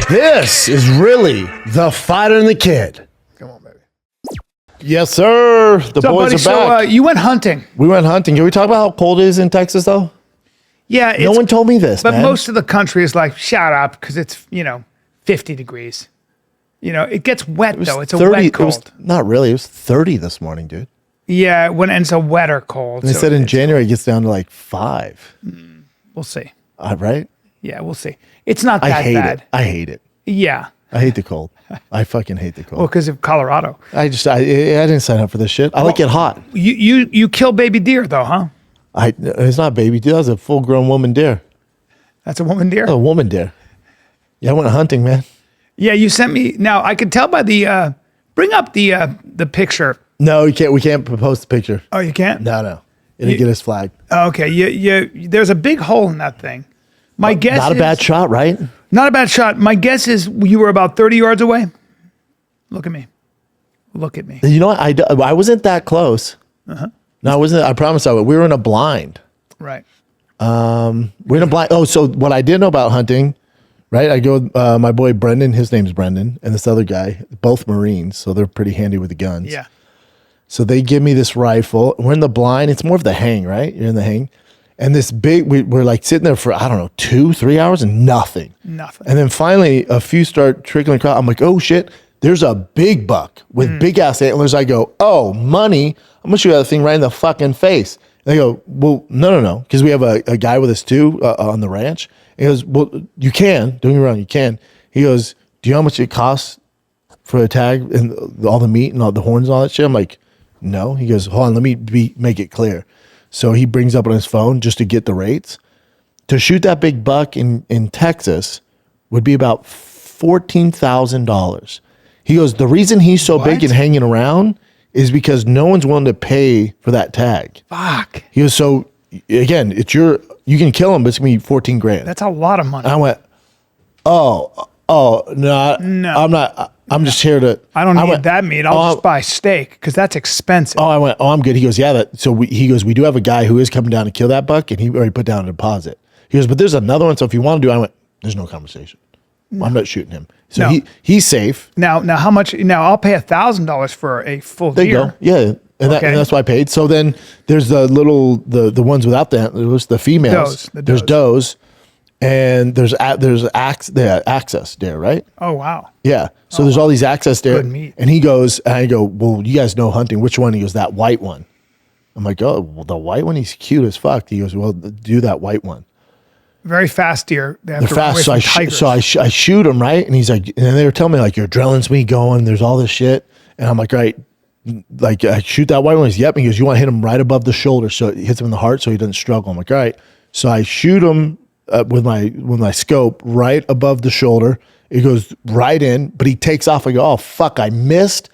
This is really the Fighter and the Kid. Come on, baby. Yes, sir. The boys are back. So you went hunting. We went hunting. Can we talk about how cold it is in Texas, though? Yeah. No one told me this, But man. most of the country is like, shut up, because it's, 50 degrees. It gets wet, though. It's 30, a wet cold. Not really. It was 30 this morning, dude. Yeah, and it's a wetter cold. And they said in January it gets down to like 5. We'll see. Right? Yeah, we'll see. It's not that I hate bad. it. I hate it. Yeah. I hate the cold. I fucking hate the cold. Well, because of Colorado. I didn't sign up for this shit. I like it hot. You kill baby deer, though, huh? It's not baby deer. That's a full-grown woman deer. That's a woman deer? A woman deer. Yeah, I went hunting, man. Yeah, you sent me. Now, I could tell by the, bring up the picture. No, you can't. We can't post the picture. Oh, you can't? No. It'll get us flagged. Okay, there's a big hole in that thing. My guess Not a bad shot, right? Not a bad shot. My guess is you were about 30 yards away. Look at me. Look at me. You know what? I wasn't that close. Uh-huh. No, I wasn't. I promise I was. We were in a blind. Right. We're in a blind. Oh, so what I didn't know about hunting, right? I go with my boy Brendan. His name's Brendan. And this other guy, both Marines. So they're pretty handy with the guns. Yeah. So they give me this rifle. We're in the blind. It's more of the hang, right? You're in the hang. And this big, we're like sitting there for, 2-3 hours and nothing. Nothing. And then finally a few start trickling across. I'm like, oh shit, there's a big buck with big ass antlers. I go, oh, money. I'm going to shoot that thing right in the fucking face. And they go, well, no. Because we have a guy with us too on the ranch. He goes, well, you can. Don't get me wrong, you can. He goes, do you know how much it costs for a tag and all the meat and all the horns and all that shit? I'm like, no. He goes, hold on, let me make it clear. So he brings up on his phone just to get the rates. To shoot that big buck in Texas would be about $14,000. He goes, the reason he's so big and hanging around is because no one's willing to pay for that tag. Fuck. He goes, so again, you can kill him, but it's gonna be 14 grand. That's a lot of money. I went, no, I'm not. I'm just here to. I don't need that meat. I'll just buy steak because that's expensive. I went, I'm good. He goes, yeah. He goes, we do have a guy who is coming down to kill that buck, and he already put down a deposit. He goes, but there's another one. So if you want to do, I went, there's no conversation. I'm not shooting him. So he's safe. Now how much? Now I'll pay $1,000 for a full deer. There you go. Yeah. And that's why I paid. So then there's the ones without the antlers, the females. There's does. And there's access there, right? Oh, wow. Yeah. So there's all these access there. Good meat. And he goes, and I go, well, you guys know hunting. Which one? He goes, that white one. I'm like, oh, well, the white one, he's cute as fuck. He goes, well, do that white one. Very fast deer. They're fast. So I shoot him, right? And he's like, and they were telling me, like, your adrenaline's me going. There's all this shit. And I'm like, right. Like, I shoot that white one. He's, yep. And he goes, you want to hit him right above the shoulder so it hits him in the heart so he doesn't struggle. I'm like, all right. So I shoot him with my scope right above the shoulder. It goes right in, but he takes off. I go, oh, fuck, I missed.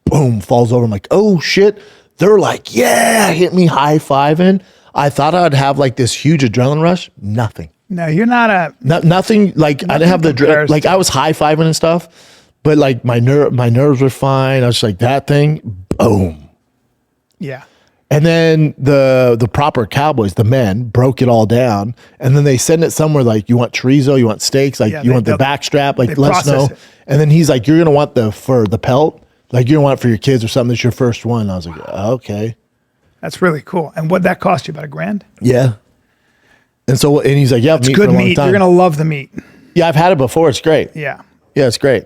Boom, falls over. I'm like, oh, shit. They're like, yeah, hit me high-fiving. I thought I'd have like this huge adrenaline rush. Nothing. No, you're not nothing. Like, I didn't have the like, I was high-fiving and stuff, but like my nerves were fine. I was like, that thing, boom. Yeah. And then the proper cowboys, the men, broke it all down. And then they send it somewhere like, you want chorizo, you want steaks, like you want the backstrap, like let us know. It. And then he's like, you're going to want the pelt. Like you're going to want it for your kids or something. That's your first one. And I was like, okay. That's really cool. And what'd that cost you? About $1,000? Yeah. And he's like, yeah, it's good meat. You're going to love the meat. Yeah, I've had it before. It's great. Yeah. Yeah, it's great.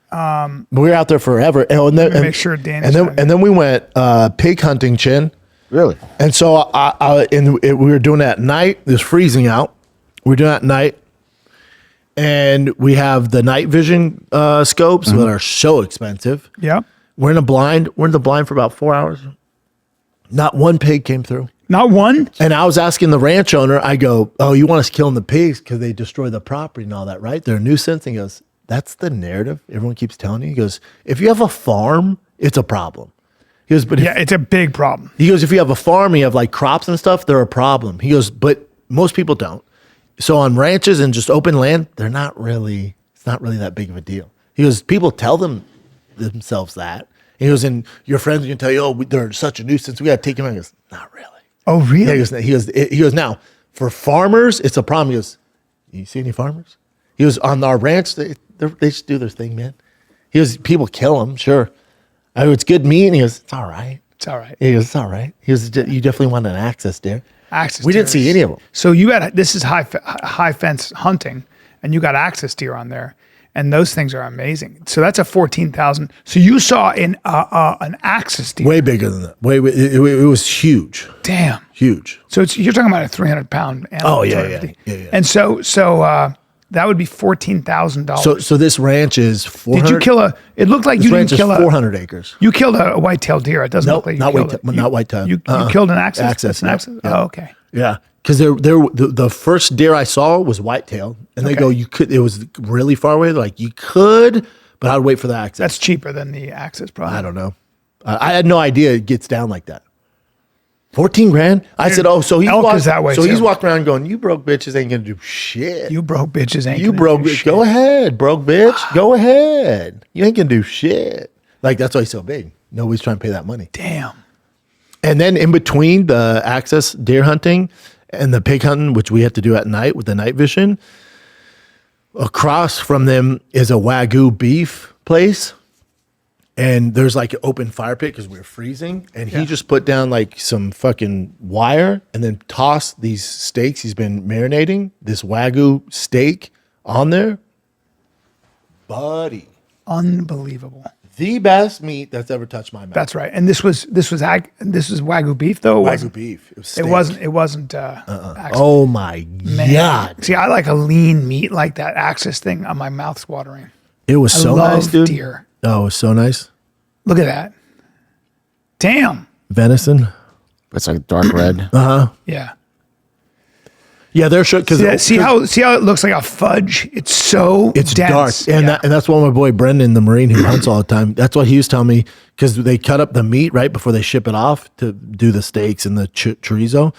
But we were out there forever. And then, make sure Danny's and then we went pig hunting, Chin. Really? And so we were doing that at night. It was freezing out. We were doing that at night. And we have the night vision scopes that are so expensive. Yeah. We're in the blind. We're in the blind for about 4 hours. Not one pig came through. Not one? And I was asking the ranch owner, I go, oh, you want us killing the pigs because they destroy the property and all that, right? They're a nuisance. And he goes, that's the narrative everyone keeps telling you. He goes, if you have a farm, it's a problem. He goes, but it's a big problem. He goes, if you have a farm, you have like crops and stuff, they're a problem. He goes, but most people don't. So on ranches and just open land, it's not really that big of a deal. He goes, people tell themselves that. He goes, and your friends can tell you, oh, they're such a nuisance. We got to take them out. He goes, not really. Oh, really? Yeah, he goes, now, for farmers, it's a problem. He goes, you see any farmers? He was on our ranch. They just do their thing, man. People kill them, sure. It's good meat. And he goes, it's all right. It's all right. He goes, it's all right. He goes, you definitely want an access deer. We didn't see deers. any of them. So this is high fence hunting, and you got access deer on there, and those things are amazing. So that's a 14,000. So you saw an access deer. Way bigger than that. It was huge. Damn. Huge. So you're talking about a 300-pound animal. Oh, yeah. And so that would be $14,000. So this ranch is 400. Did you kill it looked like you didn't kill 400 acres. You killed a whitetail deer. It doesn't look like you killed it. Not whitetail. You killed an access. Access. An access? Yeah. Oh, okay. Yeah. Because the first deer I saw was whitetail. And they go, it was really far away. They're like, you could, but I'd wait for the access. That's cheaper than the access, probably. I don't know. I had no idea it gets down like that. 14 grand. I said, oh, so he's elk is that way. So too. he's walking around going, you broke bitches ain't gonna do shit. You broke bitches ain't. You gonna broke do bitch. shit. Go ahead, broke bitch. Go ahead. You ain't gonna do shit. Like that's why he's so big. Nobody's trying to pay that money. Damn. And then in between the access deer hunting and the pig hunting, which we have to do at night with the night vision, across from them is a Wagyu beef place. And there's like an open fire pit because we were freezing. And he just put down like some fucking wire and then tossed these steaks. He's been marinating this Wagyu steak on there. Buddy. Unbelievable. The best meat that's ever touched my mouth. That's right. And this was Wagyu beef though. Wagyu beef. It was steak. It wasn't. Oh my God. See, I like a lean meat like that access thing. My mouth's watering. It was so nice, dude. Deer. Oh, it was so nice. Look at that. Damn. Venison. It's like dark red. Yeah. Yeah, they're sure because See how it looks like a fudge. It's so it's dense. dark, and that's why my boy Brendan, the Marine who hunts all the time. That's what he was telling me because they cut up the meat right before they ship it off to do the steaks and the chorizo.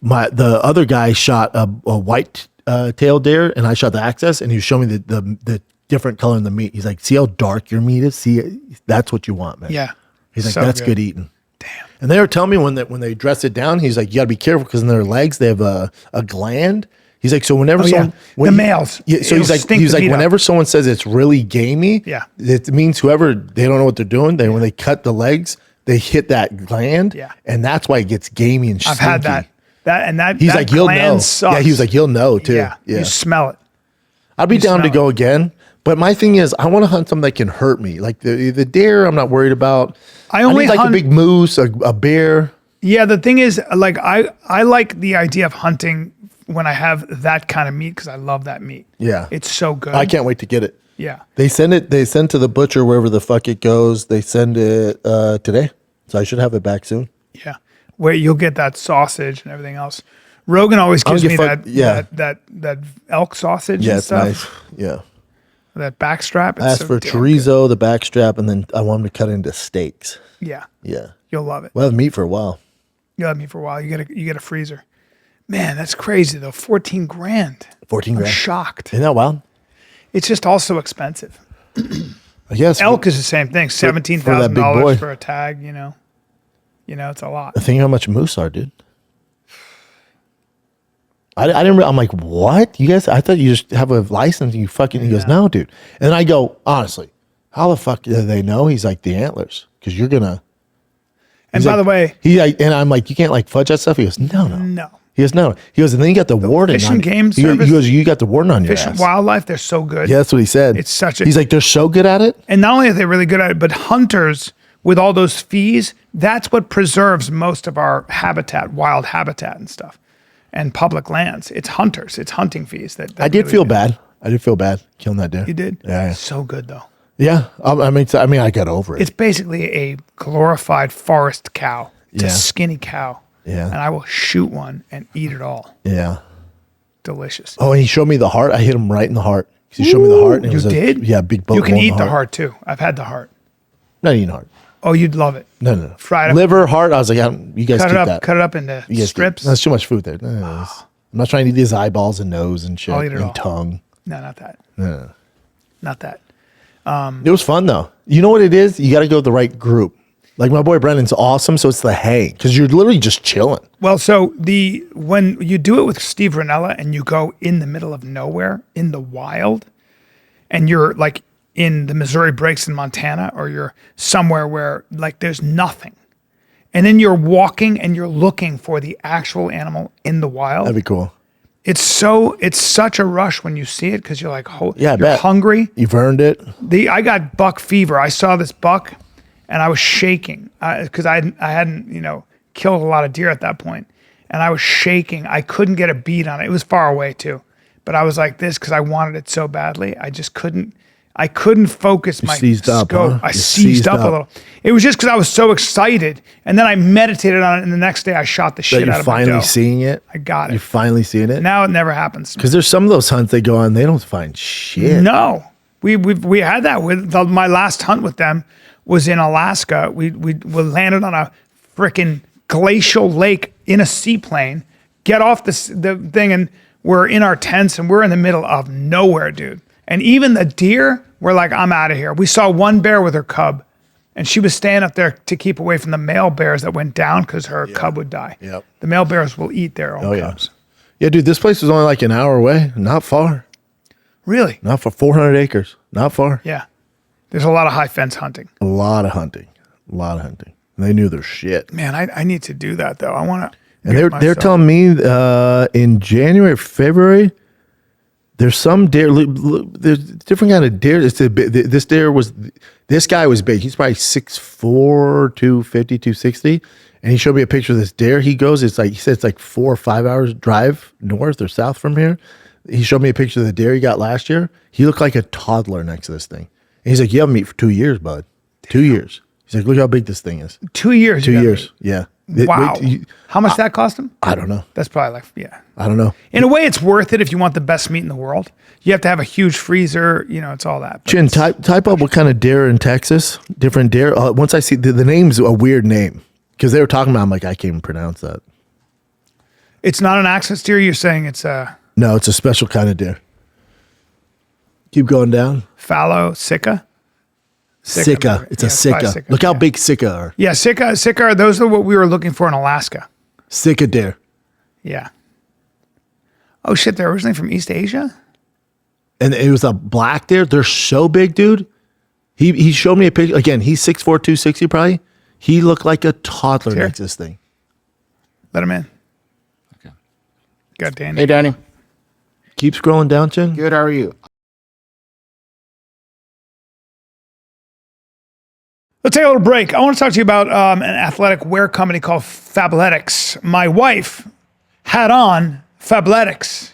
The other guy shot a white tail deer, and I shot the access, and he was showing me the different color in the meat. He's like, see how dark your meat is? See, that's what you want, man. Yeah. He's like, So that's good eating. Damn. And they were telling me when they dress it down, he's like, you got to be careful because in their legs they have a gland. He's like, so whenever the males. yeah. So It'll stink he's the like, meat up. whenever someone says it's really gamey, Yeah. it means whoever they don't know what they're doing. When they cut the legs, they hit that gland, Yeah. and that's why it gets gamey and stinky. I've had that. He's that like, you'll know. gland sucks. Yeah, he was like, you'll know too. Yeah. Yeah. You smell it. I'd be down to smell go again. But my thing is, I want to hunt something that can hurt me. Like the deer, I'm not worried about. I only need like hunt- a big moose, a bear. Yeah, the thing is, like I like the idea of hunting when I have that kind of meat because I love that meat. Yeah. It's so good. I can't wait to get it. Yeah. They send to the butcher wherever the fuck it goes. They send it today. So I should have it back soon. Yeah. Where you'll get that sausage and everything else. Rogan always gives me that elk sausage Yeah, and it's stuff. nice. Yeah. That backstrap. It's I asked so for damn chorizo, the backstrap, and then I want them to cut it into steaks. good. Yeah. Yeah. You'll love it. We'll have meat for a while. You'll have me for a while. You get a freezer. Man, that's crazy though. 14 grand. 14 I'm grand. shocked. Isn't that wild? It's just also expensive. I guess. Elk is the same thing. that big boy. $17,000 for a tag, it's a lot. Think how much moose are, dude. I didn't. I'm like, what? You guys? I thought you just have a license. And you fucking. He goes, no, dude. And then I go, honestly, how the fuck do they know? He's like, the antlers, because you're gonna. And by the way, and I'm like, you can't like fudge that stuff. He goes, no. He goes, no. He goes, and then you got the warden. Fish on and you. Game He Service? goes, you got the warden on your Fish and ass. Wildlife, they're so good. Yeah, that's what he said. It's such a. He's like, they're so good at it. And not only are they really good at it, but hunters with all those fees, that's what preserves most of our habitat, wild habitat and stuff, and public lands. It's hunters. It's hunting fees. That I did really feel do. bad. I did feel bad killing that deer. You did? Yeah. So good though. Yeah. I mean, I got over it. It's basically a glorified forest cow. It's a skinny cow. Yeah. And I will shoot one and eat it all. Yeah. Delicious. Oh, and he showed me the heart. I hit him right in the heart. He showed me the heart. And it You was did? Yeah, big boat. You can hole in eat the heart too. I've had the heart. Not eating heart. Oh, you'd love it. No. Fried up. Liver, heart. I was like, you guys Cut keep it up. that. Cut it up into You guys strips. That's too much food there. No, I'm not trying to eat his eyeballs and nose and shit I'll eat it and all. tongue. No, not that. No. Not that. It was fun though. You know what it is? You got to go with the right group. Like my boy Brennan's awesome, so it's the hang because you're literally just chilling. Well, so when you do it with Steve Rinella and you go in the middle of nowhere in the wild, and you're like in the Missouri Breaks in Montana, or you're somewhere where like there's nothing, and then you're walking and you're looking for the actual animal in the wild. That'd be cool. It's such a rush when you see it because you're like, yeah, you're hungry. You've earned it. I got buck fever. I saw this buck, and I was shaking because I hadn't killed a lot of deer at that point, and I was shaking. I couldn't get a beat on it. It was far away too, but I was like this because I wanted it so badly. I just couldn't. I couldn't focus my scope. Huh? I seized up a little. It was just because I was so excited, and then I meditated on it, and the next day I shot the shit out of my doe. You're finally seeing it. I got it. You're finally seeing it. Now it never happens. Because there's some of those hunts they go on, they don't find shit. No, we had that with my last hunt with them was in Alaska. We landed on a freaking glacial lake in a seaplane. Get off the thing, and we're in our tents, and we're in the middle of nowhere, dude. And even the deer were like, I'm out of here. We saw one bear with her cub, and she was staying up there to keep away from the male bears that went down because her cub would die. Yep. The male bears will eat their own cubs. Yeah, dude, this place was only like an hour away. Not far. Really? Not for 400 acres. Not far. Yeah. There's a lot of high fence hunting. A lot of hunting. And they knew their shit. Man, I need to do that, though. I want to. And they're telling me in January, February, there's some deer. There's different kind of deer. This guy was big. He's probably 6'4", 250, 260. And he showed me a picture of this deer. He said it's like 4 or 5 hours drive north or south from here. He showed me a picture of the deer he got last year. He looked like a toddler next to this thing. And he's like, you haven't meat for 2 years, bud. 2 years. He's like, look how big this thing is. 2 years. 2 years. Yeah. Wow. How much that cost him? I don't know. That's probably like, yeah. I don't know. In a way, it's worth it if you want the best meat in the world. You have to have a huge freezer. It's all that. But Chin, type up what kind of deer in Texas. Different deer. Once I see the name's a weird name because they were talking about. I'm like, I can't even pronounce that. It's not an access deer. You're saying it's a no. It's a special kind of deer. Keep going down. fallow Sika. Sika. It's a Sika. Look how big Sika are. Yeah, Sika. Those are what we were looking for in Alaska. Sika deer. Yeah. Oh shit! They're originally from East Asia. And it was a black deer. They're so big, dude. He showed me a picture. Again, he's 6'4", 260 probably. He looked like a toddler next to this thing. Let him in. Okay. Got Danny. Hey, Danny. Keep scrolling down, Chin. Good. How are you? Let's take a little break. I want to talk to you about an athletic wear company called Fabletics. My wife had on Fabletics.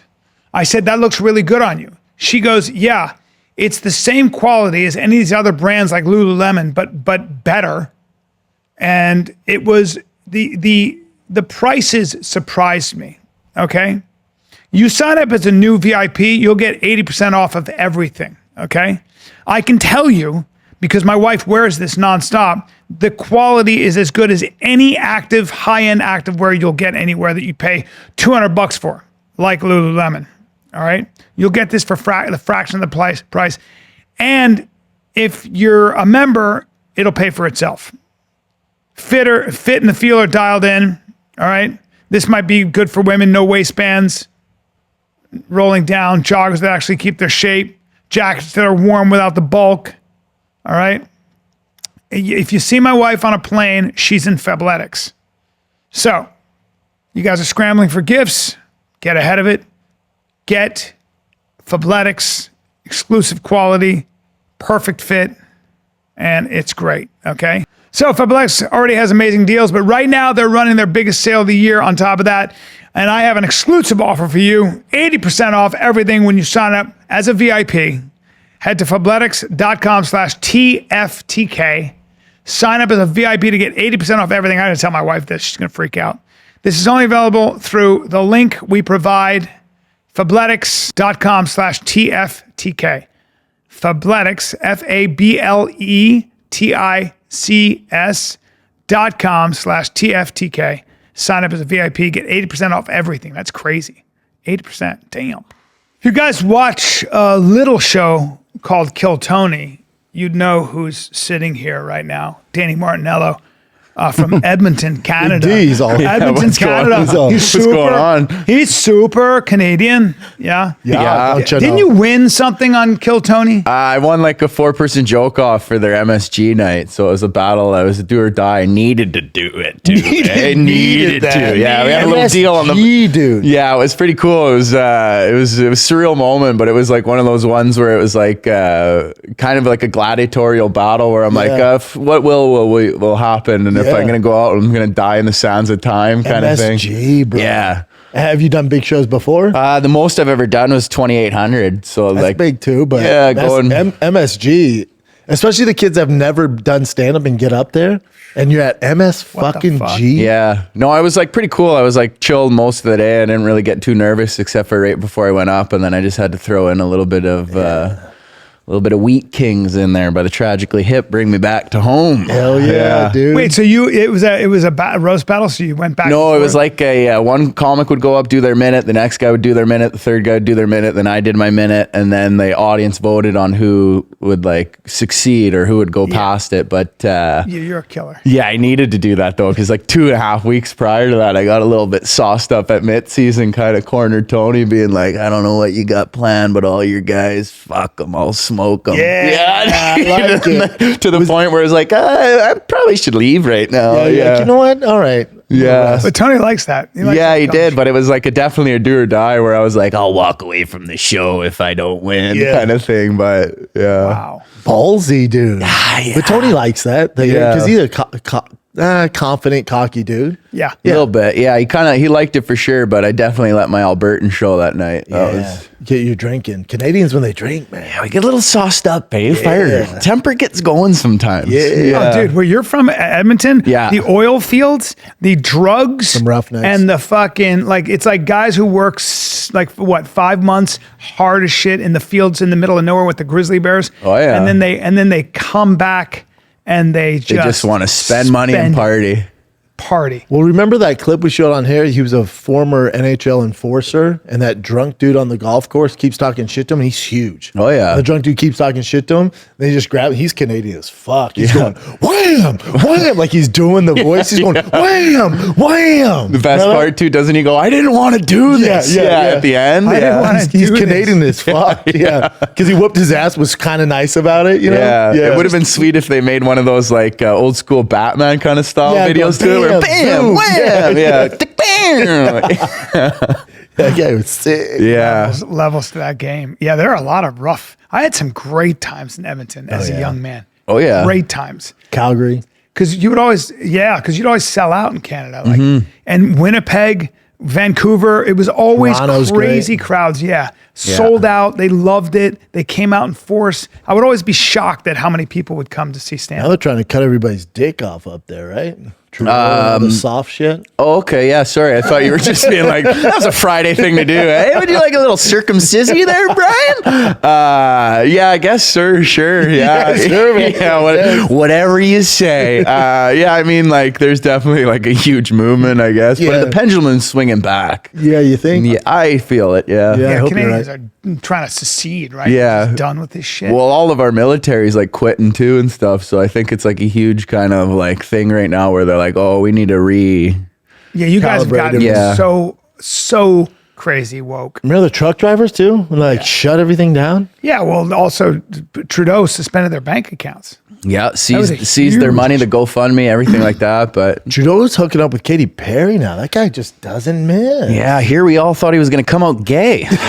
I said, that looks really good on you. She goes, yeah, it's the same quality as any of these other brands like Lululemon, but better. And it was the prices surprised me. Okay. You sign up as a new VIP, you'll get 80% off of everything. Okay. I can tell you, because my wife wears this nonstop, the quality is as good as any active, high-end active wear you'll get anywhere that you pay $200 for, like Lululemon. All right, you'll get this for the fraction of the price, and if you're a member, it'll pay for itself. Fit and the feel are dialed in. All right, this might be good for women. No waistbands, rolling down, joggers that actually keep their shape, jackets that are warm without the bulk. All right. If you see my wife on a plane, she's in Fabletics. So you guys are scrambling for gifts. Get ahead of it. Get Fabletics, exclusive quality, perfect fit, and it's great. Okay. So Fabletics already has amazing deals, but right now they're running their biggest sale of the year on top of that. And I have an exclusive offer for you, 80% off everything when you sign up as a VIP. Head to fabletics.com/TFTK. Sign up as a VIP to get 80% off everything. I gotta tell my wife this. She's going to freak out. This is only available through the link we provide, fabletics.com/TFTK. Fabletics, FABLETICS.com/TFTK. Sign up as a VIP, get 80% off everything. That's crazy. 80%. Damn. If you guys watch a little show called Kill Tony, you'd know who's sitting here right now. Danny Martinello. from Edmonton, Canada. He's all Edmonton, what's going Canada. on? He's What's super, going on? He's super Canadian. Yeah. Yeah. Didn't you win something on Kill Tony? I won like a 4-person joke off for their MSG night. So it was a battle. I was a do or die. I needed to do it, too. I needed to. Yeah, we had a little deal on the dude. Yeah, it was pretty cool. It was a surreal moment, but it was like one of those ones where it was like kind of like a gladiatorial battle where I'm like, what will happen, and if I'm gonna go out, I'm gonna die in the sands of time, kind of thing. MSG, bro. Yeah. Have you done big shows before? The most I've ever done was 2,800. So That's like big too, but yeah, going MSG, especially the kids that have never done stand up and get up there, and you're at fucking G. Yeah. No, I was like pretty cool. I was like chilled most of the day. I didn't really get too nervous except for right before I went up, and then I just had to throw in a little bit of Wheat Kings in there by the Tragically Hip. Bring me back to home. Hell yeah, dude. Wait, so it was a roast battle, so you went back? No, it was like one comic would go up, do their minute, the next guy would do their minute, the third guy would do their minute, then I did my minute, and then the audience voted on who would like succeed or who would go past it. But you're a killer. yeah, I needed to do that though, because like 2.5 weeks prior to that, I got a little bit sauced up at Mitzi's and kind of cornered Tony, being like, I don't know what you got planned, but all your guys, fuck them, I'll smoke them. I like it. To the point where it's like, I probably should leave right now. Yeah, like, you know what? All right. Yeah. But Tony likes that. He likes Yeah, that he dumb did, shit. but it was like definitely a do or die where I was like, I'll walk away from the show if I don't win, kind of thing. But yeah. Wow. Ballsy, dude. yeah. But Tony likes that. Because he's a confident, cocky dude. Yeah. A little bit. Yeah, he liked it for sure, but I definitely let my Albertan show that night. Get you drinking. Canadians, when they drink, man. Yeah, we get a little sauced up, eh? Fire temper gets going sometimes. Oh, dude, where you're from, Edmonton, the oil fields, the drugs, Some roughnecks. and the fucking, like, it's like guys who work, 5 months hard as shit in the fields in the middle of nowhere with the grizzly bears. Oh, yeah. And then they come back and they just want to spend money and party. Well, remember that clip we showed on here? He was a former NHL enforcer, and that drunk dude on the golf course keeps talking shit to him. He's huge. Oh, yeah. And the drunk dude keeps talking shit to him. Then he just grabs him. He's Canadian as fuck. He's going, wham, wham. Like he's doing the voice. He's going, wham, wham. The best part, too, doesn't he go, I didn't want to do this. At the end. I didn't want to He's do Canadian as fuck. Because he whooped his ass, was kind of nice about it, you know? Yeah. It would have been sweet if they made one of those like old school Batman kind of style videos go, too. Where bam, bam, boom. wham, That guy was sick. levels to that game. Yeah, there are a lot of rough. I had some great times in Edmonton as a young man. Oh, yeah. Great times. Calgary. Because you'd always sell out in Canada. Like, and Winnipeg, Vancouver, it was always Toronto's crazy great. crowds. Yeah. Sold out. They loved it. They came out in force. I would always be shocked at how many people would come to see Now stand-up. they're trying to cut everybody's dick off up there, right? All the soft shit. Oh, okay. Yeah. Sorry. I thought you were just being like, that was a Friday thing to do. Hey, would you like a little circumcision there, Brian? Yeah, I guess, sir. Sure. Yeah. Sure, man. Yeah. Whatever you say. Yeah. I mean, like, there's definitely like a huge movement, I guess. Yeah. But the pendulum's swinging back. Yeah, you think? Yeah, I feel it. Yeah. Yeah. I hope you're Canadians right. are trying to secede, right? Yeah. They're just done with this shit. Well, all of our military's like quitting too and stuff. So I think it's like a huge kind of like thing right now where they're like, oh, we need to yeah, you guys have gotten Yeah. so crazy woke. Remember the truck drivers too? When they shut everything down? Yeah, well, also Trudeau suspended their bank accounts. Yeah, was a seized their huge- money to GoFundMe, everything like that. But Trudeau's hooking up with Katy Perry now. That guy just doesn't miss. yeah, here we all thought he was going to come out gay. He's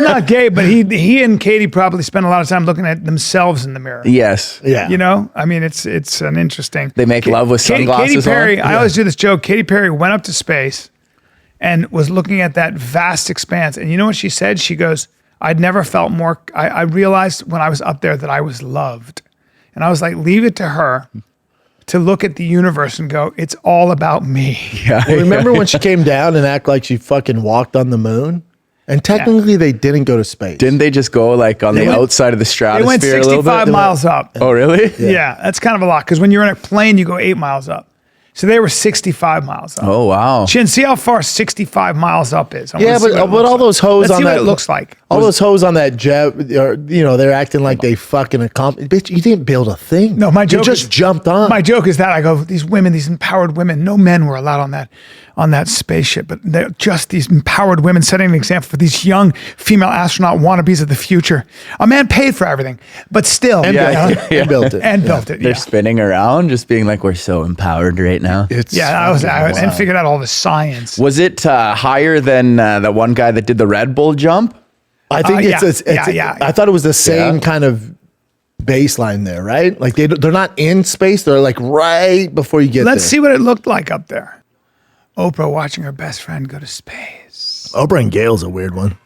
not gay, but he and Katie probably spend a lot of time looking at themselves in the mirror. Yes. Yeah. You know, I mean, it's an interesting. They make love with sunglasses Katy Perry. on. I always do this joke. Katy Perry went up to space and was looking at that vast expanse, and you know what she said? She goes, "I'd never felt more. I realized when I was up there that I was loved." And I was like, leave it to her to look at the universe and go, it's all about me. Yeah. Well, remember when she came down and act like she fucking walked on the moon? And technically they didn't go to space. Didn't they just go like on the outside of the They stratosphere went a little 65 bit? miles up. Oh, really? Yeah, that's kind of a lot because when you're in a plane, you go 8 miles up. So they were 65 miles up. Oh, wow. Shin, see how far 65 miles up is. I Yeah, wanna see what it but looks all like. those hoes Let's on see that. what it looks like. All those hoes on that jet, they're acting like they fucking accomplished. Bitch, you didn't build a thing. No, my joke just jumped on. My joke is that I go, these women, these empowered women, no men were allowed on that spaceship, but they're just these empowered women setting an example for these young female astronaut wannabes of the future. A man paid for everything, but still, and built it. And built it. They're spinning around, just being like, we're so empowered right now. And figured out all the science. Was it higher than that one guy that did the Red Bull jump? I think I thought it was the same kind of baseline there, right? Like they're not in space; they're like right before you get there. Let's see what it looked like up there. Oprah watching her best friend go to space. Oprah and Gail's a weird one.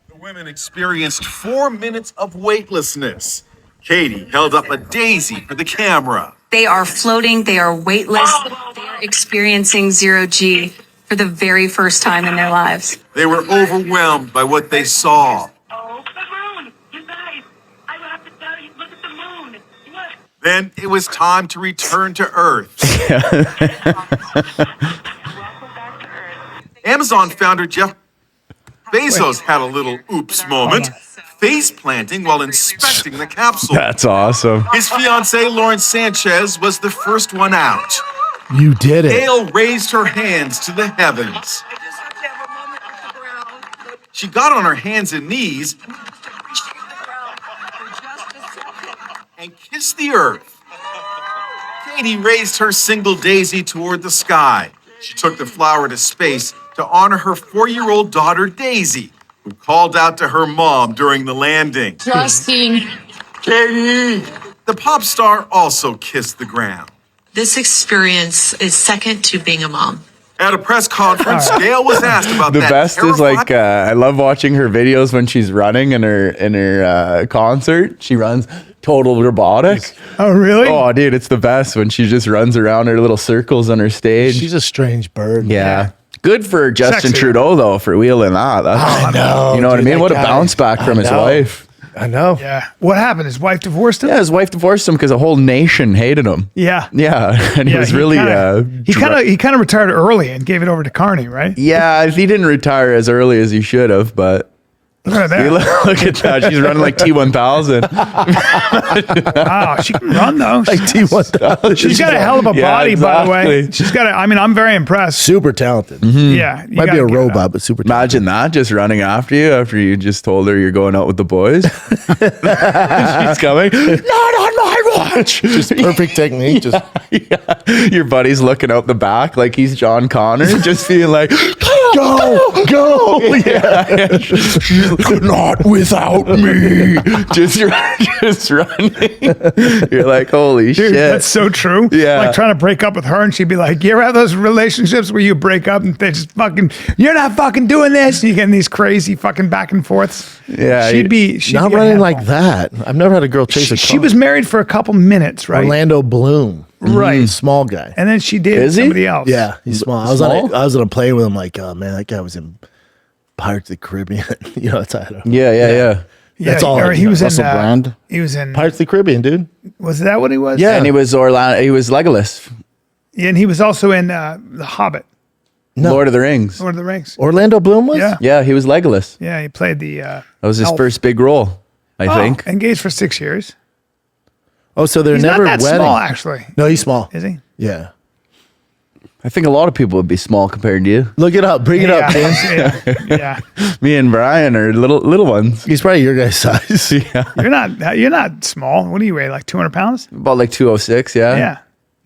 The women experienced 4 minutes of weightlessness. Katy held up a daisy for the camera. They are floating. They are weightless. They are experiencing zero G for the very first time in their lives. They were overwhelmed by what they saw. Oh, the moon! You guys, I have to tell you, look at the moon. Look. Then it was time to return to Earth. Amazon founder Jeff Bezos had a little oops moment, face planting while inspecting the capsule. That's awesome. His fiancée, Lauren Sanchez, was the first one out. You did it. Gail raised her hands to the heavens. She got on her hands and knees and kissed the earth. Katy raised her single daisy toward the sky. She took the flower to space to honor her 4-year-old daughter, Daisy, who called out to her mom during the landing. Trusting. Katy! The pop star also kissed the ground. This experience is second to being a mom. At a press conference, Gail was asked about The that. best is like I love watching her videos when she's running in her concert. She runs total robotic. Oh, really? Oh, dude, it's the best when she just runs around her little circles on her stage. She's a strange bird. Yeah. Good for Justin Sexy. Trudeau though for wheeling that. I know. You know what I dude, mean? that What a guy- bounce back from his I know. wife. I know. Yeah. What happened? His wife divorced him? Yeah, his wife divorced him because a whole nation hated him. Yeah. Yeah, and he was really he kind of retired early and gave it over to Carney, right? yeah. He didn't retire as early as he should have, but Look at that. look at that. She's running like T1000. Wow, she can run though. Like T1000. She's got a hell of a Yeah, body, by the way. exactly. She's got a, I mean, I'm very impressed. Super talented. Yeah. you Might be gotta a give it up. robot, but super talented. Imagine that, just running after you just told her you're going out with the boys. She's coming. Not on my watch. Just perfect technique. Just Yeah. Your buddy's looking out the back like he's John Connor, just being like, go. yeah. Not without me. just running. You're like, holy Dude, shit. that's so true. Yeah. Like trying to break up with her and she'd be like, you ever have those relationships where you break up and they just fucking, you're not fucking doing this. And you get in these crazy fucking back and forths. Yeah, She'd be Not a running handful. like that. I've never had a girl chase a car. She was married for a couple minutes, right? Orlando Bloom. Right. Small guy. And then she dated Is he? somebody else. Yeah, he's small. I was Small? on a plane with him. Like, oh man, that guy was in Pirates of the Caribbean. You know, that's how I don't. yeah. Yeah, That's all or I he was in Russell Brand. He was in Pirates of the Caribbean, dude. Was that what he was? Yeah. And he was Legolas, And he was also in The Hobbit, No. Lord of the Rings. Lord of the Rings. Orlando Bloom was. Yeah. Yeah, he was Legolas. Yeah, he played the That was his elf. first big role, I think. Engaged for 6 years. Oh, so they're He's never not that wedding. small, actually. No, he's small. Is he? Yeah. I think a lot of people would be small compared to you. Look it up. Bring it up, Vince. yeah. Me and Brian are little ones. He's probably your guy's size. You're not small. What do you weigh? Like 200 pounds? About like 206, yeah. Yeah.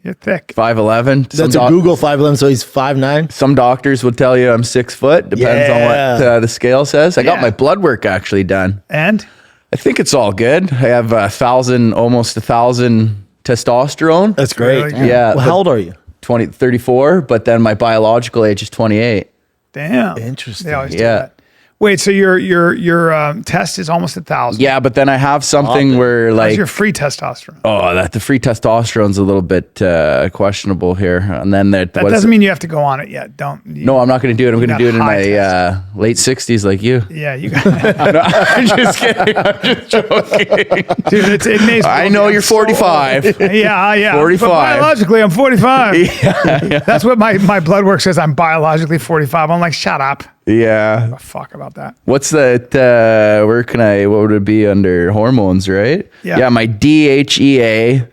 You're thick. 5'11". That's a Google 5'11", so he's 5'9". Some doctors would tell you I'm 6 foot. Depends on what the scale says. I got Yeah. my blood work actually done. And I think it's all good. I have almost 1,000 testosterone. That's great. Really good. Yeah. Well, how old are you? 34, but then my biological age is 28. damn. Interesting. They always do Yeah. that. Wait, so your test is almost 1,000. Yeah, but then I have something where How's like your free testosterone? the free testosterone's a little bit questionable here. And then That doesn't mean you have to go on it yet. No, I'm not going to do it. I'm going to got do it in high my test. late 60s like you. Yeah, you got I'm just kidding. I'm just joking. dude. It may I know you're 45. Yeah. 45. But biologically, I'm 45. That's what my blood work says. I'm biologically 45. I'm like, shut up. Yeah. Oh, fuck about that. What's that? What would it be under hormones, right? Yeah. Yeah, my DHEA-S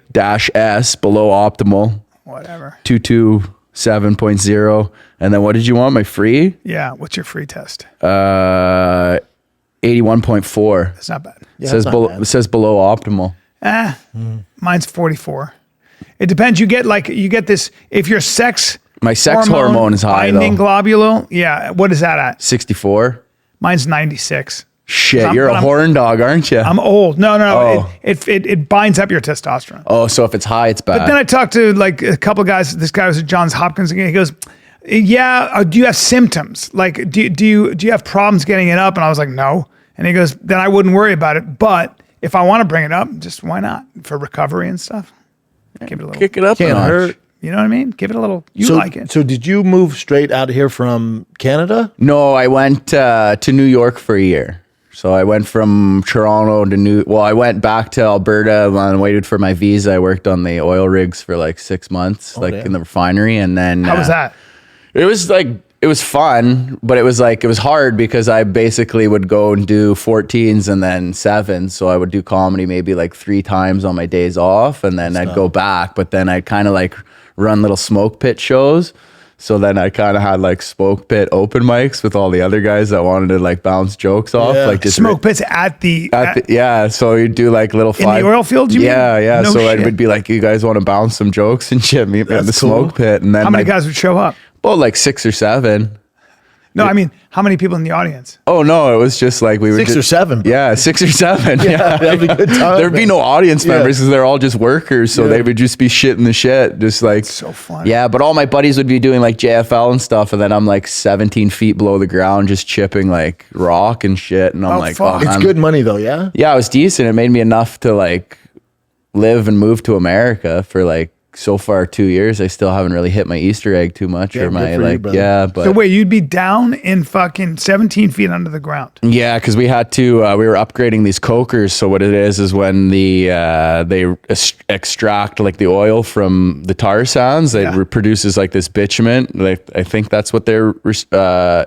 below optimal, Whatever. 227.0. And then what did you want? My free? Yeah. What's your free test? 81.4. It's not bad. Yeah, says that's not bad. it says below optimal. Mine's 44. It depends. You get this, if your sex My sex hormone is high, binding though. globule. Yeah. What is that at? 64. Mine's 96. Shit, you're a horn dog, aren't you? I'm old. No. Oh. It binds up your testosterone. Oh, so if it's high, it's bad. But then I talked to like a couple guys. This guy was at Johns Hopkins again. He goes, "Yeah, do you have symptoms? Like, do you have problems getting it up?" And I was like, "No." And he goes, "Then I wouldn't worry about it. But if I want to bring it up, just why not for recovery and stuff? Give it a little. Kick it up a Can't notch. hurt. You know what I mean? Give it a little. You So, like it? so did you move straight out of here from Canada? No, I went to New York for a year. So I went from Toronto to I went back to Alberta and waited for my visa. I worked on the oil rigs for like 6 months, damn. in the refinery. And then How was that? It was fun, but it was hard because I basically would go and do 14s and then 7s. So I would do comedy maybe like 3 times on my days off, and then I'd go back. But then I'd kind of like run little smoke pit shows. So then I kind of had like smoke pit open mics with all the other guys that wanted to like bounce jokes off. Yeah. Like just Smoke pits at the yeah. So you do like little in the oil field. You yeah, mean? yeah. No so I shit. would be like, you guys want to bounce some jokes and shit? Meet me at the That's cool. smoke pit, and then How many like, guys would show up? well, like 6 or 7. No, I mean, how many people in the audience? Oh no, it was just like we were 6 or 7. Bro. Yeah, 6 or 7. Yeah, that'd be a good time, There'd be man. no audience Yeah. members because they're all just workers, so they would just be shitting the shit, just like So funny. Yeah, but all my buddies would be doing like JFL and stuff, and then I'm like 17 feet below the ground, just chipping like rock and shit, and I'm Oh, like, fuck. oh, It's I'm- good money though, yeah? Yeah, it was decent. It made me enough to like live and move to America for like so far 2 years. I still haven't really hit my Easter egg too much, Yeah, or good my for you, like brother. yeah, but So wait, you'd be down in fucking 17 feet under the ground. yeah, because we had to. We were upgrading these cokers. So what it is when they extract like the oil from the tar sands, it produces like this bitumen. Like I think that's what they're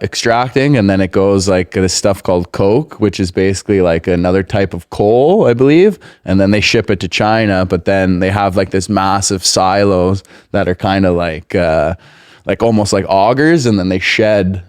extracting, and then it goes like this stuff called coke, which is basically like another type of coal, I believe. And then they ship it to China, but then they have like this massive silos that are kind of like almost like augers, and then they shed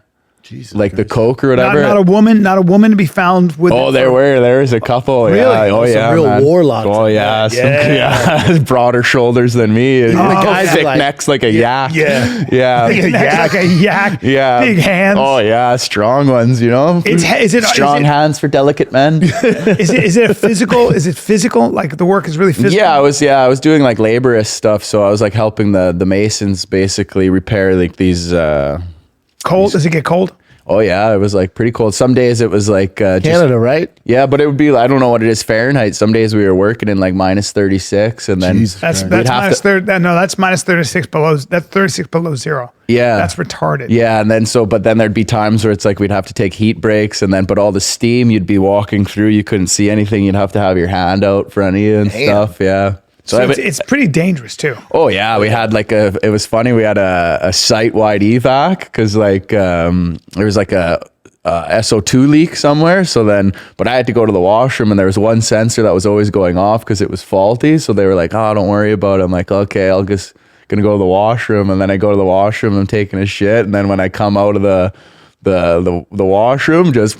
like the coke or whatever. Not a woman to be found with. Oh, there was a couple. Really? Yeah. Oh, Some yeah. real man. warlocks Oh, in yeah. there. Yeah. Broader shoulders than me. the guys thick like- necks like a yak. Yeah. Yeah. Big necks like a yak. Yeah. Big hands. Oh, yeah. Strong ones, you know? Is it Strong hands for delicate men. Is it a physical? Is it physical? Like the work is really physical. Yeah, I was doing like laborist stuff. So I was like helping the masons basically repair like these. Cold? Does it get cold? Oh, yeah. It was like pretty cold. Some days it was like just Canada, right? yeah, but it would be, I don't know what it is Fahrenheit. Some days we were working in like minus 36, and then Jesus That's Christ. that's have minus to- 30. No, that's minus 36 below. That's 36 below zero. Yeah. That's retarded. yeah, and then but then there'd be times where it's like we'd have to take heat breaks, and then but all the steam you'd be walking through, you couldn't see anything. You'd have to have your hand out front of you and stuff. Yeah. So it's pretty dangerous too. Oh yeah, we had like it was funny. We had a site-wide evac because like there was like a SO2 leak somewhere. So then, but I had to go to the washroom, and there was one sensor that was always going off because it was faulty. So they were like, "Oh, don't worry about it." I'm like, "Okay, I'll just gonna go to the washroom." And then I go to the washroom, I'm taking a shit, and then when I come out of the washroom, just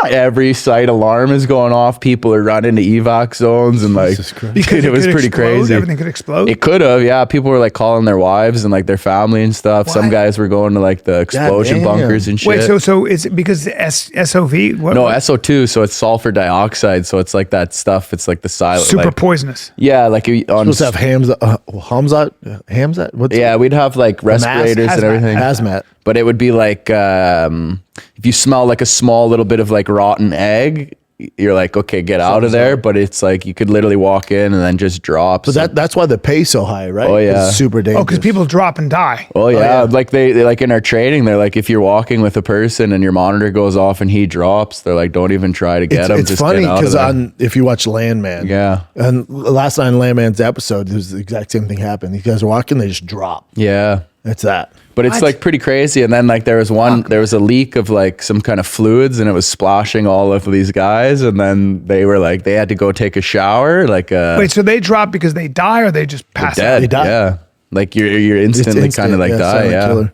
every site alarm is going off. People are running to evac zones, and like, Because it was could pretty explode, crazy. Everything could explode. It could have, yeah. People were like calling their wives and like their family and stuff. Some Why? guys were going to like the explosion damn. bunkers and shit. Wait, so is it because the SOV? What, no, SO2, so it's sulfur dioxide. So it's like that stuff. It's like the silent. super like, poisonous. yeah, like you on. Supposed to have Hamzat? What's Yeah, we'd have like respirators and hazmat. everything. Hazmat. But it would be like if you smell like a small little bit of like rotten egg, you're like, okay, get out of there. But it's like you could literally walk in and then just drop. But that's why the pay's so high, right? Oh, yeah. It's super dangerous. Oh, because people drop and die. Oh yeah. Like they like in our training, they're like, if you're walking with a person and your monitor goes off and he drops, they're like, don't even try to get him. It's just funny get out of because there. if you watch Landman, Yeah. and last night in Landman's episode, it was the exact same thing happened. These guys are walking, they just drop. Yeah. It's that. But it's like pretty crazy. And then like there was a leak of like some kind of fluids and it was splashing all of these guys. And then they were like, they had to go take a shower. Like, wait, so they drop because they die or they just pass out? They die. Yeah. Like you're instantly kind of like die. Yeah. Killer.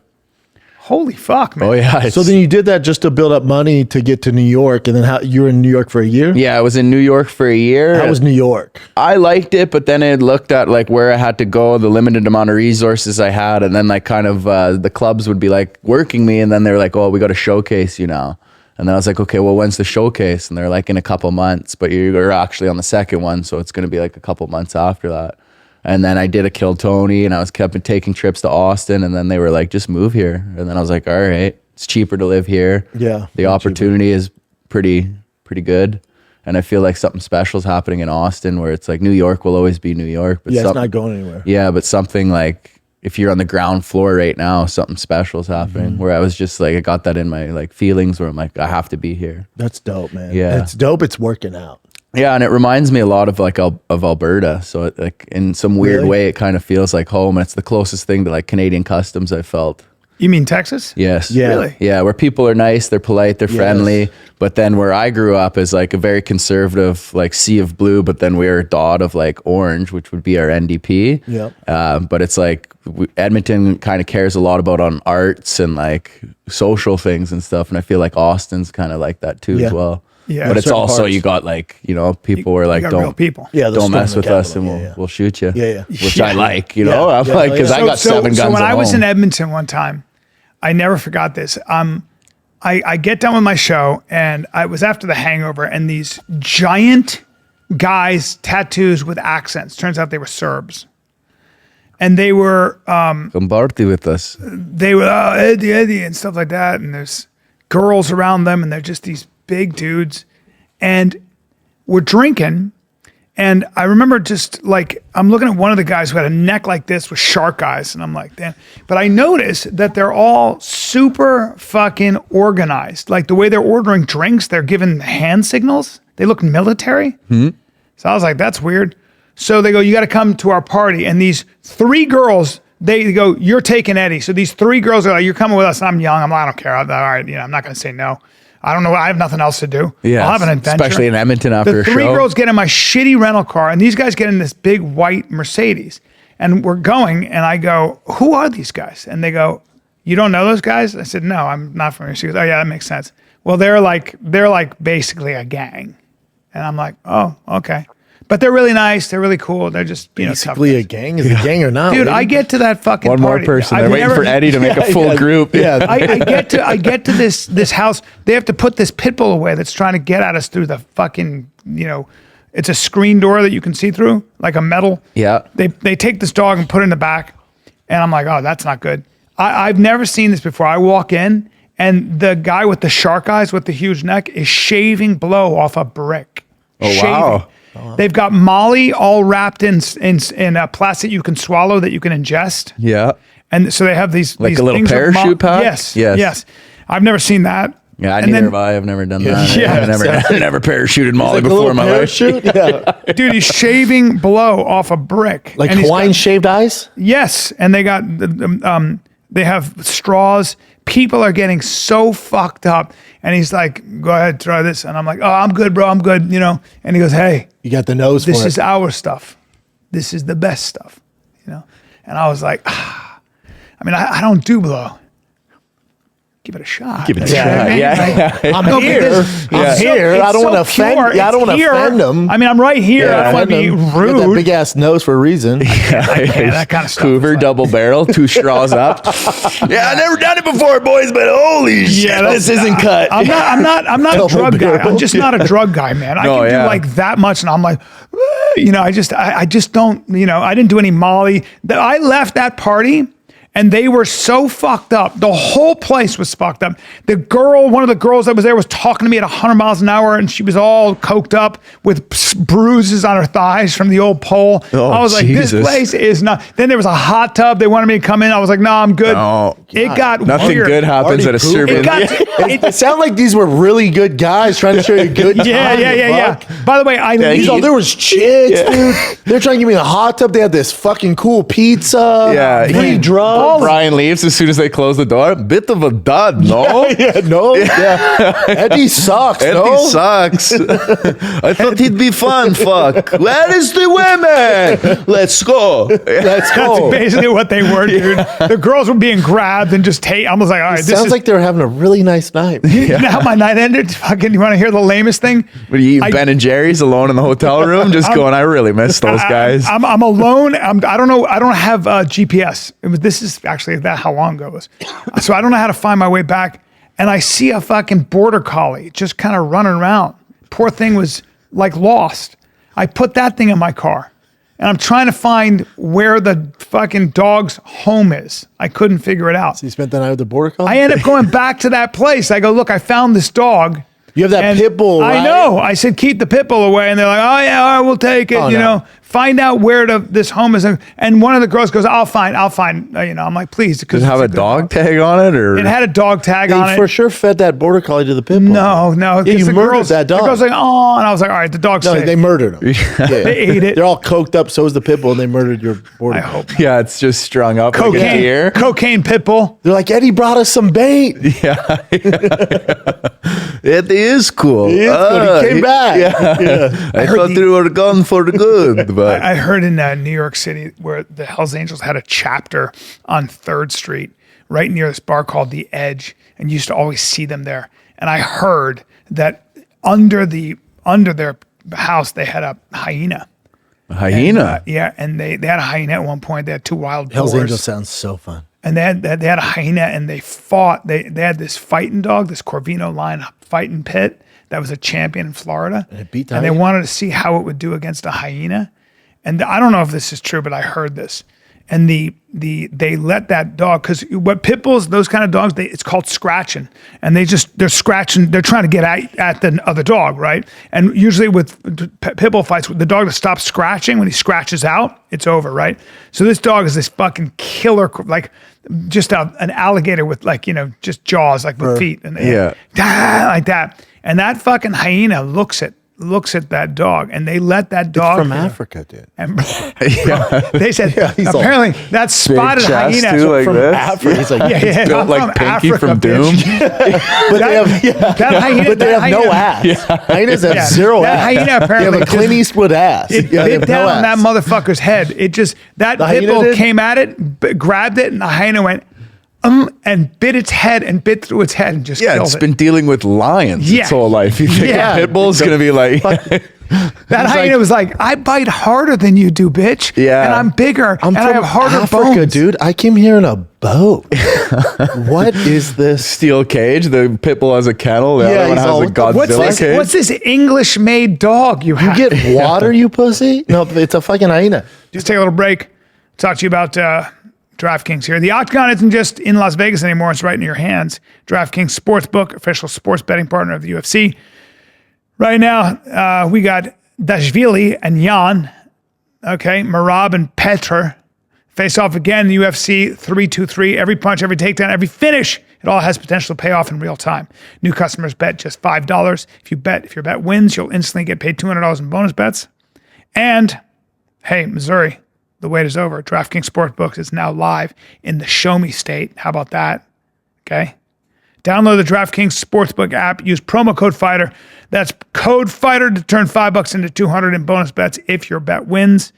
Holy fuck, man. Oh yeah. So then you did that just to build up money to get to New York, and then you were in New York for a year? Yeah, I was in New York for a year. How was New York? I liked it, but then it looked at like where I had to go, the limited amount of resources I had, and then like kind of the clubs would be like working me, and then they're like, "Oh, we got to showcase you now." And then I was like, "Okay, well, when's the showcase?" And they're like, "In a couple months," but you're actually on the second one, so it's going to be like a couple months after that. And then I did a Kill Tony, and I was kept taking trips to Austin, and then they were like, "Just move here." And then I was like, "All right, it's cheaper to live here. Yeah, the opportunity is pretty good." And I feel like something special is happening in Austin, where it's like New York will always be New York, but yeah, it's not going anywhere. Yeah, but something like if you're on the ground floor right now, something special is happening. Where I was just like, I got that in my like feelings, where I'm like, I have to be here. That's dope, man. Yeah, it's dope. It's working out. Yeah, and it reminds me a lot of like of Alberta. So it, like in some weird way, it kind of feels like home, and it's the closest thing to like Canadian customs I've felt. You mean Texas? Yes. Yeah. Really? Yeah, where people are nice, they're polite, they're friendly. But then where I grew up is like a very conservative, like sea of blue, but then we're a dot of like orange, which would be our NDP. Yeah. But it's like Edmonton kind of cares a lot about on arts and like social things and stuff. And I feel like Austin's kind of like that too as well. Yeah. But it's Certain also, parts. you got like, you know, people were like, You got real don't, people. Yeah, they'll don't storm mess the with us Capitol. and Yeah. we'll shoot you. Yeah. Which I like, you Yeah. know, I'm Yeah. like, because I got 7 guns So when at I was home. in Edmonton one time, I never forgot this. I get done with my show, and I was after The Hangover, and these giant guys, tattoos with accents. Turns out they were Serbs, and they were Come party with us. Eddie and stuff like that. And there's girls around them, and they're just these big dudes, and we're drinking. And I remember just like, I'm looking at one of the guys who had a neck like this with shark eyes. And I'm like, damn. But I noticed that they're all super fucking organized. Like the way they're ordering drinks, they're giving hand signals. They look military. So I was like, that's weird. So they go, you got to come to our party. And these 3 girls, they go, you're taking Eddie. So these 3 girls are like, you're coming with us. And I'm young. I'm like, I don't care. All right, you know, I'm not going to say no. I don't know. I have nothing else to do. Yeah, I'll have an adventure. especially in Edmonton after the a 3 show. girls get in my shitty rental car, and these guys get in this big white Mercedes. And we're going, and I go, who are these guys? And they go, you don't know those guys? I said, no, I'm not familiar. She goes, oh yeah, that makes sense. Well, they're like basically a gang. And I'm like, oh, okay. But they're really nice. They're really cool. They're just, you know, tough Basically a guys. gang. Is it a gang or not? Dude, lady? I get to that fucking One more party. person. I've They're waiting never- for Eddie to make a full group. Yeah. I get to this house. They have to put this pit bull away that's trying to get at us through the fucking, you know, it's a screen door that you can see through, like a metal. Yeah. They take this dog and put it in the back, and I'm like, oh, that's not good. I've never seen this before. I walk in, and the guy with the shark eyes with the huge neck is shaving blow off a brick. Oh, wow. They've got Molly all wrapped in a plastic you can swallow that you can ingest. Yeah. And so they have these Like these a little things with parachute pack? Yes. I've never seen that. Yeah, And neither then- have I. I've never done that. Yeah, I've never parachuted Molly Like a before little in my life. parachute? Yeah. Dude, he's shaving blow off a brick. Like And he's Hawaiian got- shaved eyes? Yes, and they got they have straws. People are getting so fucked up, and he's like, "Go ahead, try this," and I'm like, "Oh, I'm good, bro. I'm good," you know. And he goes, "Hey, You got the nose this for is it. our stuff. This is the best stuff," you know. And I was like, I mean, I don't do blow. Give it a shot. Give it a You know what I try. mean? Yeah. Like, I'm no, here. because I'm it's here. it's I don't want to offend. pure. Yeah, I don't It's want to here. offend them. I mean, I'm right here. I don't want to be You got that rude. big ass nose for a reason. That kind of stuff. Hoover, is like- double barrel, 2 straws up. Yeah, I never done it before, boys, but holy shit, that's- this isn't cut. I'm not a Double drug guy. barrel. I'm just not a drug guy, man. I No, can yeah. do like that much, and I'm like, you know, I just don't, you know, I didn't do any Molly. I left that party, and they were so fucked up. The whole place was fucked up. One of the girls that was there was talking to me at 100 miles an hour, and she was all coked up with bruises on her thighs from the old pole. Oh, I was like, Jesus. this place is not. Then there was a hot tub. They wanted me to come in. I was like, no, I'm good. No. It got Nothing weird. good happens Already at a pooped. Serbian. It got, It sounded like these were really good guys trying to show you a good time. yeah. By the way, These all, there was chicks, dude. They're trying to give me a hot tub. They had this fucking cool pizza. Yeah, free drugs. all Brian leaves as soon as they close the door. Bit of a dud, no? Eddie sucks, Eddie sucks. I thought he'd be fun, fuck. Where is the women? Let's go. Let's go. That's basically what they were, dude. The girls were being grabbed and just I was like, all right, this Sounds is like they were having a really nice night. you know how my night ended? Fucking, you want to hear the lamest thing? What are you eating Ben and Jerry's alone in the hotel room? Just going, I really miss those guys. I'm alone. I don't know. I don't have GPS. This is actually how long ago it was. So I don't know how to find my way back. And I see a fucking border collie just kind of running around. Poor thing was like lost. I put that thing in my car and I'm trying to find where the fucking dog's home is. I couldn't figure it out. So you spent the night with the border collie? I end up going back to that place. I go, look, I found this dog. You have that And pit bull, right? I know. I said, keep the pit bull away. And they're like, oh, yeah, all right, we'll take it. Oh, you no. know, find out where this home is. And one of the girls goes, I'll find. You know, I'm like, please. Does it have a dog tag on it? Or It had a dog tag on They it. for sure fed that border collie to the pit bull. No. Yeah, 'cause you the murdered girls, that dog. The girl's like, oh. And I was like, all right, the dog's No, safe. they murdered him. Yeah. They ate it. They're all coked up. So is the pit bull, and they murdered your border I collie. hope. yeah, it's just strung up like a deer. Cocaine pit bull. They're like, Eddie brought us some bait. It is cool. He came back. Yeah. I thought they were gone for the good, but I heard in New York City where the Hells Angels had a chapter on 3rd Street, right near this bar called The Edge, and you used to always see them there. And I heard that under their house they had a hyena. a hyena. And they had a hyena at one point. They had 2 wild Hell's boars. Angels sounds so fun. And they had a hyena, and they fought. They had this fighting dog, this Corvino line fighting pit that was a champion in Florida. And it beat the And they hyena? wanted to see how it would do against a hyena. And I don't know if this is true, but I heard this. And they let that dog, because what pit bulls, those kind of dogs, it's called scratching, and they're scratching. They're trying to get at the other dog, right? And usually with pit bull fights, the dog that stops scratching, when he scratches out, it's over, right? So this dog is this fucking killer, like just an alligator with just jaws, like with feet, and like that. And that fucking hyena looks at that dog, and they let that dog From Africa, dude. and they said he's all apparently that spotted chest hyena too, like From this. Africa. He's like, yeah, Built I'm like from Pinky Africa, from Doom. bitch. but they have, that hyena, but they that have no hyena- ass. Hyenas have Yeah, zero that ass. hyena They have apparently a Clint Eastwood ass. It Yeah, they bit have down no on that ass. motherfucker's head. It just that The pit hyena bull did? came at it, grabbed it, and the hyena went and bit its head and bit through its head and just Yeah, killed it's it. been dealing with lions Yeah. its whole life. You think Yeah. a pit bull's going to be like, That hyena was like, I bite harder than you do, bitch. Yeah. And I'm bigger, I'm and from I have harder Africa, bones. dude. I came here in a boat. What is this? steel cage? The pit bull has a kennel. The Yeah, other one he's has all, a "What the Godzilla What's this? cage. What's this English-made dog you You have? get water, you pussy? No, it's a fucking hyena. Just take a little break. Talk to you about DraftKings here. The Octagon isn't just in Las Vegas anymore. It's right in your hands. DraftKings Sportsbook, official sports betting partner of the UFC. Right now, we got Dashvili and Jan. Okay, Marab and Petr face off again in the UFC 3-2-3. Every punch, every takedown, every finish. It all has potential to pay off in real time. New customers bet just $5. If your bet wins, you'll instantly get paid $200 in bonus bets. And hey, Missouri, the wait is over. DraftKings Sportsbook is now live in the Show Me State. How about that? Okay. Download the DraftKings Sportsbook app. Use promo code FIGHTER. That's code FIGHTER to turn $5 into $200 in bonus bets if your bet wins.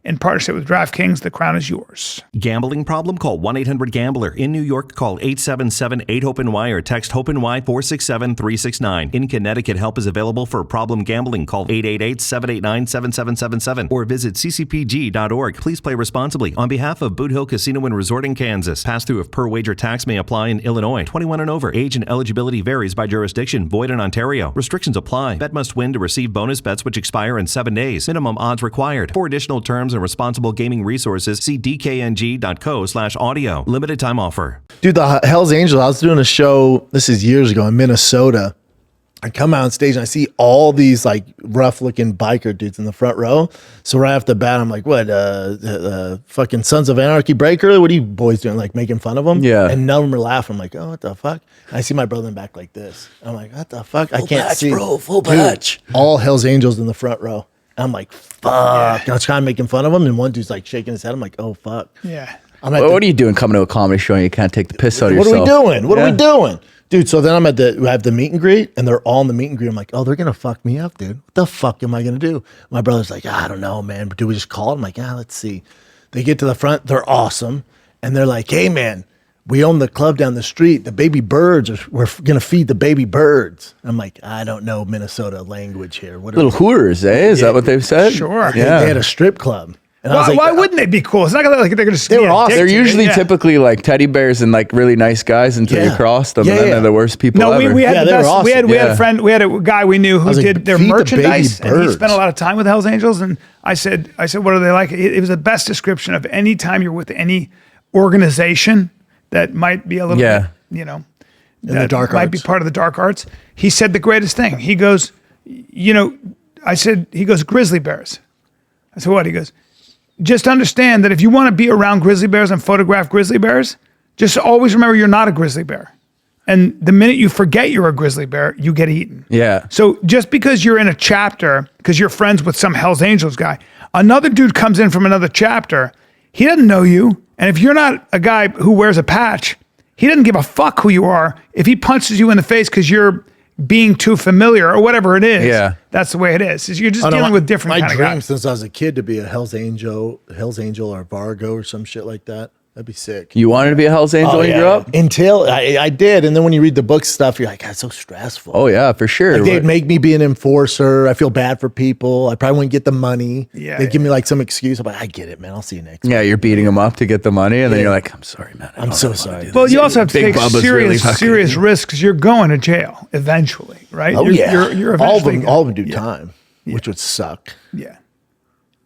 In partnership with DraftKings, the crown is yours. Gambling problem? Call 1-800-GAMBLER. In New York, call 877-8-HOPE-NY or text HOPE-NY 467-369. In Connecticut, help is available for problem gambling. Call 888-789-7777 or visit ccpg.org. Please play responsibly. On behalf of Boot Hill Casino and Resort in Kansas, pass-through of per-wager tax may apply in Illinois. 21 and over. Age and eligibility varies by jurisdiction. Void in Ontario. Restrictions apply. Bet must win to receive bonus bets which expire in 7 days. Minimum odds required. For additional terms and responsible gaming resources, see dkng.co/audio. Limited time offer. Dude, the Hells Angels, I was doing a show, this is years ago in Minnesota. I come out on stage and I see all these like rough looking biker dudes in the front row. So right off the bat, I'm like, what, fucking Sons of Anarchy breaker? What are you boys doing? Like making fun of them? Yeah. And none of them are laughing. I'm like, oh, what the fuck? And I see my brother in the back like this. I'm like, what the fuck? I can't see. bro, full Dude, patch. all Hells Angels in the front row. I'm like, fuck. I was kind of making fun of them. And one dude's like shaking his head. I'm like, oh, fuck. Yeah. What are you doing coming to a comedy show and you can't take the piss out of What yourself? are we doing? What are we doing? Dude, so then we have the meet and greet, and they're all in the meet and greet. I'm like, oh, they're going to fuck me up, dude. What the fuck am I going to do? My brother's like, I don't know, man. But do we just call it? I'm like, let's see. They get to the front. They're awesome. And they're like, hey, man, we own the club down the street. The baby birds, we're going to feed the baby birds. I'm like, I don't know Minnesota language here. What Little Hooters, eh? Is that what they've said? Sure. They had a strip club. And I was like, Why wouldn't they be cool? It's not like they're going to. They were awesome. They're usually typically like teddy bears and like really nice guys until you cross them, and then they're the worst people No, ever. we had the they were best. awesome. We had a friend. We had a guy we knew who was like, did their feed the merchandise, baby and he birds. spent a lot of time with Hell's Angels. And I said, what are they like? It was the best description of any time you're with any organization that might be a little bit, the dark might be arts. part of the dark arts. He said the greatest thing. He goes, he goes, grizzly bears. I said, what? He goes, just understand that if you want to be around grizzly bears and photograph grizzly bears, just always remember you're not a grizzly bear. And the minute you forget you're a grizzly bear, you get eaten. Yeah. So just because you're in a chapter, because you're friends with some Hell's Angels guy, another dude comes in from another chapter, he doesn't know you. And if you're not a guy who wears a patch, he doesn't give a fuck who you are. If he punches you in the face because you're being too familiar or whatever it is, that's the way it is. You're just dealing with different kind of My dream guys. since I was a kid to be a Hell's Angel or Vargo or some shit like that. That'd be sick. You wanted to be a Hell's Angel when you grew up? Until I did. And then when you read the book stuff, you're like, God, it's so stressful. Oh, yeah, for sure. Like, they'd make me be an enforcer. I feel bad for people. I probably wouldn't get the money. Yeah, They'd give me like some excuse. I'm like, I get it, man. I'll see you next Yeah, you're beating them up to get the money, and then you're like, I'm sorry, man. I'm so sorry. Well, you also have to Big take Bubba's really fucking- serious risks. You're going to jail eventually, right? Oh, You're eventually all of them do time, which would suck. Yeah.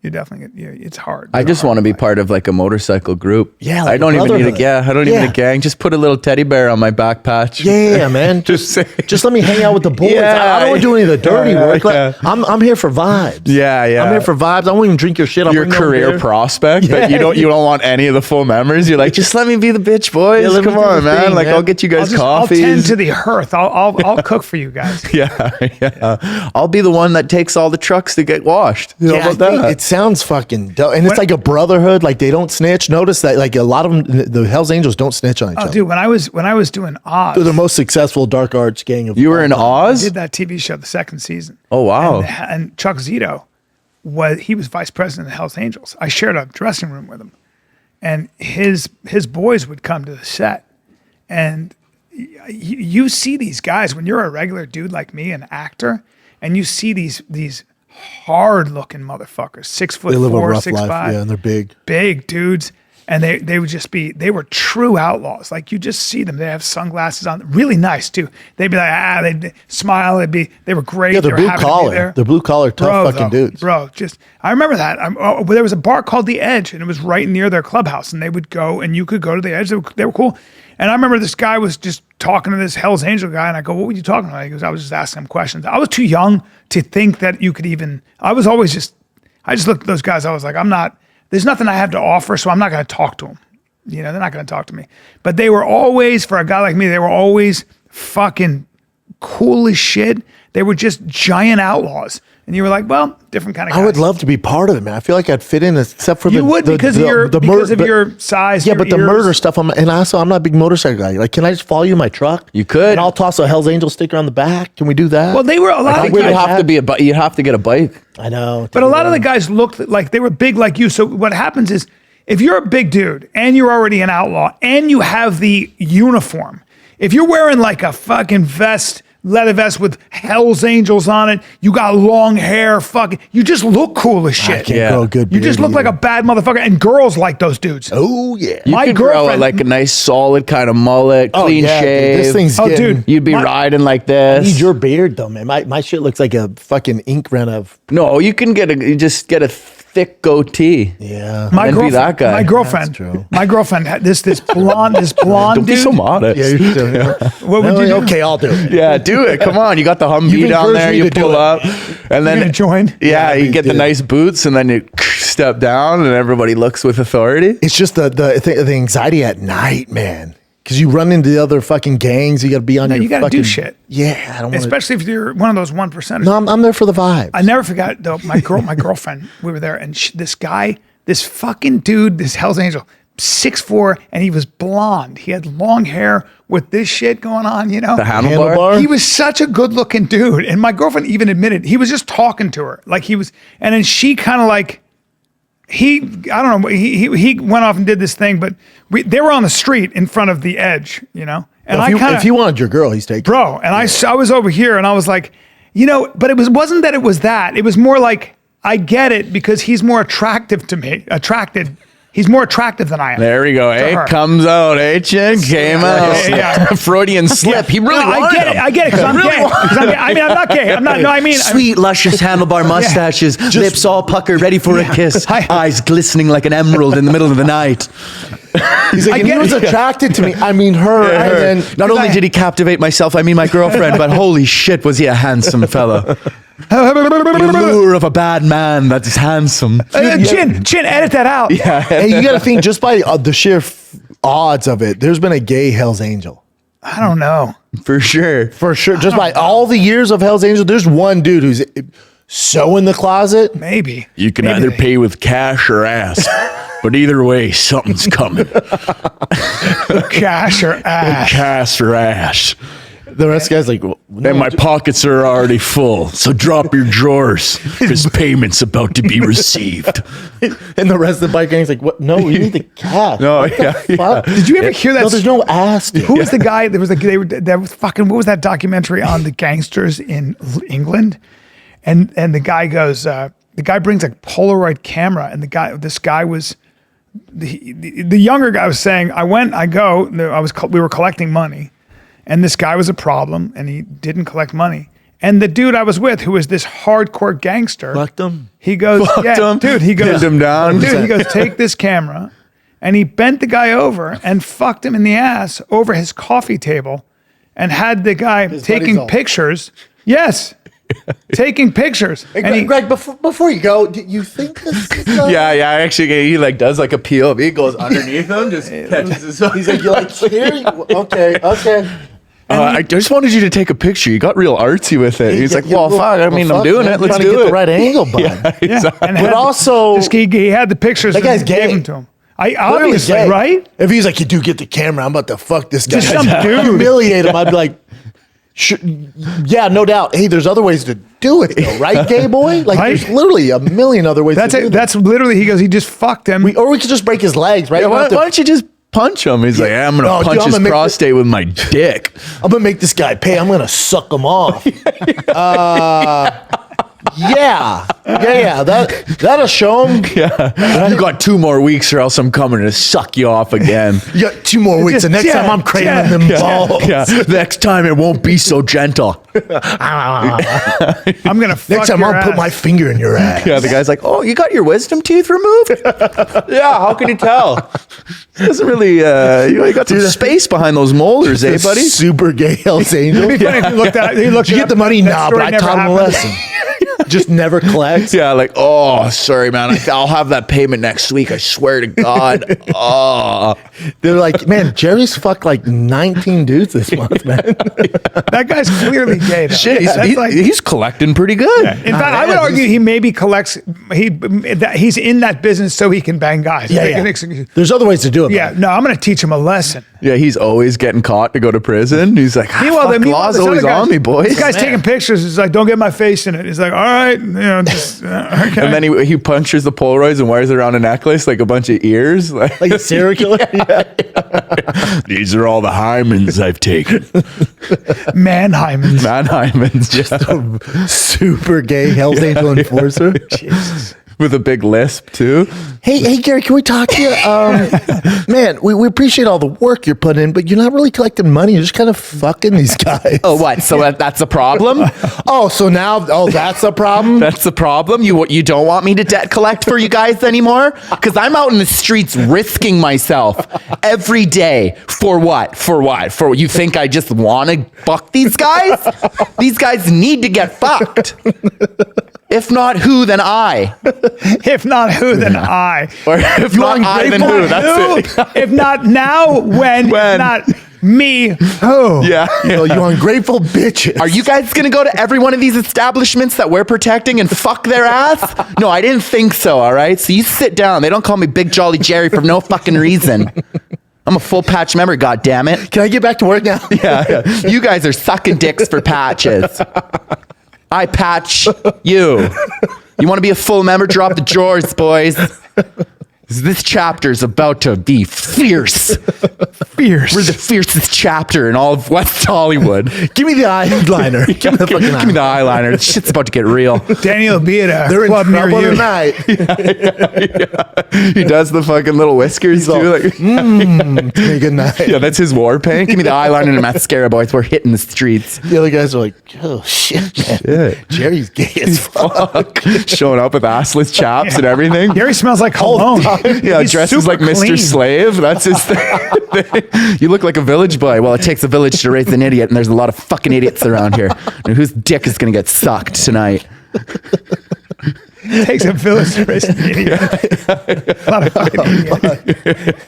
You definitely it's hard. I just want to be part of like a motorcycle group. Yeah, like I don't a even need a brotherhood. I don't need a gang. Just put a little teddy bear on my back patch. Yeah, man. just let me hang out with the boys. I don't want to do any of the dirty work. Like, I'm here for vibes. Yeah. I'm here for vibes. I won't even drink your shit. Your career prospect, but you don't want any of the full memories. You're like, just let me be the bitch, boys. let me Come do on, the man. thing, Like man. I'll get you guys I'll coffees. tend to the hearth. I'll cook for you guys. Yeah. I'll be the one that takes all the trucks to get washed. You know Yeah, about that? it sounds fucking dope. And it's like a brotherhood. Like they don't snitch. Notice that like a lot of them, the Hell's Angels don't snitch on each other. Dude, when I was doing Oz, They're the most successful dark arts gang of You were all in time. I Oz? did that TV show, the second season. Oh, wow. And Chuck Zito was vice president of the Hells Angels. I shared a dressing room with him, and his boys would come to the set, and you see these guys when you're a regular dude like me, an actor, and you see these hard looking motherfuckers, 6'4", They live a rough 6'5", life. Yeah, and they're big dudes. And they would just they were true outlaws. Like you just see them. They have sunglasses on, really nice too. They'd be like, they'd smile. They were great. Yeah, they're They were happy to be blue collar. there. They're blue collar, tough fucking dudes. Bro, I remember that. There was a bar called The Edge, and it was right near their clubhouse. And they would go, and you could go to The Edge. They were cool. And I remember this guy was just talking to this Hell's Angel guy, and I go, "What were you talking about?" He goes, "I was just asking him questions." I was too young to think that you could even. I just looked at those guys. I was like, there's nothing I have to offer, so I'm not going to talk to them. You know, they're not going to talk to me. But they were always, for a guy like me, they were always fucking cool as shit. They were just giant outlaws. And you were like, well, different kind of guys. I would love to be part of it, man. I feel like I'd fit in, except for You would because of your size. Yeah, your but the ears. murder stuff, and I'm not a big motorcycle guy. Like, can I just follow you in my truck? You could. And I'll toss a Hell's Angel sticker on the back. Can we do that? Well, they were a lot I of think the you'd guys. have to be you'd have to get a bike. I know. But a lot of the guys looked like they were big like you. So what happens is, if you're a big dude and you're already an outlaw and you have the uniform, if you're wearing like a fucking leather vest with Hell's Angels on it, you got long hair, you just look cool as shit. I can't grow a good You just beard look like a either. bad motherfucker, and girls like those dudes. Oh, yeah. You My could grow girlfriend- like a nice solid kind of mullet, clean yeah, dude, shave. this thing's Oh, getting, dude. You'd be riding like this. I need your beard, though, man. My shit looks like a fucking ink run of... No, you can you just get a thick goatee. Yeah. My And be girlfriend, that guy. my girlfriend, That's true. my girlfriend had this blonde Don't be dude. so modest. Yeah, you're doing it. What would you do? Okay, I'll do it. Yeah, do it. Come on. You got the Humvee You've down encouraged there. me You to do pull it. up. And then gonna join? Yeah, Yeah, you get the dude. nice boots and then you step down and everybody looks with authority. It's just the anxiety at night, man. Because you run into the other fucking gangs. You got to be on your you gotta fucking... do shit. Yeah, I don't want to... Especially if you're one of those 1%ers. No, I'm there for the vibes. I never forgot though. My girlfriend, we were there, and this guy, this fucking dude, this Hell's Angel, 6'4", and he was blonde. He had long hair with this shit going on, you know? The handlebar? He was such a good looking dude. And my girlfriend even admitted, he was just talking to her. Like he was, and then she kind of like, I don't know, he went off and did this thing, but they were on the street in front of the Edge, you know? And if he wanted your girl, he's taking bro, and I was over here and I was like, you know, but wasn't that it was that. It was more like, I get it because he's more attractive to me, He's more attractive than I am. There we go. Hey, comes out. Hey, Chin came out. Yeah. Freudian slip. He really wanted him. I get it, because I'm gay. I mean, I'm not gay. I mean. Sweet, luscious handlebar mustaches, lips all puckered, ready for a kiss, eyes glistening like an emerald in the middle of the night. He's like, he was attracted to me. I mean, her. And then, not only did he captivate myself, I mean my girlfriend, but holy shit, was he a handsome fella. The allure of a bad man that is handsome. Chin, edit that out. Yeah. Hey, you got to think, just by the sheer odds of it, there's been a gay Hell's Angel. I don't know. For sure. Just by all the years of Hell's Angel, there's one dude who's so in the closet. Maybe. You can either pay with cash or ass. But either way, something's coming. Cash or ass. Cash or ass. The rest of the guy's like, well, no, and my pockets are already full, so drop your drawers, because payment's about to be received. And the rest of the bike gang's like, what? No, you need the cash. No, what the fuck? Did you ever hear that? No, there's no ass. Dude. Who was the guy? There was that was fucking. What was that documentary on the gangsters in England? And the guy goes. The guy brings a Polaroid camera, and this guy was. The younger guy was saying, we were collecting money. And this guy was a problem, and he didn't collect money. And the dude I was with, who was this hardcore gangster, fucked him. He goes, dude. He goes, pinned him down. Dude, he goes, take this camera, and he bent the guy over and fucked him in the ass over his coffee table, and had the guy taking pictures. Yes. Taking pictures. Hey, Greg, before you go, do you think this is Yeah, actually, he like does like a POV. He goes underneath him, just catches his. He's like, you like here? Okay. I just wanted you to take a picture. You got real artsy with it. He's like, well, fuck. I mean, I'm doing it. Let's do get it. The right angle, bud. But also, he had the pictures. That guy's gay. Gave them to him. Obviously, gay. right? If he's like, you do get the camera, I'm about to fuck this guy. Just some dude. Humiliate him. I'd be like, yeah, no doubt. Hey, there's other ways to do it, though, right, gay boy? Like, there's literally a million other ways to do it. That's literally, he goes, he just fucked him. Or we could just break his legs, right? Yeah, why don't you just punch him? He's like, I'm going to punch his prostate with my dick. I'm going to make this guy pay. I'm going to suck him off. Yeah. That'll show him. Yeah. You got 2 more weeks or else I'm coming to suck you off again. You got 2 more weeks. The next time I'm cradling them balls. Yeah. Next time it won't be so gentle. I'm going to fuck Next time your I'll put my finger in your ass. Yeah, the guy's like, oh, you got your wisdom teeth removed? Yeah, how can you tell? It doesn't really, you got some space behind those molars, eh, buddy? Super gay Hell's Angel. It'd be funny if you looked at it. Did you get the money? Nah, but I taught him a lesson. Just never collects. Yeah, like, oh, sorry, man. I'll have that payment next week. I swear to God. Oh. They're like, man, Jerry's fucked like 19 dudes this month, man. That guy's clearly gay. Though. Shit, he's collecting pretty good. Yeah. In fact, I would argue he maybe collects. He's in that business so he can bang guys. Yeah. There's other ways to do it. Yeah, no, I'm going to teach him a lesson. Yeah, he's always getting caught to go to prison. He's like, the law's always on me, boys. This guy's taking pictures. He's like, don't get my face in it. He's like, all right, just, okay. And then he punctures the Polaroids and wears it around a necklace like a bunch of ears. Like a serial killer? Yeah. These are all the hymens I've taken. Manhymens. Just a super gay Hell's Angel enforcer. Jesus. With a big lisp, too. Hey, Gary, can we talk to you? Man, we appreciate all the work you're putting in, but you're not really collecting money. You're just kind of fucking these guys. Oh, what? So that's a problem? That's a problem? That's the problem? You don't want me to debt collect for you guys anymore? Because I'm out in the streets risking myself every day. For what? For you think I just want to fuck these guys? These guys need to get fucked. If not who, then I. If not who, then I. Or if not I, then who. That's it. If not now, when? If not Me who? Yeah. You ungrateful bitches. Are you guys gonna go to every one of these establishments that we're protecting and fuck their ass? No, I didn't think so, all right? So you sit down. They don't call me Big Jolly Jerry for no fucking reason. I'm a full patch member, goddammit. Can I get back to work now? Yeah. You guys are sucking dicks for patches. I patch you. You want to be a full member? Drop the drawers, boys. This chapter is about to be fierce. Fierce. We're the fiercest chapter in all of West Hollywood. Give me the eyeliner. Give me the fucking Give me the eyeliner. This shit's about to get real. Danny will be at a They're in club near trouble you. tonight. He does the fucking little whiskers too. Like, Give me a good night. Yeah, that's his war paint. Give me the eyeliner and the mascara, boys. We're hitting the streets. The other guys are like, oh shit, man. Jerry's gay as fuck. showing up with assless chaps and everything. Gary smells like cologne. Yeah, He's dresses super like Mr. clean. Slave. That's his thing. You look like a village boy. Well, it takes a village to raise an idiot, and there's a lot of fucking idiots around here. And whose dick is going to get sucked tonight? Takes a village to raise an idiot. A lot of fucking idiots.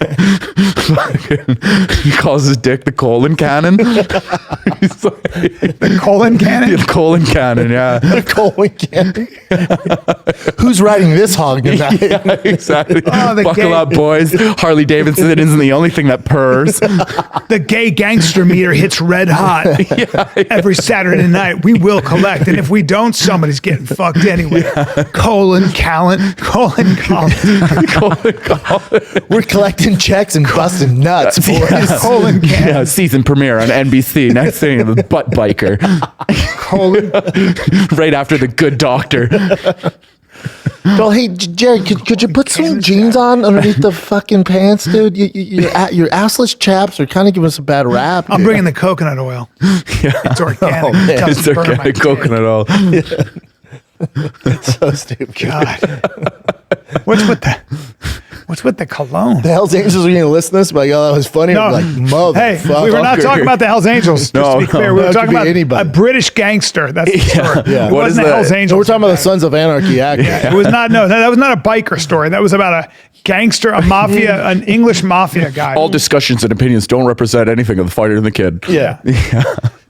He calls his dick the colon cannon. He's like, The colon cannon? the colon cannon, yeah. Colin Candy. Who's riding this hog tonight? Yeah, exactly. Oh, the Buckle gay- up, boys. Harley Davidson isn't the only thing that purrs. The gay gangster meter hits red hot every Saturday night. We will collect. And if we don't, somebody's getting fucked anyway. Colon Callen. Colon Callen. We're collecting checks and busting nuts, boys. Colon Callen. Yeah, season premiere on NBC. Next thing, the butt biker. Colon. Right after the good doctor. Well, hey, Jerry, could you put some jeans on underneath the fucking pants, dude? Your assless chaps are kind of giving us a bad rap. I'm dude. bringing the coconut oil. It's organic. Oh, man. It doesn't It's burn my organic dick. coconut oil. So stupid. God. What's with the cologne? The Hells Angels are going to listen to this, but like, oh, that was funny. No. I'm like, Hey, motherfucker. we were not talking about the Hells Angels. Just to be clear, we were that talking could be about anybody. a British gangster. That's the story. yeah. It What wasn't is the that? Hells Angels. So we're talking about the Sons of Anarchy act. It was not. No, that was not a biker story. That was about a gangster, a mafia, an English mafia guy. All discussions and opinions don't represent anything of the fighter and the kid. Yeah.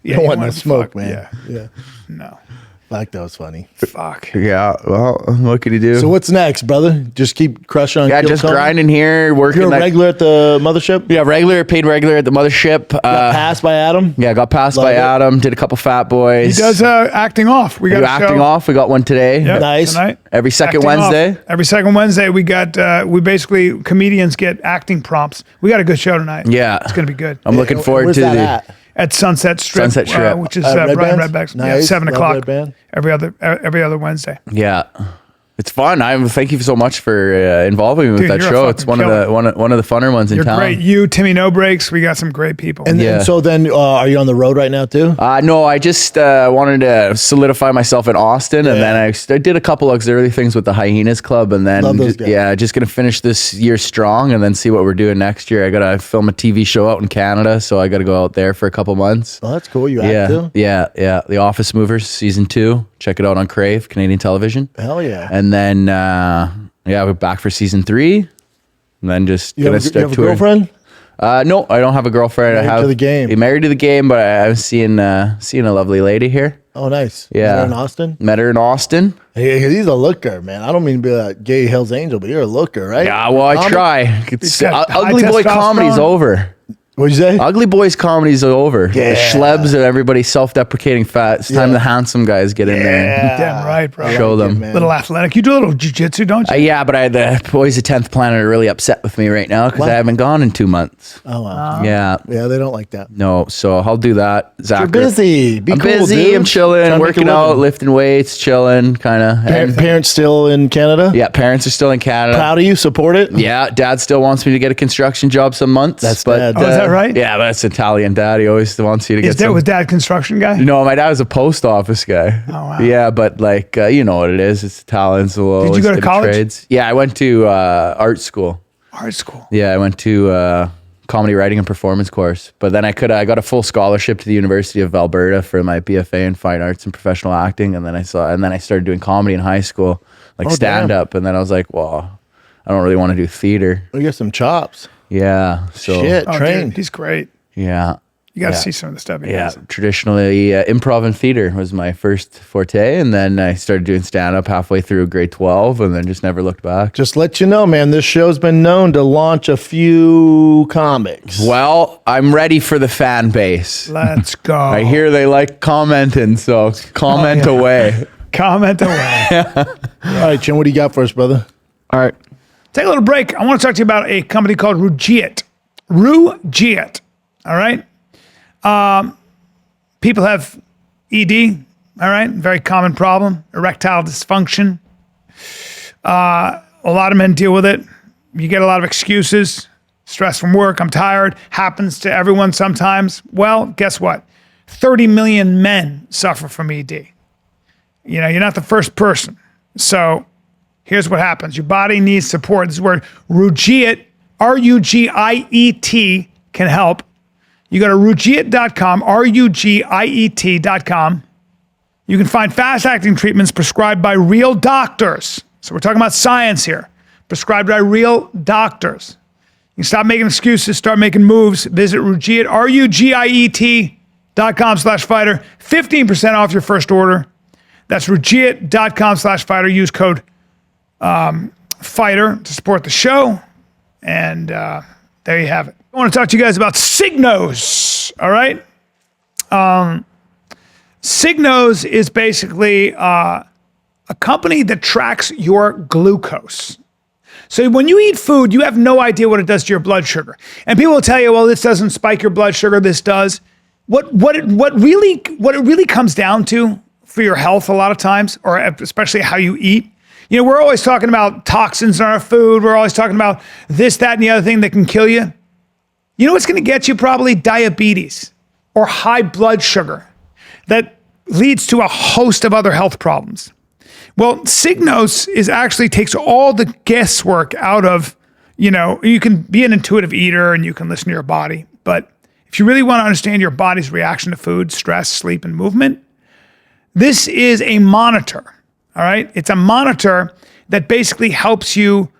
Yeah, Don't you want no wanted to smoke, fuck- man. Yeah. No. Fuck, that was funny. Fuck. Yeah, well, what could he do? So what's next, brother? Just keep crushing on yeah, Kill just Tony? grinding here, working. You're a that- regular at the mothership? Yeah, paid regular at the mothership. Got passed by Adam? Yeah, got passed Love by it. Adam. Did a couple fat boys. He does acting off. We got Do a acting show. off. We got one today. Yep, Nice. tonight. Every second Acting off. Wednesday. Every second Wednesday, we got we basically comedians get acting prompts. We got a good show tonight. Yeah. It's gonna be good. I'm looking forward Where's to that the. at? At Sunset Strip, Sunset Strip. which is Red Brian Band's? Redback's. Yeah, Nice. 7 Love o'clock Red Band. every other Wednesday. Yeah. It's fun. Thank you so much for involving me with Dude, that you're a show. It's fucking one of the funner ones in You're town. great. You, Timmy No Breaks. We got some great people. And, Yeah. and so then, are you on the road right now too? No, I just wanted to solidify myself in Austin, and then I did a couple auxiliary things with the Hyenas Club, and then Love those guys. just gonna finish this year strong, and then see what we're doing next year. I gotta film a TV show out in Canada, so I gotta go out there for a couple months. Oh, that's cool. You act too? Yeah. The Office Movers season 2. Check it out on Crave, Canadian television. Hell yeah. And then we're back for season 3, and then just You gonna have, start a touring. girlfriend? No, I don't have a girlfriend. Married I have to the game. Married to the game, but I'm seeing a lovely lady here. Oh, nice. Yeah. Is that in Austin? Met her in Austin. Hey, he's a looker, man. I don't mean to be a gay Hell's Angel, but you're a looker, right? Yeah, well, I Comic? try. He's got high Ugly Boy testosterone. comedy's over. What'd you say? Ugly Boys comedy's over. The Yeah. schlebs and everybody's self-deprecating fat. It's time Yeah. the handsome guys get in there Damn right, bro. and show them. man. Little athletic. You do a little jujitsu, don't you? Yeah, but the boys of 10th Planet are really upset with me right now because What? I haven't gone in 2 months. Oh, wow. Yeah. Yeah, they don't like that. No, so I'll do that. Zach, You're busy. Be I'm cool, busy. dude. I'm chilling, Trying to make a working out, living. lifting weights, chilling, kind of. Parents still in Canada? Yeah, parents are still in Canada. Proud of you. Support it? Yeah, dad still wants me to get a construction job some months. That's but dad. Oh, is that right? Yeah, that's Italian dad. He always wants you to His get dad some. was dad construction guy. No, my dad was a post office guy. Oh, wow. Yeah, but like you know what it is. It's Italian, so we'll Did you always go to get college? Trades. Yeah, I went to art school. Art school. Yeah, I went to comedy writing and performance course. But then I got a full scholarship to the University of Alberta for my BFA in fine arts and professional acting. And then I started doing comedy in high school, like Oh, stand up. And then I was like, well, I don't really want to do theater. We got some chops. Yeah, so Shit, Oh, trained. dude, he's great. Yeah. You got to see some of the stuff he Yeah, does. traditionally improv and theater was my first forte, and then I started doing stand-up halfway through grade 12, and then just never looked back. Just let you know, man, this show's been known to launch a few comics. Well, I'm ready for the fan base. Let's go. I hear they like commenting, so comment away. Comment away. All right, Jim, what do you got for us, brother? All right. Take a little break. I want to talk to you about a company called Rugiet. Rugiet. All right. People have ED. All right. Very common problem. Erectile dysfunction. A lot of men deal with it. You get a lot of excuses. Stress from work. I'm tired. Happens to everyone sometimes. Well, guess what? 30 million men suffer from ED. You know, you're not the first person. So here's what happens. Your body needs support. This is where Rugiet, Rugiet, can help. You go to rugiet.com, rugiet.com. You can find fast-acting treatments prescribed by real doctors. So we're talking about science here. Prescribed by real doctors. You can stop making excuses, start making moves. Visit Rugiet, rugiet.com/fighter. 15% off your first order. That's rugiet.com/fighter. Use code fighter to support the show. And there you have it. I want to talk to you guys about Signos. All right. Signos is basically a company that tracks your glucose. So when you eat food, you have no idea what it does to your blood sugar. And people will tell you, well, this doesn't spike your blood sugar. This does. What it really comes down to for your health a lot of times, or especially how you eat. You know, we're always talking about toxins in our food. We're always talking about this, that, and the other thing that can kill you. You know what's going to get you? Probably diabetes or high blood sugar that leads to a host of other health problems. Well, Signos actually takes all the guesswork out of, you know, you can be an intuitive eater and you can listen to your body. But if you really want to understand your body's reaction to food, stress, sleep, and movement, this is a monitor. All right. It's a monitor that basically tells you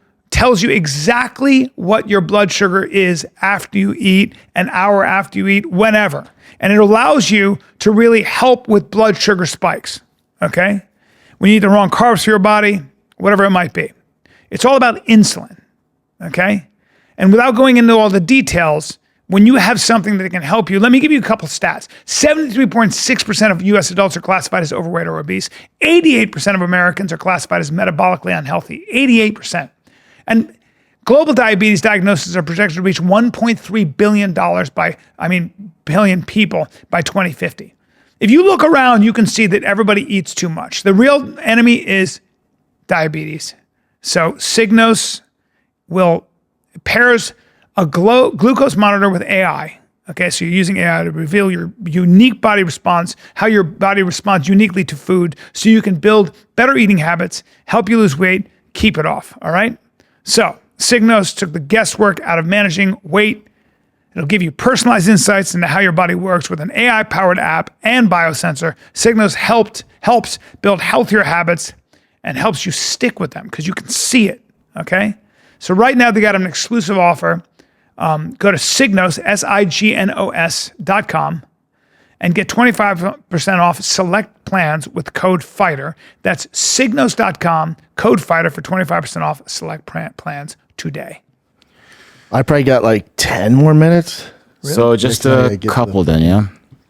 exactly what your blood sugar is after you eat, an hour after you eat, whenever. And it allows you to really help with blood sugar spikes. Okay. When you eat the wrong carbs for your body, whatever it might be. It's all about insulin. Okay. And without going into all the details, when you have something that can help you, let me give you a couple stats. 73.6% of US adults are classified as overweight or obese. 88% of Americans are classified as metabolically unhealthy. 88%. And global diabetes diagnoses are projected to reach $1.3 billion billion people by 2050. If you look around, you can see that everybody eats too much. The real enemy is diabetes. So Signos pairs a glucose monitor with AI. Okay, so you're using AI to reveal your unique body response, how your body responds uniquely to food, so you can build better eating habits, help you lose weight, keep it off. All right? So Signos took the guesswork out of managing weight. It'll give you personalized insights into how your body works with an AI-powered app and biosensor. Signos helps build healthier habits and helps you stick with them because you can see it. Okay? So right now they got an exclusive offer. Go to Signos, Signos.com, and get 25% off select plans with code FIGHTER. That's Signos.com, code FIGHTER for 25% off select plans today. I probably got like 10 more minutes. Really? So just a couple then, yeah?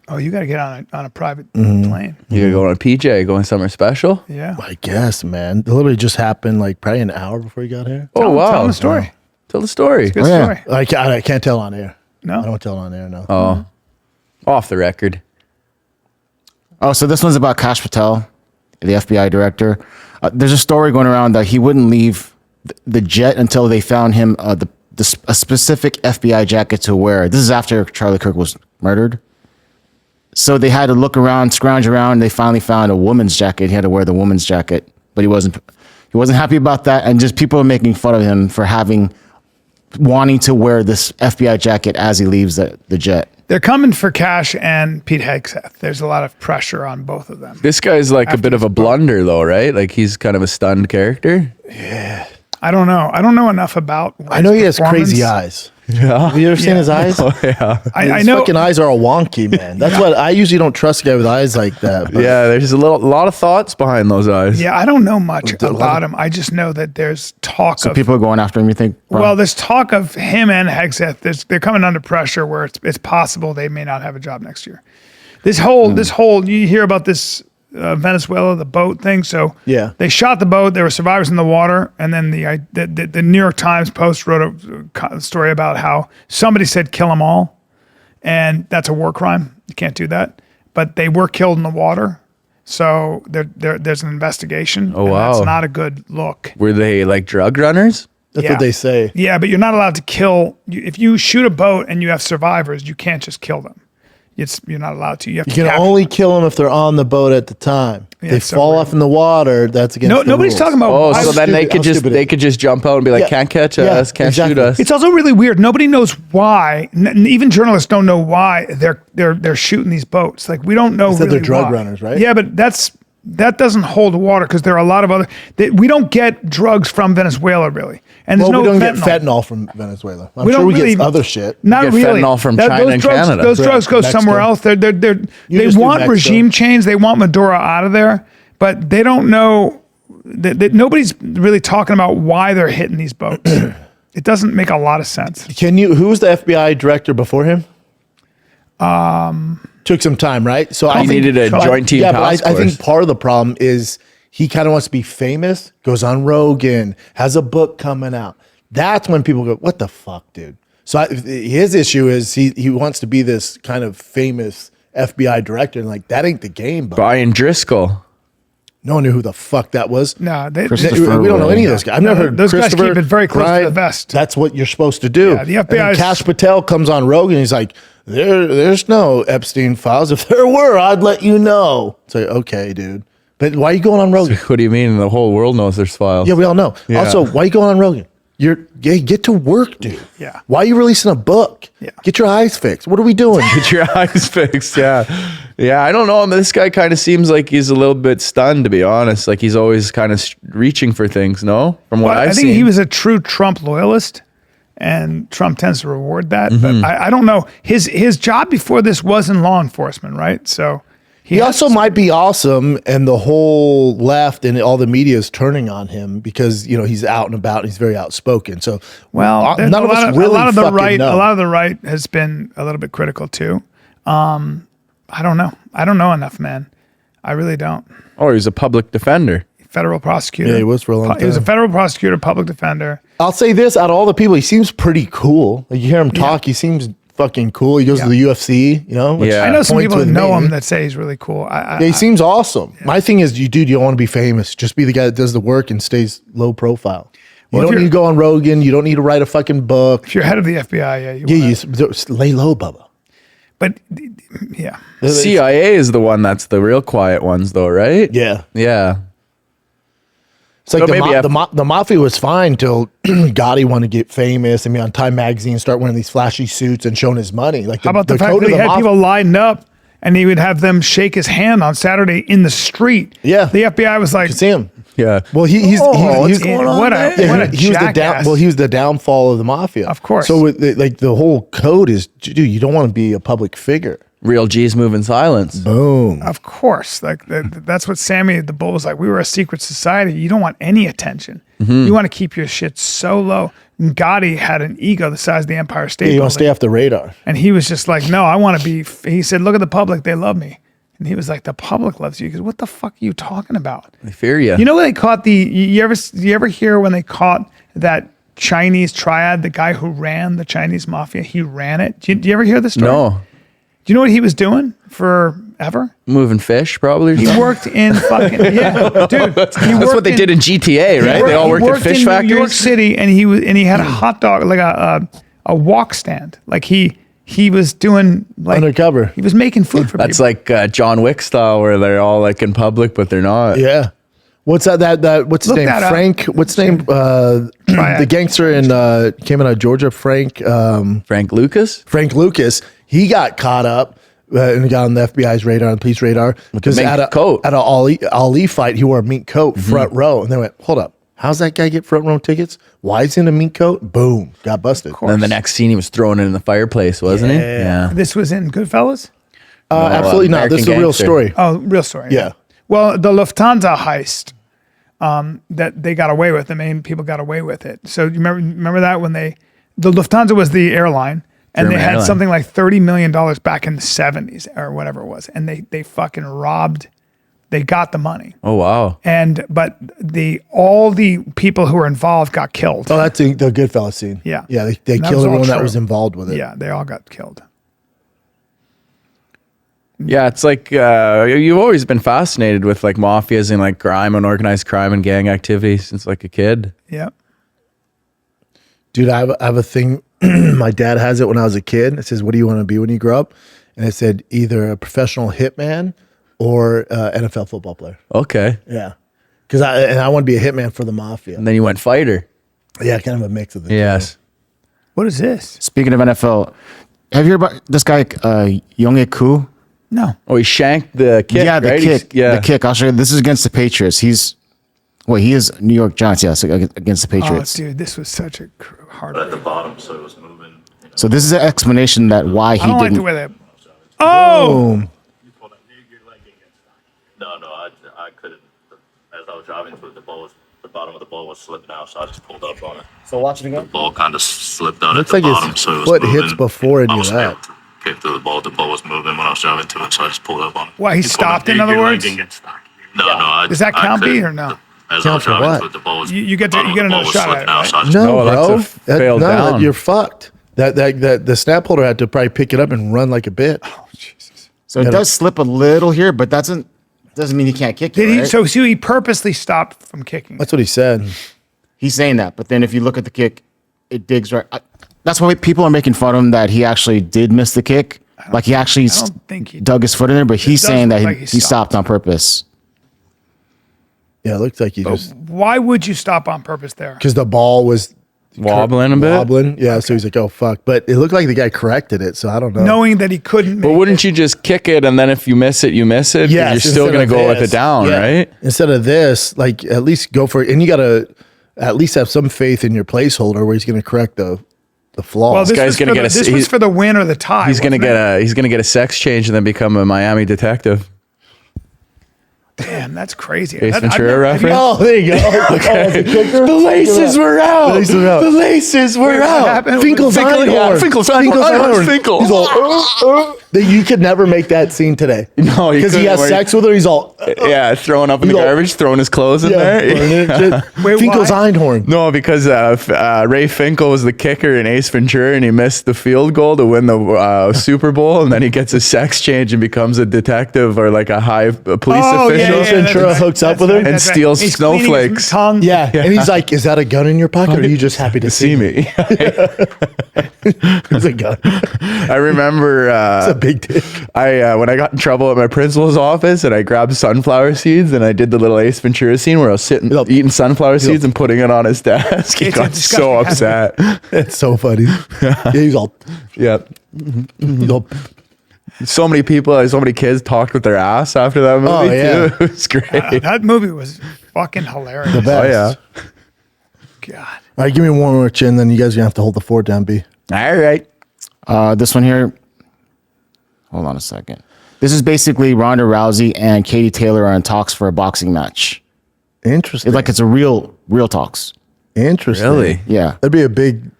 Oh, you got to get on a private plane. You gotta go on a PJ, going somewhere special? Yeah. I guess, man. It literally just happened like probably an hour before you got here. Oh, wow. Tell them the story. Tell the story. Good story. I can't tell on air. No? I don't tell on air, no. Oh, off the record. Oh, so this one's about Kash Patel, the FBI director. There's a story going around that he wouldn't leave the jet until they found him a specific FBI jacket to wear. This is after Charlie Kirk was murdered. So they had to look around, scrounge around. And they finally found a woman's jacket. He had to wear the woman's jacket, but he wasn't happy about that. And just people are making fun of him for wanting to wear this FBI jacket as he leaves the jet. They're coming for Kash and Pete Hegseth. There's a lot of pressure on both of them. This guy's like a bit of a blunder, though, right? Like he's kind of a stunned character. Yeah. I don't know. I don't know enough about. I know he has crazy eyes. Have you ever seen his eyes? Oh, yeah. I His know. fucking eyes are all wonky, man. That's what I usually don't trust a guy with eyes like that. But Yeah, there's a lot of thoughts behind those eyes. Yeah, I don't know much about him. I just know that there's talk So of people are going after him. You think? well, there's talk of him and Hegseth. They're coming under pressure where it's possible they may not have a job next year. This whole you hear about this Venezuela, the boat thing. So Yeah. they shot the boat. There were survivors in the water, and then the New York Times Post wrote a story about how somebody said kill them all, and that's a war crime. You can't do that. But they were killed in the water, so there's an investigation. Oh, and wow. that's not a good look. Were they like drug runners? that's Yeah. what they say. Yeah, but you're not allowed to kill. If you shoot a boat and you have survivors, you can't just kill them. You're not allowed to. You have You to can capture only kill them if they're on the boat at the time. Yeah, They it's so fall weird. off in the water. That's against the nobody's rules. talking about. Oh, why- so then they could just jump out and be like, Yeah. can't catch Yeah, us, can't exactly. shoot us. It's also really weird. Nobody knows why. Even journalists don't know why they're shooting these boats. Like we don't know. They said really they're drug why. runners, right? Yeah, but that doesn't hold water because there are a lot of other. We don't get drugs from Venezuela really, and there's Well, we no don't fentanyl. get fentanyl from Venezuela. I'm We sure don't we really- get other shit. Not get really. fentanyl from China those and drugs, Canada. Those Right. drugs go Mexico. somewhere else. They just do want Mexico. regime change. They want Maduro out of there, but they don't know. That nobody's really talking about why they're hitting these boats. It doesn't make a lot of sense. Who was the FBI director before him? Took some time, right? So I He think- needed a joint team Yeah, but task I think force. part of the problem is he kind of wants to be famous, goes on Rogan, has a book coming out. That's when people go, "What the fuck, dude?" So his issue is he wants to be this kind of famous FBI director, and like that ain't the game. But Brian Driscoll. no one knew who the fuck that was. No, We don't know any of those guys. I've never heard Those guys Christopher keep it very close to Bryant. the vest. That's what you're supposed to do. Yeah, the And then FBI 's- Kash Patel comes on Rogan. He's like, there's no Epstein files. If there were, I'd let you know. It's like, okay, dude. But why are you going on Rogan? What do you mean? The whole world knows there's files. Yeah, we all know. Yeah. Also, why are you going on Rogan? Get to work, dude. Yeah. Why are you releasing a book? Yeah. Get your eyes fixed. What are we doing? Get your eyes fixed. Yeah. Yeah. I don't know. This guy kind of seems like he's a little bit stunned, to be honest. Like he's always kind of reaching for things, no? From what Well, I've I think seen. he was a true Trump loyalist, and Trump tends to reward that. Mm-hmm. But I don't know. His job before this was in law enforcement, right? So He also might be awesome, and the whole left and all the media is turning on him because he's out and about. And he's very outspoken. So there's none of us really a lot of the fucking right, know. a lot of the right has been a little bit critical too. I don't know. I don't know enough, man. I really don't. Oh, he's a public defender. Federal prosecutor. Yeah, he was for a long He was a time. federal prosecutor, public defender. I'll say this: out of all the people, he seems pretty cool. Like you hear him talk, he seems fucking cool. He goes to the UFC, which Yeah. I know some points people that with know me. him that say he's really cool. Yeah, he seems awesome. My thing is, you don't want to be famous. Just be the guy that does the work and stays low profile. You Well, if don't you're- need to go on Rogan. You don't need to write a fucking book. If you're head of the FBI, yeah, you Yeah, wanna- you lay low, Bubba. But yeah, CIA is the one that's the real quiet ones, though, right? Yeah. Yeah. It's like So maybe the mafia was fine till Gotti wanted to get famous and be on Time Magazine and start wearing these flashy suits and showing his money. Like how about the fact code that of he the had mafia- people lined up and he would have them shake his hand on Saturday in the street? Yeah. The FBI was like, You see him? Yeah. Well, he's what's he's going on what a, Yeah, what a he was the jackass. he was the downfall of the mafia. Of course. So with the whole code is, dude, you don't want to be a public figure. Real G's move in silence. Boom. Of course. Like that's what Sammy the Bull was like. We were a secret society. You don't want any attention. Mm-hmm. You want to keep your shit so low. And Gotti had an ego the size of the Empire State Yeah, you Building. want to stay off the radar. And he was just like, no, I want to be. He said, look at the public. They love me. And he was like, the public loves you. He goes, what the fuck are you talking about? I fear you. You know when they caught you ever hear when they caught that Chinese triad, the guy who ran the Chinese mafia? He ran it. Do you ever hear the story? No. Do you know what he was doing forever? Moving fish, probably. Or He something? worked in fucking dude. That's what they did in GTA, right? They all worked at fish in factories. New York City, and he had a hot dog like a walk stand. Like he was doing like Undercover. He was making food for That's people. like John Wick style, where they're all like in public, but they're not. Yeah. What's that what's his Look name? that up. Frank. What's his name? The gangster in came out of Georgia. Frank Lucas. Frank Lucas. He got caught up and got on the FBI's radar, on the police radar, because mink at coat. a Ali fight, he wore a mink coat front row, and they went, "Hold up, how's that guy get front row tickets? Why is he in a mink coat? Boom, got busted. And then the next scene, he was throwing it in the fireplace, wasn't he? Yeah. This was in Goodfellas? Absolutely not. This is a real Gangster. story. Oh, real story. Yeah. Well, the Lufthansa heist that they got away with, the main people got away with it. So you remember that when the Lufthansa was the airline and German they had airline. something like $30 million back in the 70s or whatever it was. And they fucking robbed, they got the money. Oh, wow. But all the people who were involved got killed. Oh, that's the Goodfellas scene. Yeah. Yeah, they And that was killed all everyone that true. was involved with it. Yeah, they all got killed. Yeah, it's like you've always been fascinated with like mafias and like crime and organized crime and gang activity since like a kid. Yeah. Dude, I have a thing. My dad has it when I was a kid. It says, "What do you want to be when you grow up?" And it said either a professional hitman or NFL football player. Okay. Yeah, because I want to be a hitman for the mafia. And then you went fighter. Yeah, kind of a mix of the Yes. What is this? Speaking of NFL, have you heard about this guy, Younghoe Koo? No. Oh, he shanked the kick, Yeah, the right? kick. Yeah. The kick. I'll show you. This is against the Patriots. He is New York Giants, yes, against the Patriots. Oh, dude, this was such a hard. At the bottom, so it was moving. So this is an explanation that why he I don't like didn't. the way that. Oh! Boom. No, I couldn't. As I was driving through, the bottom of the ball was slipping out, so I just pulled up on it. So watch it The again. ball kind of slipped out Looks at the like his bottom, so it was foot moving. hits before any I of was that. able to kick through the ball. The ball was moving when I was driving to it, so I just pulled up on it. Why, he You pulled stopped, up, in other your leg words? didn't get stuck. No. Does that count, B, couldn't. or no? As I Count was for driving what? through it, the ball was. You get bottom of the another ball was shot at slipping it, out, right? so I just No, No, that's bro, a failed down. you're fucked. That the snap holder had to probably pick it up and run like a bitch. Oh, Jesus. So it does slip a little here, but doesn't mean he can't kick it. Did he? Right? So he purposely stopped from kicking. That's what he said. He's saying that, but then if you look at the kick, it digs right. That's why people are making fun of him that he actually did miss the kick. Like he actually don't think he dug his foot in there, but he's does saying that look he, like he stopped on purpose. Yeah, it looks like he just Why would you stop on purpose there? because the ball was Wobbling a bit. wobbling. Yeah, so he's like, "Oh fuck!" But it looked like the guy corrected it, so I don't know. Knowing that he couldn't. But make wouldn't you just kick it and then if you miss it, you miss it? 'Cause Yes, you're still instead going of to go with this. it down, Yeah. right? Instead of this, like at least go for it, and you gotta at least have some faith in your placeholder where he's gonna correct the flaws. Well, this guy's was gonna for get the, a- this he- was for the win or the tie. He's going to wasn't it? get a sex change and then become a Miami detective. Damn, that's crazy. Ace That- Ventura I've never- reference? Oh, there you go. Okay. The laces were out. The laces were out. The laces were Wait, what out. happened? Finkel's Finkel- yeah, Einhorn. Finkel's Einhorn. Finkel. He's all, that you could never make that scene today. No, you because he couldn't, has where sex with her. He's all, Yeah, throwing up in the He's all- garbage, throwing his clothes in yeah, there. burning it and shit. Wait, Finkel's why? Einhorn. No, because Ray Finkel was the kicker in Ace Ventura, and he missed the field goal to win the Super Bowl, and then he gets a sex change and becomes a detective or like a high police Oh, yeah, official. yeah, Ace Ventura that's hooks up that's with her? right, And that's right. steals He's cleaning his snowflakes. tongue. Yeah. And he's like, "Is that a gun in your pocket, or are you just happy to See me. It's a gun. I remember It's a big dick. when I got in trouble at my principal's office and I grabbed sunflower seeds and I did the little Ace Ventura scene where I was sitting eating sunflower seeds and putting it on his desk. He It's a got so upset. It's so funny. Yeah, he's all, Yep. he's all So many people, so many kids talked with their ass after that movie Oh, yeah. too. It was great. That movie was fucking hilarious. the best. Oh yeah. God. All right, give me one more chin, then you guys are gonna have to hold the fort down, B. All right. This one here. Hold on a second. This is basically Ronda Rousey and Katie Taylor are in talks for a boxing match. Interesting. It's a real talks. Interesting. Really? Yeah. That'd be a big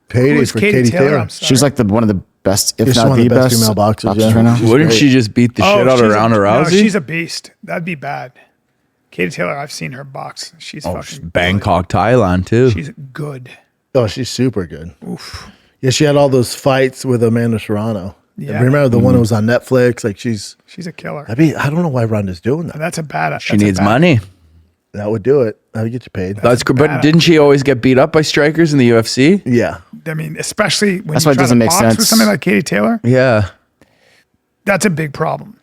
payday Who's for Katie Katie Taylor. I'm sorry. She's like one of the best, if She's not one of the the best best female boxers, yeah. right now. She's Wouldn't great. she just beat the shit out of she's Ronda Rousey? No, she's a beast. That'd be bad. Katie Taylor, I've seen her box. She's fucking Bangkok, Thailand too. Good. She's good. Oh, she's super good. Oof. Yeah, she had all those fights with Amanda Serrano. Yeah. Remember the one that was on Netflix? Like she's a killer. I don't know why Ronda's doing that. That's a bad. She needs money. That would do it. That would get you paid. That's good. But didn't she always get beat up by strikers in the UFC? Yeah. I mean, especially when That's you why it try doesn't to make box sense. with somebody like Katie Taylor. Yeah. That's a big problem.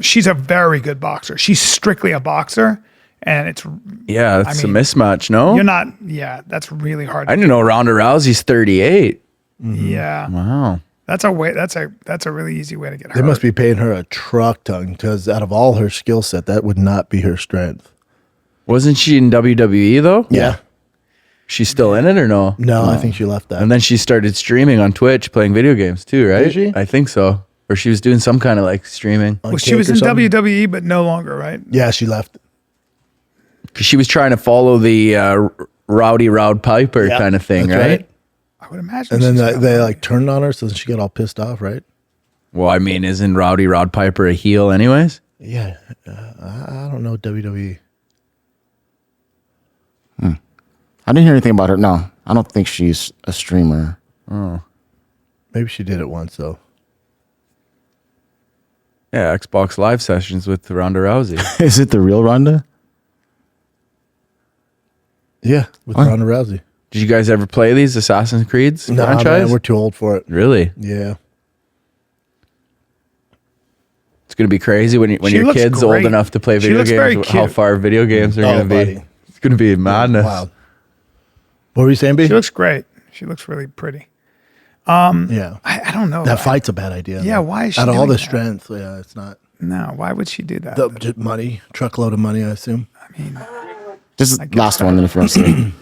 She's a very good boxer. She's strictly a boxer, and it's Yeah, that's I mean, a mismatch, no? you're not. Yeah, that's really hard. I didn't know Ronda Rousey's 38. Yeah, Wow. that's a way. That's a really easy way to get hurt. They must be paying her a truck ton because out of all her skill set, that would not be her strength. Wasn't she in WWE though? Yeah. She's still in it or no? No, I think she left that. And then she started streaming on Twitch, playing video games too, right? Did she? I think so. Or she was doing some kind of like streaming. Well, she was in WWE, but no longer, right? Yeah, she left. Because she was trying to follow the Rowdy Rowd Piper kind of thing, right? I would imagine. And then they like turned on her, so she got all pissed off, right? Well, I mean, isn't Rowdy Rowd Piper a heel anyways? Yeah. I don't know WWE. I didn't hear anything about her. No, I don't think she's a streamer. Oh. Maybe she did it once, though. Yeah, Xbox Live sessions with Ronda Rousey. Is it the real Ronda? Yeah, with Ronda Rousey. Did you guys ever play these Assassin's Creeds franchise? Man, we're too old for it. Really? Yeah. It's going to be crazy when your looks kid's great. old enough to play video games, how far video games are going to be. Buddy. It's going to be madness. Wow. What were you saying, B? She looks great. She looks really pretty. Yeah. I don't know. That fight's a bad idea. Yeah, though. why is she Out of all doing the that? strength, yeah, it's not. No, why would she do that? Just money, truckload of money, I assume. I mean, This is the last one, then if you want to see.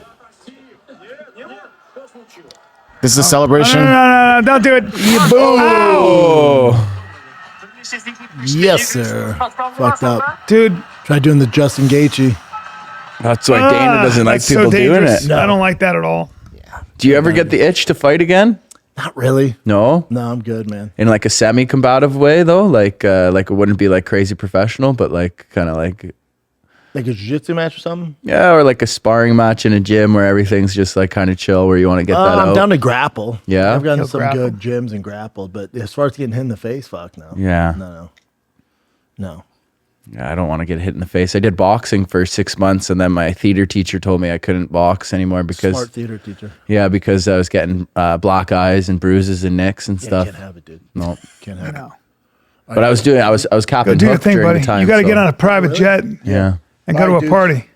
This is a celebration. no, don't do it. Oh. Yes, sir. Fucked up. Dude. Try doing the Justin Gaethje. That's why Dana doesn't like that's people so doing dangerous. it. I don't like that at all. Do you ever get the itch to fight again? Not really. No? No, I'm good, man. In like a semi-combative way though? Like it wouldn't be like crazy professional, but like kind of like... Like a jiu-jitsu match or something? Yeah, or like a sparring match in a gym where everything's just like kind of chill, where you want to get that out. I'm down to grapple. Yeah? I've gotten He'll some grapple. good gyms and grappled, but as far as getting hit in the face, fuck no. Yeah. No. Yeah, I don't want to get hit in the face. I did boxing for 6 months, and then my theater teacher told me I couldn't box anymore because... Smart theater teacher. Yeah, because I was getting black eyes and bruises and nicks and Yeah, stuff. can't have it, dude. No. Can't have it. No. But I was Go Captain do your Hook thing, during buddy. the time. You got to so- get on a private jet Yeah. and Bye, go to a dudes. party.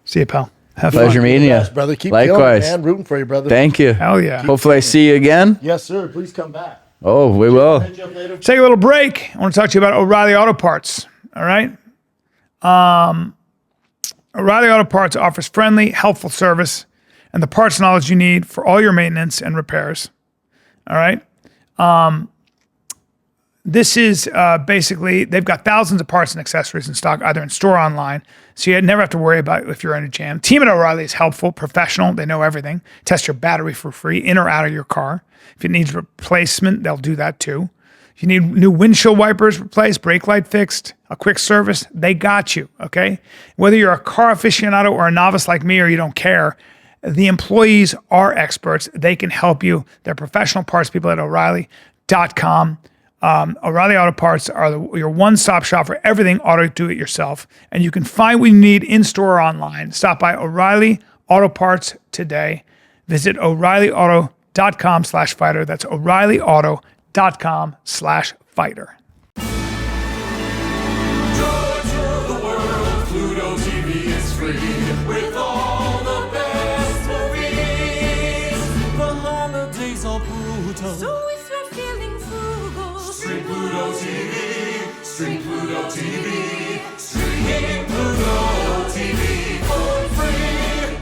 See you, pal. Have Pleasure fun. meeting you. Yes, brother. Keep killing it, Likewise. man. Rooting for you, brother. Thank you. Hell yeah. Hopefully I see you again. Yes, sir. Please come back. Oh, we will. Hit you up later. Take a little break. I want to talk to you about O'Reilly Auto Parts. All right. O'Reilly Auto Parts offers friendly, helpful service and the parts knowledge you need for all your maintenance and repairs. All right. This is basically, they've got thousands of parts and accessories in stock, either in store or online. So you never have to worry about if you're in a jam. Team at O'Reilly is helpful, professional. They know everything. Test your battery for free, in or out of your car. If it needs replacement, they'll do that too. If you need new windshield wipers replaced, brake light fixed, a quick service, they got you, okay? Whether you're a car aficionado or a novice like me or you don't care, the employees are experts. They can help you. They're professional parts people at O'Reilly.com. O'Reilly Auto Parts are your one-stop shop for everything auto do-it-yourself. And you can find what you need in-store or online. Stop by O'Reilly Auto Parts today. Visit O'ReillyAuto.com/fighter. That's O'ReillyAuto.com/fighter. Pluto TV is free with all the best movies. The holidays are brutal, so if you're feeling frugal, stream Pluto TV. Stream Pluto TV. Stream Pluto TV for free.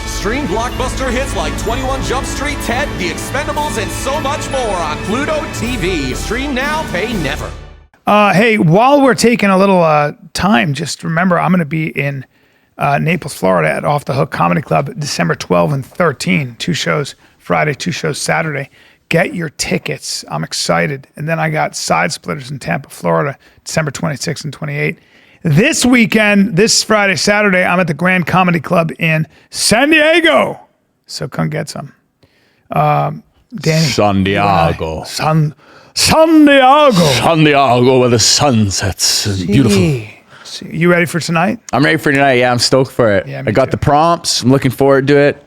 Stream blockbuster hits like 21 Jump Street, Ted, The Expendables, and so much more on Pluto TV. Stream now, pay never. Hey, while we're taking a little time, just remember I'm going to be in Naples, Florida at Off the Hook Comedy Club December 12 and 13. 2 shows Friday, 2 shows Saturday. Get your tickets. I'm excited. And then I got Side Splitters in Tampa, Florida, December 26 and 28. This weekend, this Friday, Saturday, I'm at the Grand Comedy Club in San Diego. So come get some. Danny. San Diego. San Diego. San Diego where the sun sets. It's beautiful. You ready for tonight? I'm ready for tonight. Yeah, I'm stoked for it. Yeah, I me got too. the prompts. I'm looking forward to it.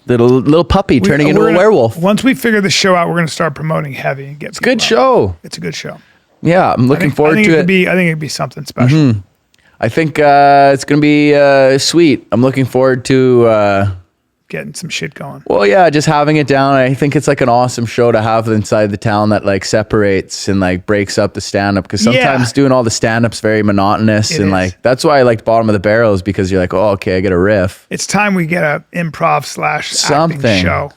Little puppy turning into a werewolf. Once we figure the show out, we're going to start promoting heavy and get. It's a good show. It's a good show. Yeah, I'm looking forward to it. I think it'd be something special. I think it's going to be sweet. I'm looking forward to getting some shit going. Well, yeah, just having it down. I think it's like an awesome show to have inside the town that like separates and like breaks up the stand up, because sometimes doing all the stand up's very monotonous. It and is. like that's why I liked Bottom of the Barrel, is because you're like, oh, okay, I get a riff. It's time we get a improv / Something. acting show.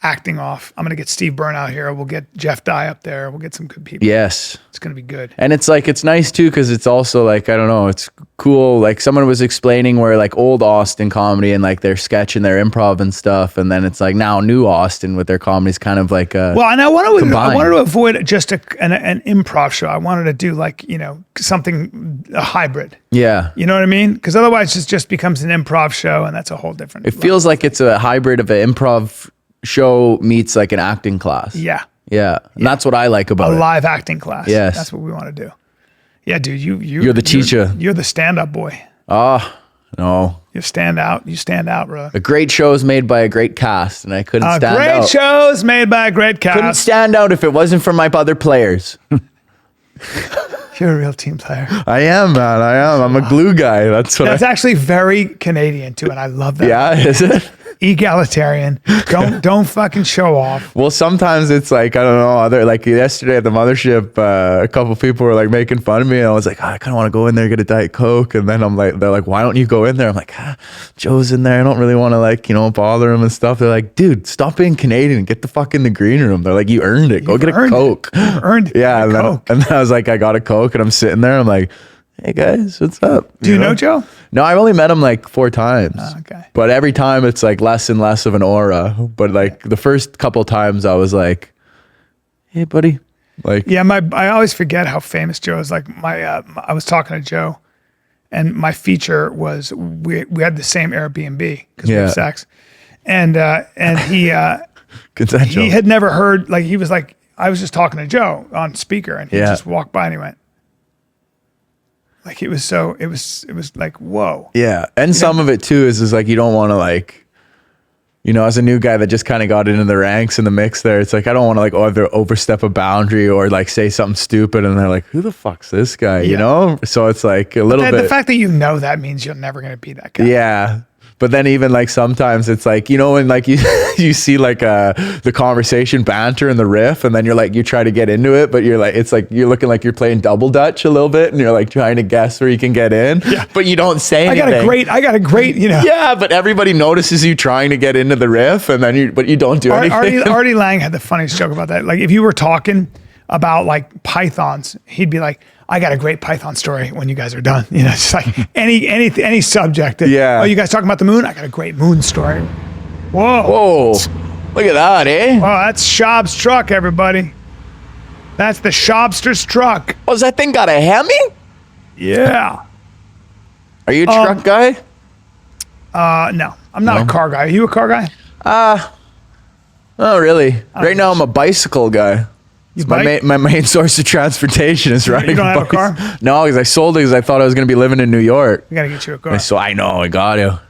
Acting off. I'm going to get Steve Byrne out here. We'll get Jeff Dye up there. We'll get some good people. Yes. It's going to be good. And it's like, it's nice too, because it's also like, I don't know, it's cool. Like someone was explaining where like old Austin comedy and like their sketch and their improv and stuff. And then it's like now new Austin with their comedy is kind of like well, and I wanted to avoid just an improv show. I wanted to do like, you know, something, a hybrid. Yeah. You know what I mean? Because otherwise it just becomes an improv show, and that's a whole different. It feels like it's a hybrid of an improv show meets like an acting class. Yeah. Yeah. And that's what I like about A it. live acting class. Yes. That's what we want to do. Yeah, dude, You're the teacher. You're the stand-up boy. Oh, no. You stand out, bro. A great show is made by a great cast, and I couldn't stand out. Great shows made by a great cast. Couldn't stand out if it wasn't for my other players. You're a real team player. I am, man. I am. I'm a glue guy. That's actually very Canadian too, and I love that. Yeah, is it? Egalitarian. Don't fucking show off. Well, sometimes it's like, I don't know, like yesterday at the mothership, a couple people were like making fun of me, and I was like, I kind of want to go in there and get a Diet Coke. And then they're like, why don't you go in there? I'm like, Joe's in there. I don't really want to like, you know, bother him and stuff. They're like, dude, stop being Canadian and get the fuck in the green room. They're like, you earned it. Go get a Coke. You earned it. Yeah. And then I was like, I got a Coke, and I'm sitting there. I'm like, hey guys, what's up? Do you know Joe? No, I've only met him like 4 times. Oh, okay. But every time it's like less and less of an aura. But like the first couple times I was like, hey buddy. Like, yeah, I always forget how famous Joe is. Like I was talking to Joe, and my feature was we had the same Airbnb because we have sex. And he consensual. He had never heard, like he was like, I was just talking to Joe on speaker, and he just walked by and he went, like it was like, whoa. Yeah. And some of it too is like, you don't want to like, you know, as a new guy that just kind of got into the ranks in the mix there, it's like, I don't want to like overstep a boundary or like say something stupid. And they're like, who the fuck's this guy? You know? So it's like a little bit. The fact that you know that means you're never going to be that guy. Yeah. But then even like sometimes it's like, you know, when like you see like the conversation banter and the riff, and then you're like, you try to get into it, but you're like, it's like you're looking like you're playing double dutch a little bit, and you're like trying to guess where you can get in, but you don't say anything. I got a great, you know. Yeah, but everybody notices you trying to get into the riff, and then you don't do anything. Artie Lang had the funniest joke about that. Like if you were talking about like pythons, he'd be like, I got a great python story when you guys are done. You know, it's like any subject. Yeah. Oh, you guys talking about the moon? I got a great moon story. Whoa. Look at that, eh? Oh, that's Schaub's truck, everybody. That's the Schaubster's truck. Oh, does that thing got a Hemi? Yeah. Are you a truck guy? No, I'm not a car guy. Are you a car guy? Oh, really? Right now, I'm a bicycle guy. My main source of transportation is riding. You don't have a car? No, because I sold it because I thought I was going to be living in New York. We got to get you a car. So I know, I got to.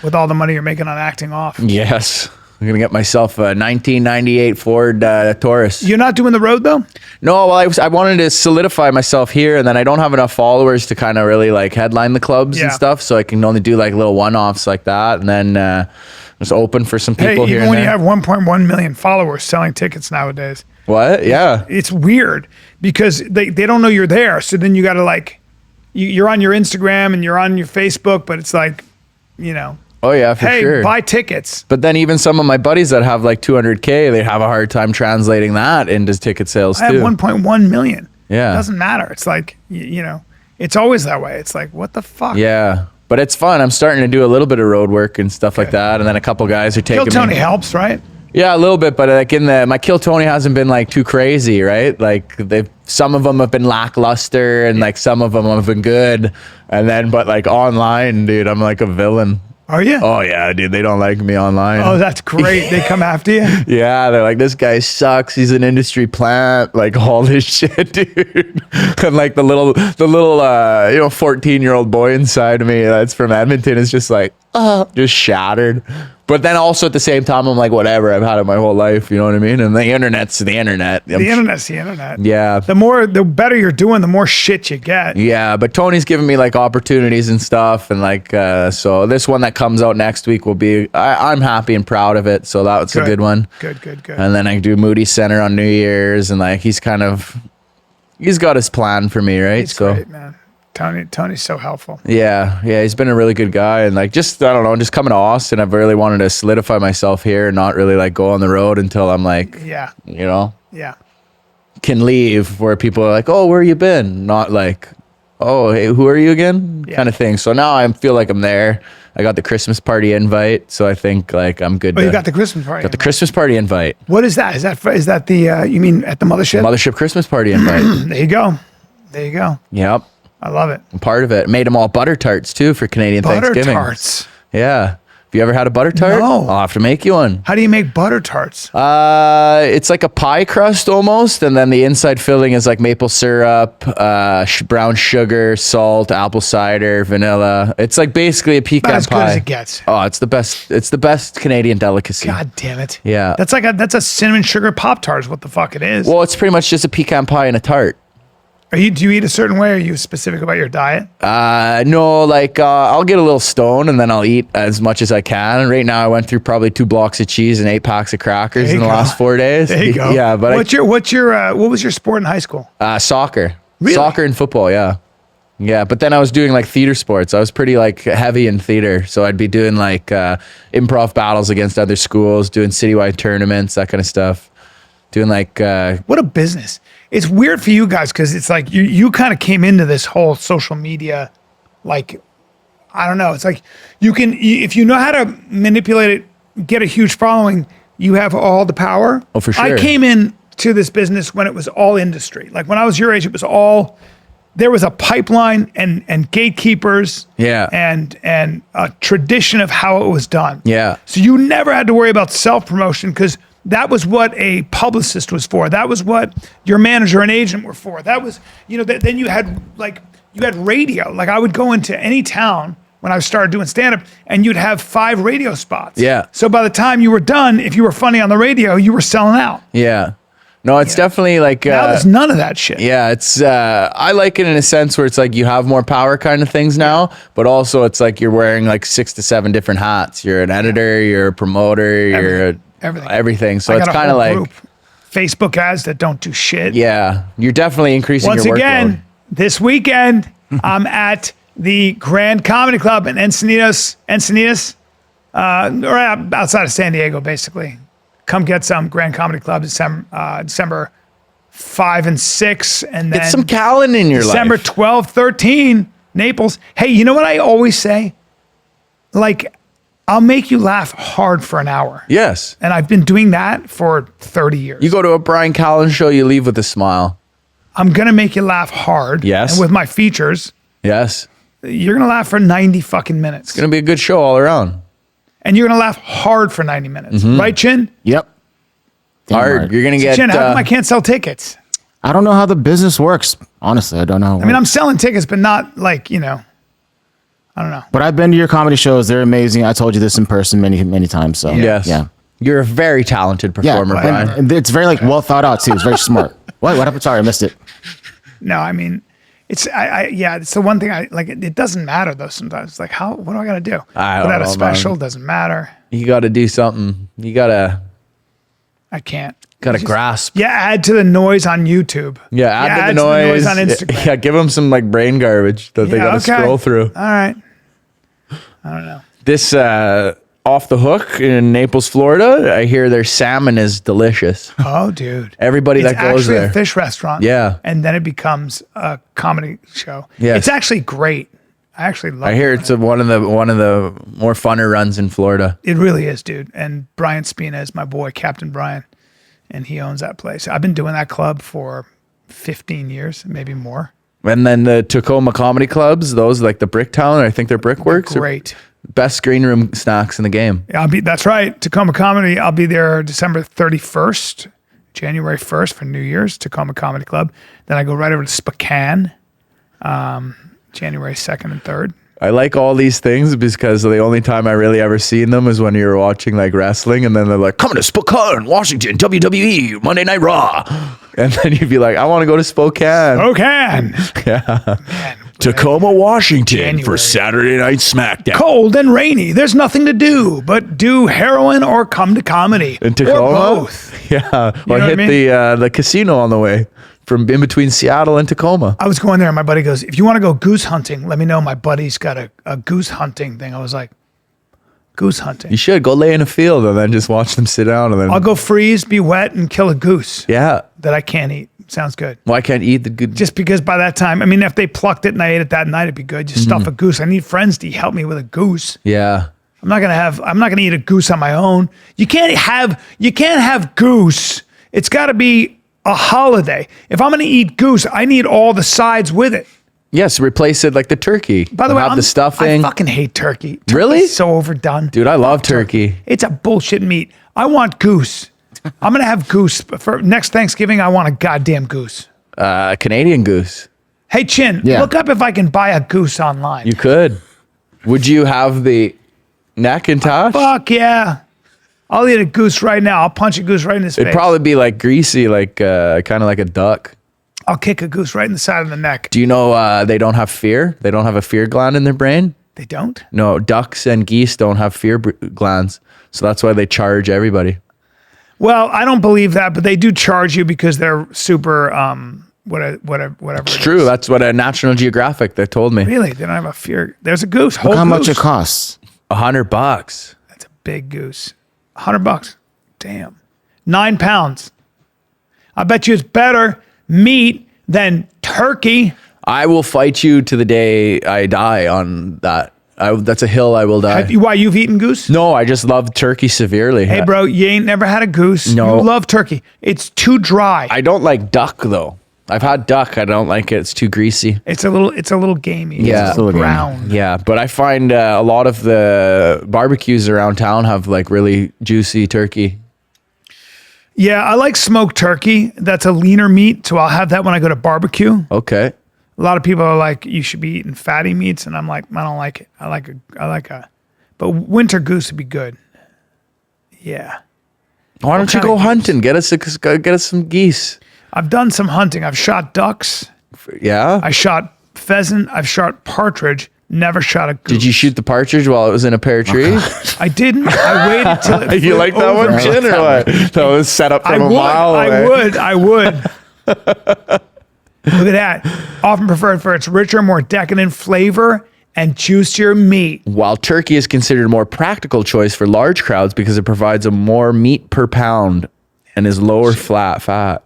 With all the money you're making on acting off. Yes. I'm going to get myself a 1998 Ford Taurus. You're not doing the road, though? No, well, I wanted to solidify myself here, and then I don't have enough followers to kind of really like headline the clubs and stuff, so I can only do like little one-offs like that, and then just open for some people here. Even when you have 1.1 million followers selling tickets nowadays. What? Yeah. It's weird because they don't know you're there. So then you got to like, you're on your Instagram and you're on your Facebook, but it's like, you know. Oh yeah, for sure. Hey, buy tickets. But then even some of my buddies that have like 200K, they have a hard time translating that into ticket sales too. I have 1.1 million. Yeah. It doesn't matter. It's like, you know, it's always that way. It's like, what the fuck? Yeah. But it's fun. I'm starting to do a little bit of road work and stuff like that. And then a couple guys are taking Kill Tony helps, right? Yeah, a little bit, but like my Kill Tony hasn't been like too crazy, right? Like some of them have been lackluster and like some of them have been good. And then, but like online, dude, I'm like a villain. Are you? Oh yeah, dude, they don't like me online. Oh, that's great. They come after you? Yeah, they're like, this guy sucks. He's an industry plant. Like all this shit, dude. And like the little 14-year-old boy inside of me that's from Edmonton is just like, just shattered. But then also at the same time, I'm like, whatever. I've had it my whole life. You know what I mean? And the internet's the internet. The internet's the internet. Yeah. The better you're doing, the more shit you get. Yeah, but Tony's giving me like opportunities and stuff, and like so this one that comes out next week will be. I'm happy and proud of it. So that's a good one. Good. And then I do Moody Center on New Year's, and like he's got his plan for me, right? He's great, man. Tony's so helpful. Yeah, he's been a really good guy, and like just I don't know, just coming to Austin, I've really wanted to solidify myself here and not really like go on the road until I'm like, yeah, you know, yeah, can leave where people are like, oh, where you been? Not like, oh, hey, who are you again? Kind of thing. So now I feel like I'm there. I got the Christmas party invite, so I think like I'm good. Oh, you got the Christmas party. Got the Christmas party invite. What is that? Is that the you mean at the mothership? Mothership Christmas party invite. There you go. Yep. I love it. I'm part of it. Made them all butter tarts too for Canadian Thanksgiving. Butter tarts. Yeah. Have you ever had a butter tart? No. I'll have to make you one. How do you make butter tarts? It's like a pie crust almost, and then the inside filling is like maple syrup, brown sugar, salt, apple cider, vanilla. It's like basically a pecan pie. As good as it gets. Oh, it's the best. It's the best Canadian delicacy. God damn it. Yeah. That's a cinnamon sugar Pop-Tart is what the fuck it is. Well, it's pretty much just a pecan pie and a tart. Do you eat a certain way? Are you specific about your diet? No, like I'll get a little stoned and then I'll eat as much as I can. Right now I went through probably 2 blocks of cheese and 8 packs of crackers in the last 4 days. There you go. Yeah, but what was your sport in high school? Soccer. Really? Soccer and football, yeah. Yeah, but then I was doing like theater sports. I was pretty like heavy in theater. So I'd be doing like improv battles against other schools, doing citywide tournaments, that kind of stuff. Doing like what a business. It's weird for you guys because it's like you kind of came into this whole social media, like, I don't know. It's like if you know how to manipulate it, get a huge following, you have all the power. Oh, for sure. I came in to this business when it was all industry. Like when I was your age, it was all, there was a pipeline and gatekeepers. Yeah. And a tradition of how it was done. Yeah. So you never had to worry about self-promotion because that was what a publicist was for. That was what your manager and agent were for. That was, then you had radio. Like I would go into any town when I started doing stand-up and you'd have 5 radio spots. Yeah. So by the time you were done, if you were funny on the radio, you were selling out. Yeah. No, it's definitely like... now there's none of that shit. Yeah, it's... I like it in a sense where it's like you have more power kind of things now, but also it's like you're wearing like 6 to 7 different hats. You're an editor, you're a promoter, you're everything. So it's kind of like group. Facebook ads that don't do shit. Yeah, you're definitely increasing Once your workload. again, this weekend, I'm at the Grand Comedy Club in Encinitas, or outside of San Diego, basically. Come get some Grand Comedy Club December 5 and 6, and then get some Callen in your December life. 12, 13, Naples. Hey, you know what I always say? Like, I'll make you laugh hard for an hour. Yes. And I've been doing that for 30 years. You go to a Bryan Callen show, you leave with a smile. I'm going to make you laugh hard. Yes. And with my features. Yes. You're going to laugh for 90 fucking minutes. It's going to be a good show all around. And you're going to laugh hard for 90 minutes. Mm-hmm. Right, Chin? Yep. Hard. You're going to get... Chin, how come I can't sell tickets? I don't know how the business works. Honestly, I don't know. I mean, I'm selling tickets, but not like, I don't know. But I've been to your comedy shows. They're amazing. I told you this in person many, many times. So yes. Yeah. You're a very talented performer, Brian. And it's very like well thought out too. It's very smart. What happened? Sorry, I missed it. No, I mean, it's it's the one thing I like. It doesn't matter though. Sometimes it's like, what do I got to do? Put out a special, man. Doesn't matter. You got to do something. You got to. I can't. Got to grasp. Yeah, add to the noise on YouTube. Yeah, add to the noise on Instagram. Yeah, give them some like brain garbage that they got to scroll through. All right. I don't know. This Off the Hook in Naples, Florida. I hear their salmon is delicious. Oh, dude. Everybody that goes there. It's actually a fish restaurant. Yeah. And then it becomes a comedy show. Yes. It's actually great. I actually love it. I hear it's one of the more funner runs in Florida. It really is, dude. And Brian Spina is my boy, Captain Brian, and he owns that place. I've been doing that club for 15 years, maybe more. And then the Tacoma Comedy Clubs, those like the Bricktown, I think they're Brickworks. Great. Best green room snacks in the game. That's right. Tacoma Comedy. I'll be there December 31st, January 1st for New Year's, Tacoma Comedy Club. Then I go right over to Spokane, January 2nd and 3rd. I like all these things because the only time I really ever seen them is when you were watching like wrestling, and then they're like, coming to Spokane, Washington, WWE, Monday Night Raw. And then you'd be like, I want to go to Spokane. Spokane. Yeah. Tacoma, Washington January. for Saturday Night SmackDown. Cold and rainy. There's nothing to do but do heroin or come to comedy. In Tacoma? Or both. Yeah. know Or what I hit mean? the casino on the way from in between Seattle and Tacoma. I was going there and my buddy goes, if you want to go goose hunting, let me know. My buddy's got a goose hunting thing. I was like, goose hunting? You should go lay in a field and then just watch them sit down and then. I'll go freeze, be wet, and kill a goose Yeah. that I can't eat. Sounds good. Why can't you eat the good? Just because by that time, I mean, if they plucked it and I ate it that night, it'd be good. Just stuff a goose. I need friends to help me with a goose. Yeah. I'm not gonna eat a goose on my own. You can't have goose. It's gotta be a holiday. If I'm gonna eat goose, I need all the sides with it. Yes, replace it like the turkey. By the way, have the stuffing. I fucking hate turkey. Turkey's Really? so overdone. Dude, I love turkey. It's a bullshit meat. I want goose. I'm gonna have goose for next Thanksgiving. I want a goddamn goose. Canadian goose. Hey, Chin, Yeah. look up if I can buy a goose online. You could. Would you have the neck intact? Fuck yeah. I'll eat a goose right now. I'll punch a goose right in his It'd face. probably be like greasy, like kind of like a duck. I'll kick a goose right in the side of the neck. Do you know they don't have fear? They don't have a fear gland in their brain? They don't? No, ducks and geese don't have fear glands. So that's why they charge everybody. Well, I don't believe that, but they do charge you because they're super, whatever. It's true. That's what a National Geographic, they told me. Really? They don't have a fear. There's a goose. Whole Look how much goose. it costs. $100. That's a big goose. $100. Damn. 9 pounds. I bet you it's better meat than turkey. I will fight you to the day I die on that. That's a hill I will die. Why, you've eaten goose? No, I just love turkey severely. Hey, bro, you ain't never had a goose. No. You love turkey. It's too dry. I don't like duck though. I've had duck. I don't like it. It's too greasy. It's a little gamey. Yeah. It's a little brown. Yeah, but I find a lot of the barbecues around town have like really juicy turkey. Yeah, I like smoked turkey. That's a leaner meat, so I'll have that when I go to barbecue. Okay. A lot of people are like, you should be eating fatty meats, and I'm like, I don't like it. I like a, but winter goose would be good. Yeah. Why don't you go hunting? Get us some geese. I've done some hunting. I've shot ducks. Yeah. I shot pheasant. I've shot partridge. Never shot a goose. Did you shoot the partridge while it was in a pear tree? I didn't. I waited till it You flew like that over one, me. Jen, or what? That was set up from a mile away. I would. Look at that. Often preferred for its richer, more decadent flavor and juicier meat. While turkey is considered a more practical choice for large crowds because it provides a more meat per pound and is lower fat.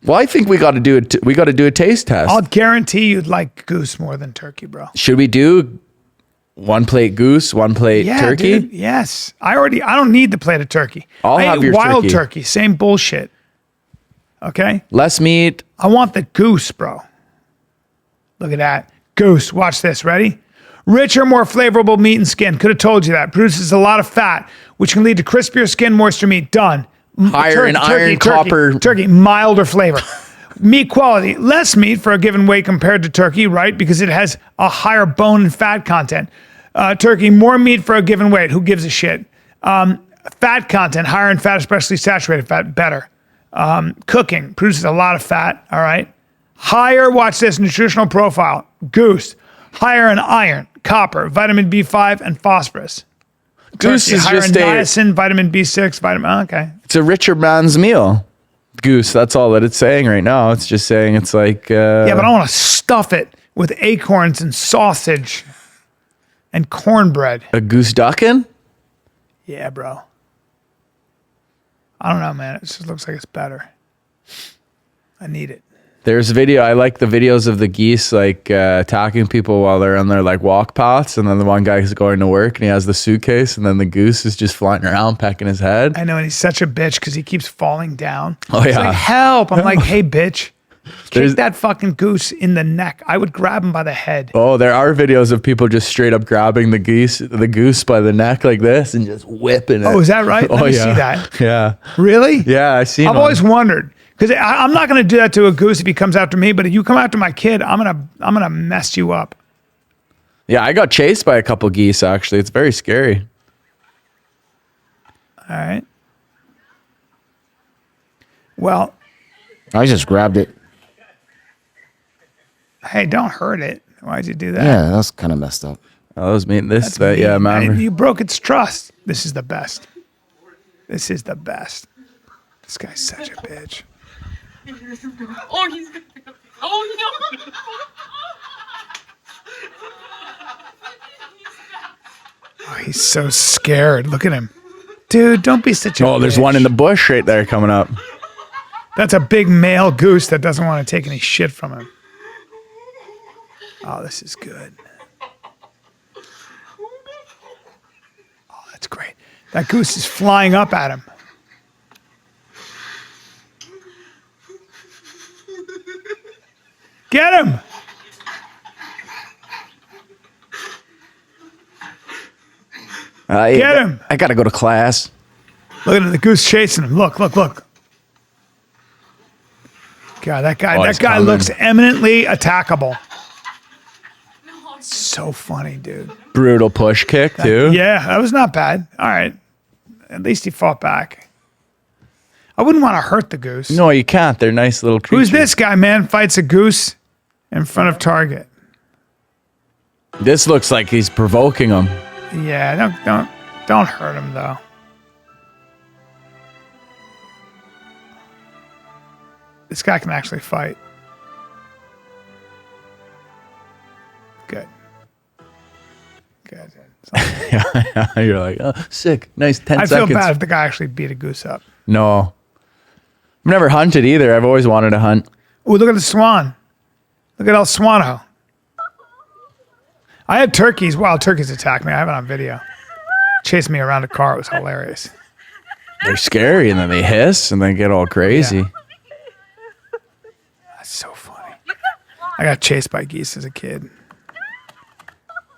Well, I think we got to do it. We got to do a taste test. I'll guarantee you'd like goose more than turkey, bro. Should we do 1 plate goose, 1 plate turkey? Dude, yes. I don't need the plate of turkey. I'll I have ate your wild turkey. Same bullshit. Okay? Less meat. I want the goose, bro. Look at that. Goose. Watch this. Ready? Richer, more flavorful meat and skin. Could have told you that. Produces a lot of fat, which can lead to crispier skin, moisture meat. Done. Higher in iron, copper. Turkey, milder flavor. Meat quality. Less meat for a given weight compared to turkey, right? Because it has a higher bone and fat content. Turkey, more meat for a given weight. Who gives a shit? Fat content. Higher in fat, especially saturated fat. Better. Cooking produces a lot of fat, all right? Higher, watch this, nutritional profile, goose. Higher in iron, copper, vitamin B5, and phosphorus. Goose Turkey, is higher just in niacin, vitamin B6, okay. It's a richer man's meal. Goose, that's all that it's saying right now. It's just saying it's like... Yeah, but I want to stuff it with acorns and sausage and cornbread. A goose duckin'? Yeah, bro. I don't know, man. It just looks like it's better. I need it. There's a video. I like the videos of the geese like attacking people while they're on their like walk paths, and then the one guy is going to work and he has the suitcase, and then the goose is just flying around pecking his head. I know, and he's such a bitch because he keeps falling down. Oh He's yeah, like, help! I'm like, hey, bitch, There's- kick that fucking goose in the neck. I would grab him by the head. Oh, there are videos of people just straight up grabbing the goose by the neck like this and just whipping it. Oh, is that right? Let Oh me yeah, see that. yeah, Really? yeah. I see. I've always wondered because I'm not going to do that to a goose if he comes after me. But if you come after my kid, I'm gonna mess you up. Yeah, I got chased by a couple geese, actually. It's very scary. All right. Well, I just grabbed it. hey, don't hurt it. Why'd you do that? Yeah, that's kind of messed up. Oh, that was mean. That's Yeah, mean, man. You broke its trust. This is the best. This is the best. This guy's such a bitch. Oh, he's gonna. Oh no! Oh, he's so scared. Look at him. Dude, don't be such a Oh, there's bitch. one in the bush right there coming up. That's a big male goose that doesn't want to take any shit from him. Oh, this is good. Oh, that's great. That goose is flying up at him. Get him! Get him! I gotta go to class. Look at the goose chasing him. Look, look, look. God, that guy he's guy coming. looks eminently attackable. So funny, dude. Brutal push kick, too. Yeah, that was not bad. All right. At least he fought back. I wouldn't want to hurt the goose. No, you can't. They're nice little creatures. Who's this guy, man? Fights a goose in front of target. This looks like he's provoking him. Yeah, don't hurt him though. This guy can actually fight. Good. Good. You're like, oh, sick. Nice 10 I seconds. feel bad if the guy actually beat a goose up. No. I've never hunted either. I've always wanted to hunt. Oh, look at the swan. Look at El Swano. I had turkeys, wild turkeys attack me. I have it on video. Chased me around a car. It was hilarious. They're scary, and then they hiss, and they get all crazy. Yeah. That's so funny. I got chased by geese as a kid.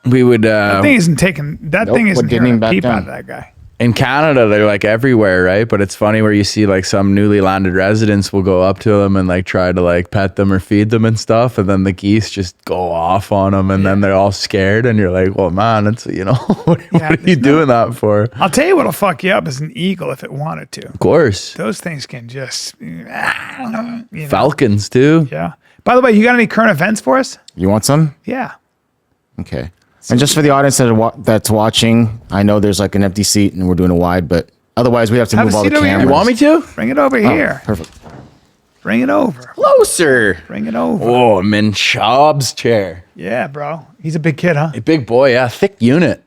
We would... That thing isn't taking... That Nope, thing isn't didn't hearing even a back peep down. out of that guy. in Canada, they're like everywhere, right? But it's funny where you see like some newly landed residents will go up to them and like try to like pet them or feed them and stuff. And then the geese just go off on them and then they're all scared. And you're like, well, man, it's, you know, what are you doing that for? I'll tell you what'll fuck you up is an eagle if it wanted to. Of course. Those things can just, you know. Falcons too. Yeah. By the way, you got any current events for us? You want some? Yeah. Okay. And just for the audience that's watching, I know there's like an empty seat and we're doing a wide, but otherwise we have to Have move a all the seat over here. cameras. You want me to? Bring it over Oh, here. perfect. Bring it over. Closer. Bring it over. Oh, I'm in Schaub's chair. Yeah, bro. He's a big kid, huh? A big boy, yeah. Thick unit.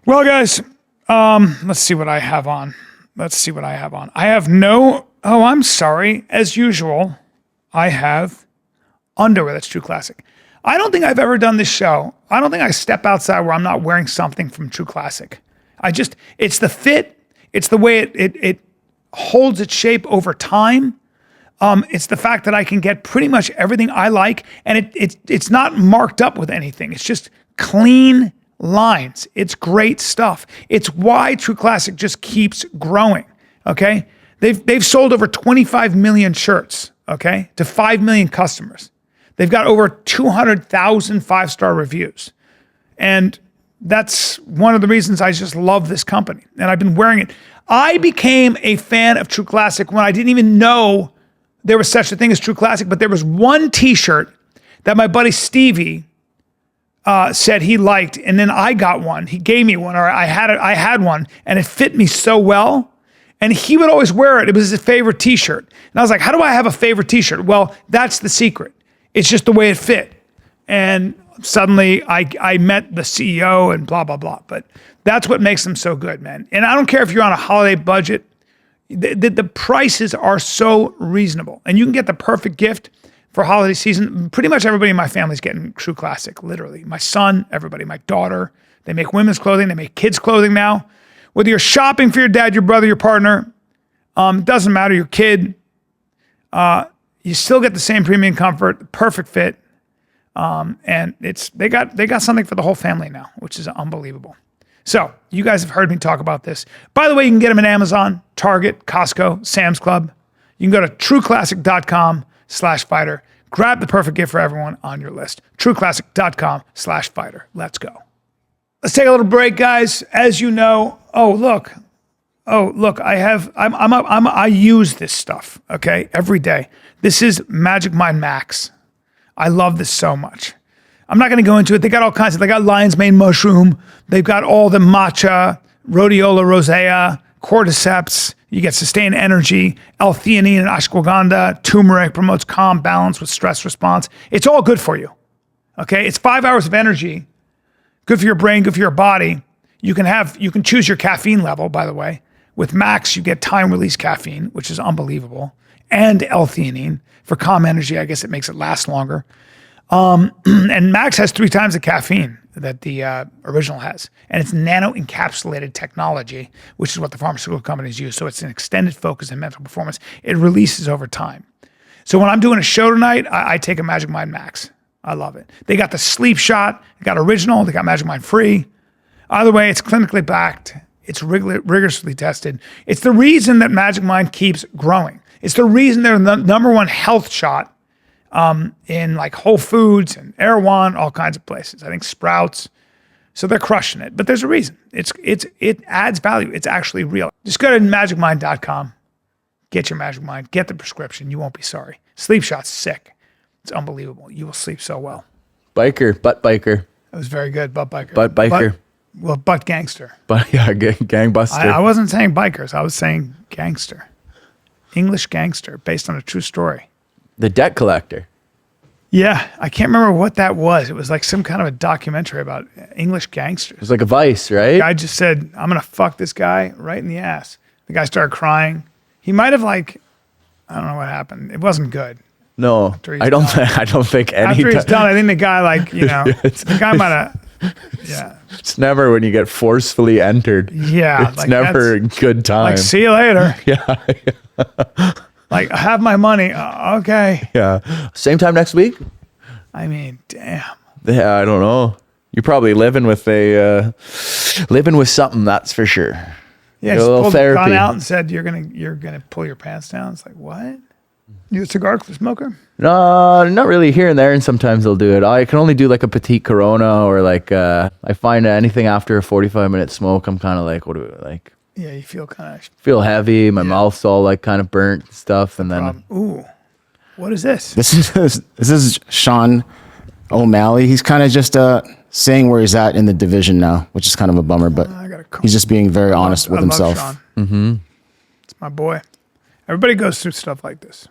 Well, guys, let's see what I have on. I have I'm sorry. As usual, I have underwear. That's True Classic. I don't think I've ever done this show. I don't think I step outside where I'm not wearing something from True Classic. It's the fit. It's the way it holds its shape over time. It's the fact that I can get pretty much everything I like, and it's not marked up with anything. It's just clean lines. It's great stuff. It's why True Classic just keeps growing. Okay, they've sold over 25 million shirts. Okay, to 5 million customers. They've got over 200,000 5-star reviews, and that's one of the reasons I just love this company. And I've been wearing it. I became a fan of True Classic when I didn't even know there was such a thing as True Classic, but there was one t-shirt that my buddy Stevie said he liked, and then I got one. He gave me one, or I had one, and it fit me so well. And he would always wear it. It was his favorite t-shirt. And I was like, how do I have a favorite t-shirt? Well, that's the secret. It's just the way it fit. And suddenly I met the CEO and blah, blah, blah. But that's what makes them so good, man. And I don't care if you're on a holiday budget. The prices are so reasonable. And you can get the perfect gift for holiday season. Pretty much everybody in my family's getting True Classic, literally. My son, everybody, my daughter. They make women's clothing. They make kids' clothing now. Whether you're shopping for your dad, your brother, your partner, doesn't matter, your kid, you still get the same premium comfort, perfect fit. And they got something for the whole family now, which is unbelievable. So you guys have heard me talk about this. By the way, you can get them at Amazon, Target, Costco, Sam's Club. You can go to trueclassic.com/fighter. Grab the perfect gift for everyone on your list. trueclassic.com/fighter. Let's go. Let's take a little break, guys. As you know, look, I use this stuff, okay, every day. This is Magic Mind Max. I love this so much. I'm not going to go into it. They got all kinds of, they got lion's mane mushroom. They've got all the matcha, rhodiola rosea, cordyceps. You get sustained energy, L-theanine and ashwagandha, turmeric promotes calm balance with stress response. It's all good for you, okay? It's 5 hours of energy, good for your brain, good for your body. You can choose your caffeine level, by the way. With Max, you get time-release caffeine, which is unbelievable, and L-theanine for calm energy. I guess it makes it last longer. And Max has 3 times the caffeine that the original has. And it's nano-encapsulated technology, which is what the pharmaceutical companies use. So it's an extended focus and mental performance. It releases over time. So when I'm doing a show tonight, I take a Magic Mind Max. I love it. They got the sleep shot. They got original. They got Magic Mind Free. Either way, it's clinically backed. It's rigorously tested. It's the reason that Magic Mind keeps growing. It's the reason they're the number one health shot in like Whole Foods and Erewhon, all kinds of places. I think Sprouts. So they're crushing it. But there's a reason. It adds value. It's actually real. Just go to magicmind.com. Get your Magic Mind. Get the prescription. You won't be sorry. Sleep shot's sick. It's unbelievable. You will sleep so well. Butt biker. That was very good. Butt biker. Butt biker. Butt gangster. But yeah, gangbuster. I wasn't saying bikers. I was saying gangster. English gangster based on a true story. The debt collector. Yeah, I can't remember what that was. It was like some kind of a documentary about English gangsters. It was like a Vice, right? The guy just said, I'm going to fuck this guy right in the ass. The guy started crying. He might have I don't know what happened. It wasn't good. No, I don't think any. After he's done, I think the guy the guy might have. Yeah. It's never when you get forcefully entered. Yeah. It's never a good time. Like, see you later. Yeah. Like, I have my money. Okay. Yeah. Same time next week? I mean, damn. Yeah, I don't know. You're probably living with something, that's for sure. Yeah, a just little pulled therapy. the gun out and said, you're gonna pull your pants down. It's like, what? You a cigar smoker? No, not really, here and there, and sometimes I'll do it. I can only do like a petite Corona, or like I find anything after a 45-minute smoke, I'm kind of like, what do we like? Yeah, you feel kind of feel heavy. My mouth's all like kind of burnt and stuff, and then ooh, what is this? This is Sean O'Malley. He's kind of just saying where he's at in the division now, which is kind of a bummer, but he's just being very honest with himself. Love Sean. It's my boy. Everybody goes through stuff like this.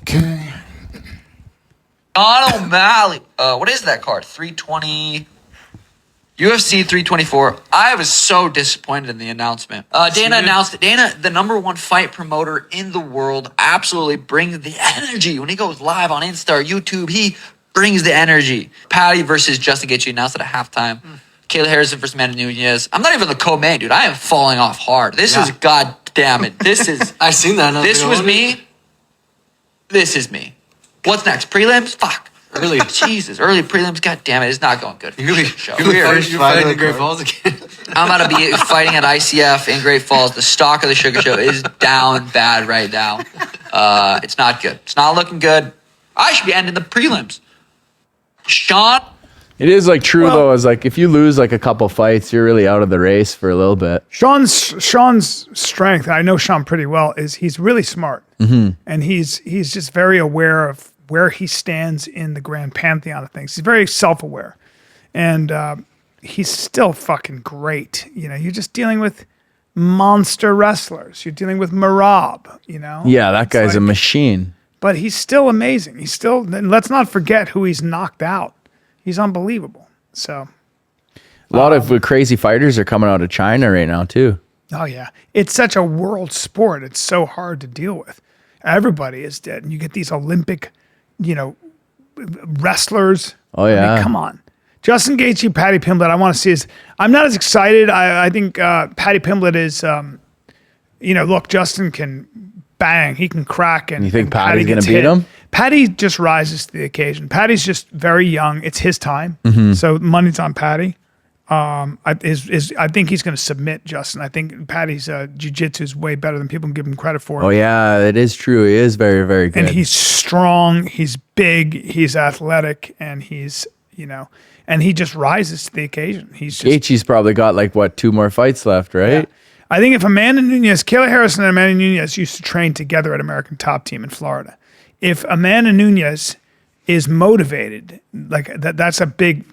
Okay. Sean O'Malley. What is that card? 320. UFC 324. I was so disappointed in the announcement. Dana announced it. Dana, the number one fight promoter in the world, absolutely brings the energy. When he goes live on Insta or YouTube, he brings the energy. Patty versus Justin Gaethje announced it at halftime. Kayla Harrison versus Amanda Nunes. I'm not even the co-main, dude. I am falling off hard. This is, god damn it. This is... I seen that. This was me. This is me. What's next? Prelims? Fuck. Early. Jesus. Early prelims. God damn it. It's not going good. You're fighting in Great Falls again. I'm about to be fighting at ICF in Great Falls. The stock of the Sugar Show is down bad right now. It's not good. It's not looking good. I should be ending the prelims. Sean? it is like true though, is like if you lose like a couple fights, you're really out of the race for a little bit. Sean's strength, I know Sean pretty well, is he's really smart. And he's just very aware of where he stands in the grand pantheon of things. He's very self-aware. And he's still fucking great. You know, you're just dealing with monster wrestlers. You're dealing with Marab, you know? Yeah, that guy's a machine. But he's still amazing. He's still, let's not forget who he's knocked out. He's unbelievable. So. A lot of crazy fighters are coming out of China right now too. Oh yeah. It's such a world sport. It's so hard to deal with. Everybody is dead. And you get these Olympic, wrestlers. Oh yeah. I mean, come on. Justin Gaethje, Patty Pimblett, I want to see his, I'm not as excited. I think Patty Pimblett is, look, Justin can bang. He can crack. And you think Patty Patty's going to beat him? Patty just rises to the occasion. Patty's just very young. It's his time. So money's on Patty. I think he's going to submit Justin. I think Patty's jiu-jitsu is way better than people give him credit for. Oh yeah, it is true. He is very, very good. And he's strong. He's big. He's athletic, and he's you know, and he just rises to the occasion. He's just, Gaethje's probably got like what 2 more fights left, right? Yeah. I think if Amanda Nunes, Kayla Harrison and Amanda Nunes used to train together at American Top Team in Florida. If Amanda Nunes is motivated, like that's a big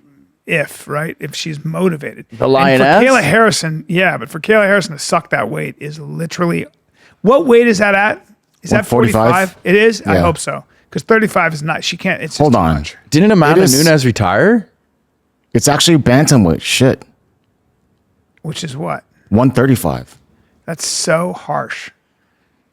if, right? If she's motivated. The Lioness? And for Kayla Harrison, yeah, but for Kayla Harrison to suck that weight is literally, what weight is that at? Is that 45? It is? Yeah. I hope so. Because 35 is not, she can't, it's Hold on. Didn't Amanda Nunes retire? It's actually bantamweight. Shit. Which is what? 135. That's so harsh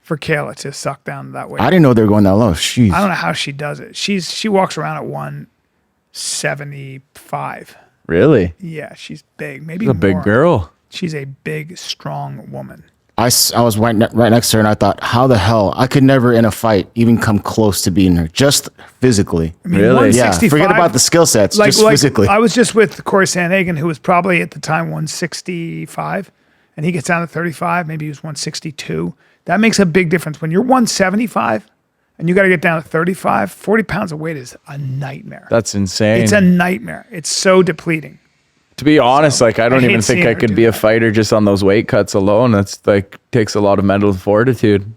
for Kayla to suck down that weight. I didn't know they were going that low. Jeez. I don't know how she does it. She walks around at 175. Really? Yeah, she's big. Maybe She's a big more. girl. She's a big, strong woman. I was right next to her, and I thought, how the hell? I could never in a fight even come close to beating her, just physically. I mean, really? Yeah, forget about the skill sets, just physically. I was just with Corey Sandhagen, who was probably at the time 165, and he gets down to 35. Maybe he was 162. That makes a big difference. When you're 175 and you got to get down to 35, 40 pounds of weight is a nightmare. That's insane. It's a nightmare. It's so depleting. To be honest, like I don't even think I seeing could her be do a fighter just on those weight cuts alone. That's like takes a lot of mental fortitude.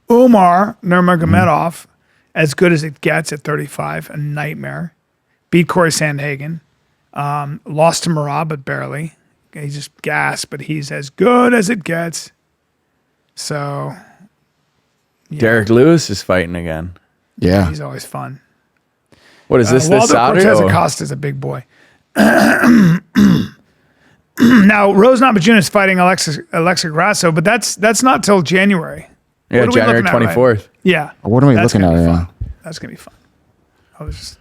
Umar Nurmagomedov, as good as it gets at 35, a nightmare. Beat Corey Sandhagen. Lost to Marab, but barely. He just gassed, but he's as good as it gets. So, yeah. Derek Lewis is fighting again. Yeah. He's always fun. What is this Saturday? Waldo Cortez Acosta is a big boy. Now, Rose Namajunas is fighting Alexa Grasso, but that's not till January. Yeah, January 24th. Yeah. What am I looking at? Yeah. That's going to be fun. I was just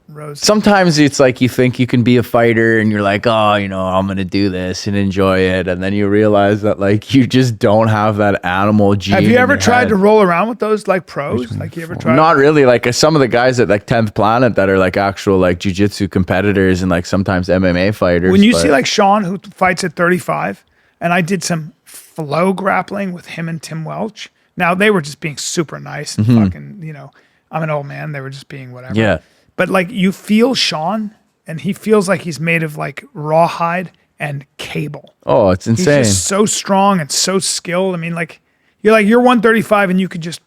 Rose. Sometimes it's like you think you can be a fighter and you're like, oh, you know, I'm going to do this and enjoy it. And then you realize that like you just don't have that animal gene. Have you ever tried to roll around with those like pros? Like you ever tried? Not really. Like some of the guys at like 10th Planet that are like actual like jiu-jitsu competitors and like sometimes MMA fighters. When you see like Sean who fights at 35, and I did some flow grappling with him and Tim Welch. Now they were just being super nice and fucking, you know, I'm an old man. They were just being whatever. Yeah. But like you feel Sean, and he feels like he's made of like rawhide and cable. Oh, it's insane. He's just so strong and so skilled. I mean, like you're 135, and you could just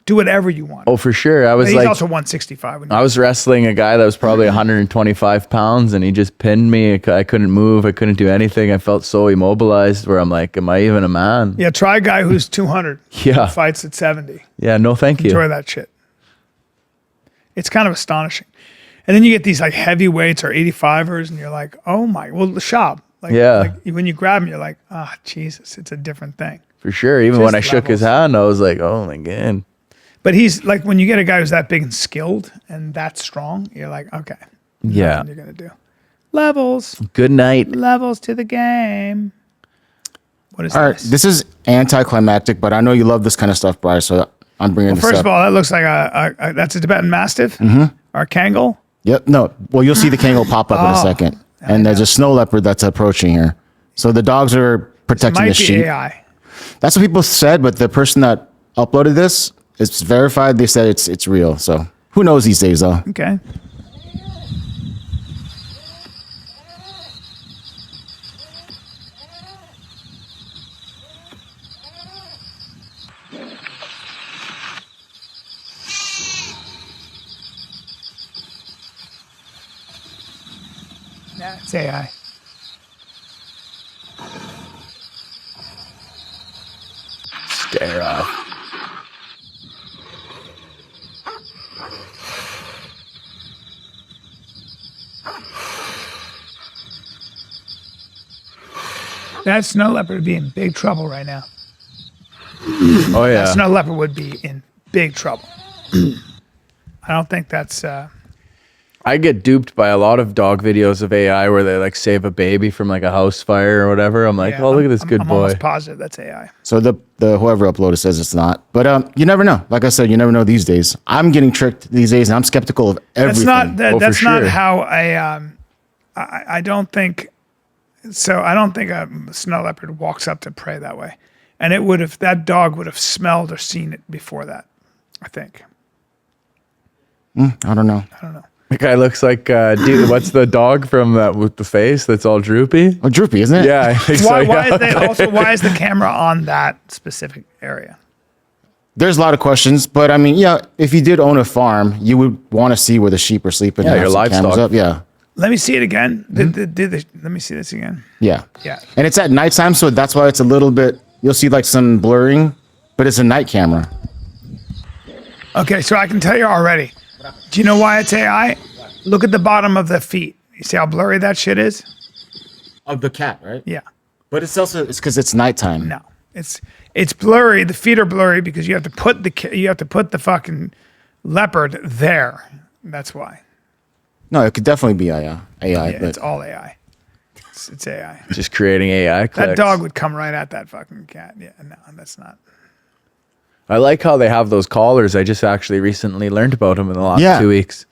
do whatever you want. Oh, for sure. I was he's like, also 165. I was wrestling a guy that was probably 125 pounds, and he just pinned me. I couldn't move. I couldn't do anything. I felt so immobilized. Where I'm like, am I even a man? Yeah, try a guy who's 200. Yeah, who fights at 70. Yeah, no, thank you. Enjoy that shit. It's kind of astonishing. And then you get these like heavyweights or 85ers, and you're like, oh my, well, the Schaub. Like, like when you grab him, you're like, ah, oh, Jesus, it's a different thing. For sure. Even when I shook his hand, I was like, oh my God. But he's like, when you get a guy who's that big and skilled and that strong, you're like, okay. Yeah. You're going to do. Levels. Good night. Levels to the game. What is All right, this is anticlimactic, but I know you love this kind of stuff, Bryce, so I'm bringing this up. First of all, that looks like that's a Tibetan Mastiff or Kangal. Yep. No. Well, you'll see the Kangal pop up in a second. And there's a snow leopard that's approaching here. So the dogs are protecting the sheep. AI. That's what people said, but the person that uploaded this, it's verified. They said it's real. So who knows these days, though? Okay. Yeah, it's AI. Stare off. That snow leopard would be in big trouble right now. Oh yeah. That snow leopard would be in big trouble. I don't think that's I get duped by a lot of dog videos of AI where they like save a baby from like a house fire or whatever. I'm like, oh, look at this good I'm boy. almost positive that's AI. So the whoever uploaded says it's not. But you never know. Like I said, you never know these days. I'm getting tricked these days, and I'm skeptical of everything. That's not how I don't think. So I don't think a snow leopard walks up to prey that way, and that dog would have smelled or seen it before that. I think. I don't know. The guy looks like, dude, what's the dog from that with the face that's all droopy? Oh, droopy, isn't it? Yeah, I think so. Why is the camera on that specific area? There's a lot of questions, but I mean, yeah, if you did own a farm, you would want to see where the sheep are sleeping. Yeah, and your have some cameras livestock. Up. Yeah. Let me see it again. Let me see this again. Yeah. Yeah. And it's at nighttime, so that's why it's a little bit, you'll see like some blurring, but it's a night camera. Okay, so I can tell you already. Do you know why it's AI? Look at the bottom of the feet. You see how blurry that shit is? Of the cat, right? Yeah. But it's also, it's because it's nighttime. No, it's blurry. The feet are blurry because you have to put the fucking leopard there. That's why. No, it could definitely be AI. Yeah, but it's all AI. It's AI. Just creating AI clicks. That dog would come right at that fucking cat. Yeah, no, that's not. I like how they have those collars. I just actually recently learned about them in the last 2 weeks.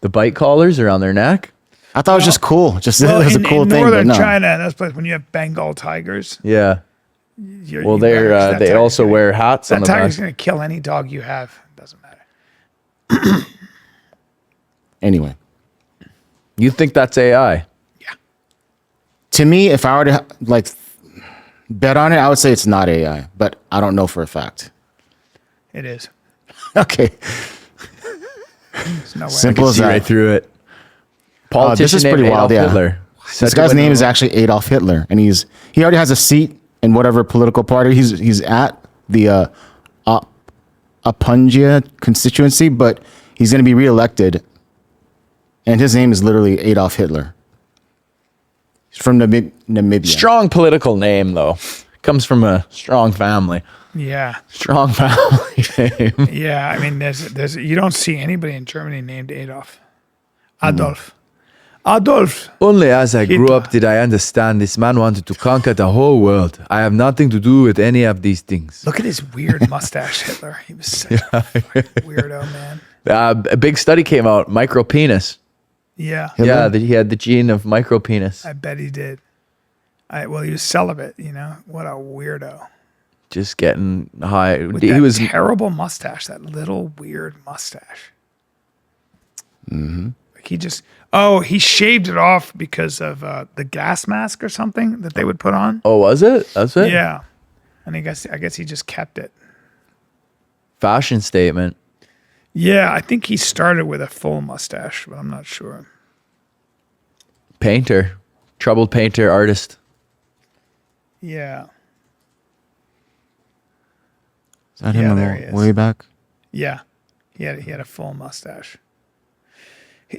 The bite collars around their neck. I thought it was just cool. Just it was a cool in thing. Northern but no. China, that's place when you have Bengal tigers. Yeah. Well, that they also wear hats on That the tiger's back. going to kill any dog you have. Doesn't matter. Anyway. You think that's AI? To me, if I were to like bet on it, I would say it's not AI, but I don't know for a fact. It is. Okay. There's no way. Simple as See that. right through it. This Politician is pretty named wild. Adolf Yeah. Hitler. This guy's name is actually Adolf Hitler, and he already has a seat in whatever political party he's at, the Apungia constituency, but he's going to be reelected, and his name is literally Adolf Hitler. He's from Namibia. Strong political name, though. Comes from a strong family. Yeah. Strong family name. Yeah, I mean, there's you don't see anybody in Germany named Adolf. Adolf. Adolf. Only as I grew Hitler. up did I understand this man wanted to conquer the whole world. I have nothing to do with any of these things. Look at his weird mustache, Hitler. He was such a weirdo, man. A big study came out, micro penis. Yeah. Yeah, that he had the gene of micro penis. I bet he did. Well, he was celibate, you know? What a weirdo. Just getting high. With He that was terrible mustache, that little weird mustache. Mm-hmm. Like he shaved it off because of the gas mask or something that they would put on. Oh, was it? That's it? Yeah. And I guess he just kept it. Fashion statement. Yeah, I think he started with a full mustache, but I'm not sure. Painter. Troubled painter, artist. Yeah. Is that him there he is. way back? Yeah. He had a full mustache.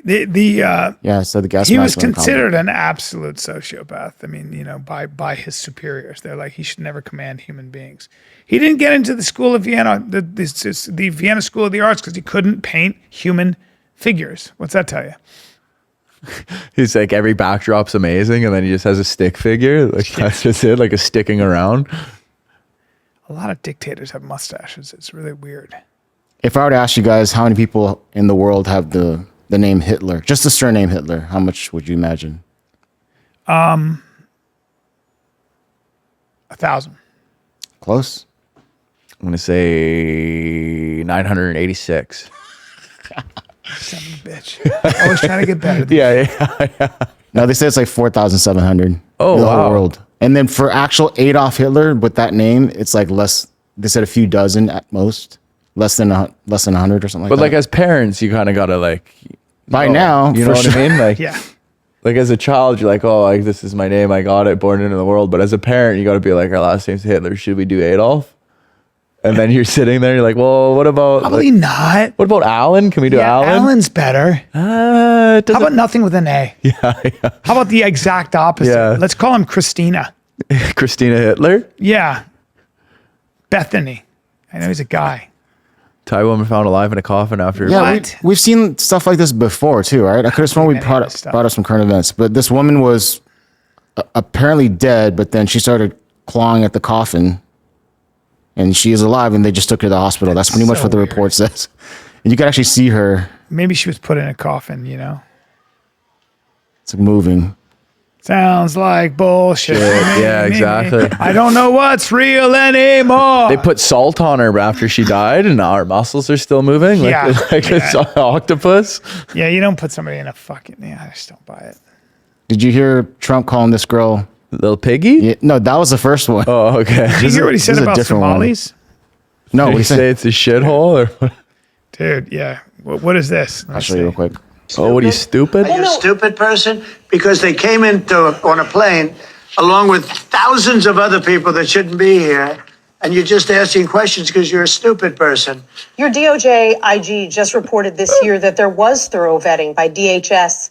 The Yeah, so the gas he was mask went considered an absolute sociopath. I mean, you know, by his superiors. They're like, he should never command human beings. He didn't get into the school of Vienna, the Vienna School of the Arts, because he couldn't paint human figures. What's that tell you? He's like, every backdrop's amazing, and then he just has a stick figure. Like that's just it, like a sticking around. A lot of dictators have mustaches. It's really weird. If I were to ask you guys how many people in the world have the name Hitler, just the surname Hitler, how much would you imagine? 1,000. Close? I'm going to say 986. Son of a bitch. Always trying to get better. Yeah. No, they say it's like 4,700. Oh, the wow. whole world. And then for actual Adolf Hitler with that name, it's like less. They said a few dozen at most, less than 100 or something like But that. like as parents, you kind of got to like. By now, you for know what sure. I mean? Like, Yeah. like as a child, you're like, oh, like this is my name. I got it, born into the world. But as a parent, you got to be like, our last name's Hitler. Should we do Adolf? And then you're sitting there, you're like, well, what about Probably not. What about Alan? Can we do Alan? Alan's better. How about nothing with an A? Yeah. How about the exact opposite? Yeah. Let's call him Christina. Christina Hitler? Yeah. Bethany. I know he's a guy. Thai woman found alive in a coffin after. Yeah, we've seen stuff like this before too, right? I could have sworn we brought up some current events, but this woman was apparently dead, but then she started clawing at the coffin, and she is alive, and they just took her to the hospital. That's pretty much so what the report says. And you could actually see her. Maybe she was put in a coffin, you know? It's like moving. Sounds like bullshit. Yeah, exactly. I don't know what's real anymore. They put salt on her after she died, and now her muscles are still moving like it's an octopus. Yeah, you don't put somebody in a fucking. Yeah, I just don't buy it. Did you hear Trump calling this girl little piggy? Yeah, no, that was the first one. Oh, okay. Did you hear what he said about Somalis? No, Did he say it's a shithole or what? Dude, yeah. What is this? I'll show you real quick. Oh, what are you, stupid? Are you a stupid person? Because they came on a plane along with thousands of other people that shouldn't be here, and you're just asking questions because you're a stupid person. Your DOJ IG just reported this year that there was thorough vetting by DHS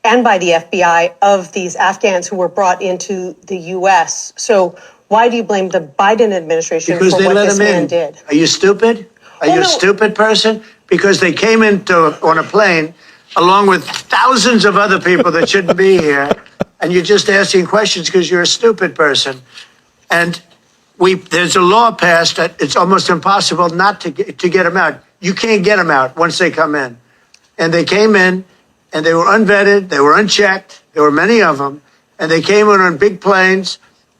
and by the FBI of these Afghans who were brought into the U.S. So why do you blame the Biden administration Because for they what let this them man in. did? Are you stupid? Are you a stupid person? Because they came on a plane along with thousands of other people that shouldn't be here, and you're just asking questions because you're a stupid person. And there's a law passed that it's almost impossible not to get them out. You can't get them out once they come in. And they came in, and they were unvetted, they were unchecked, there were many of them, and they came in on big planes,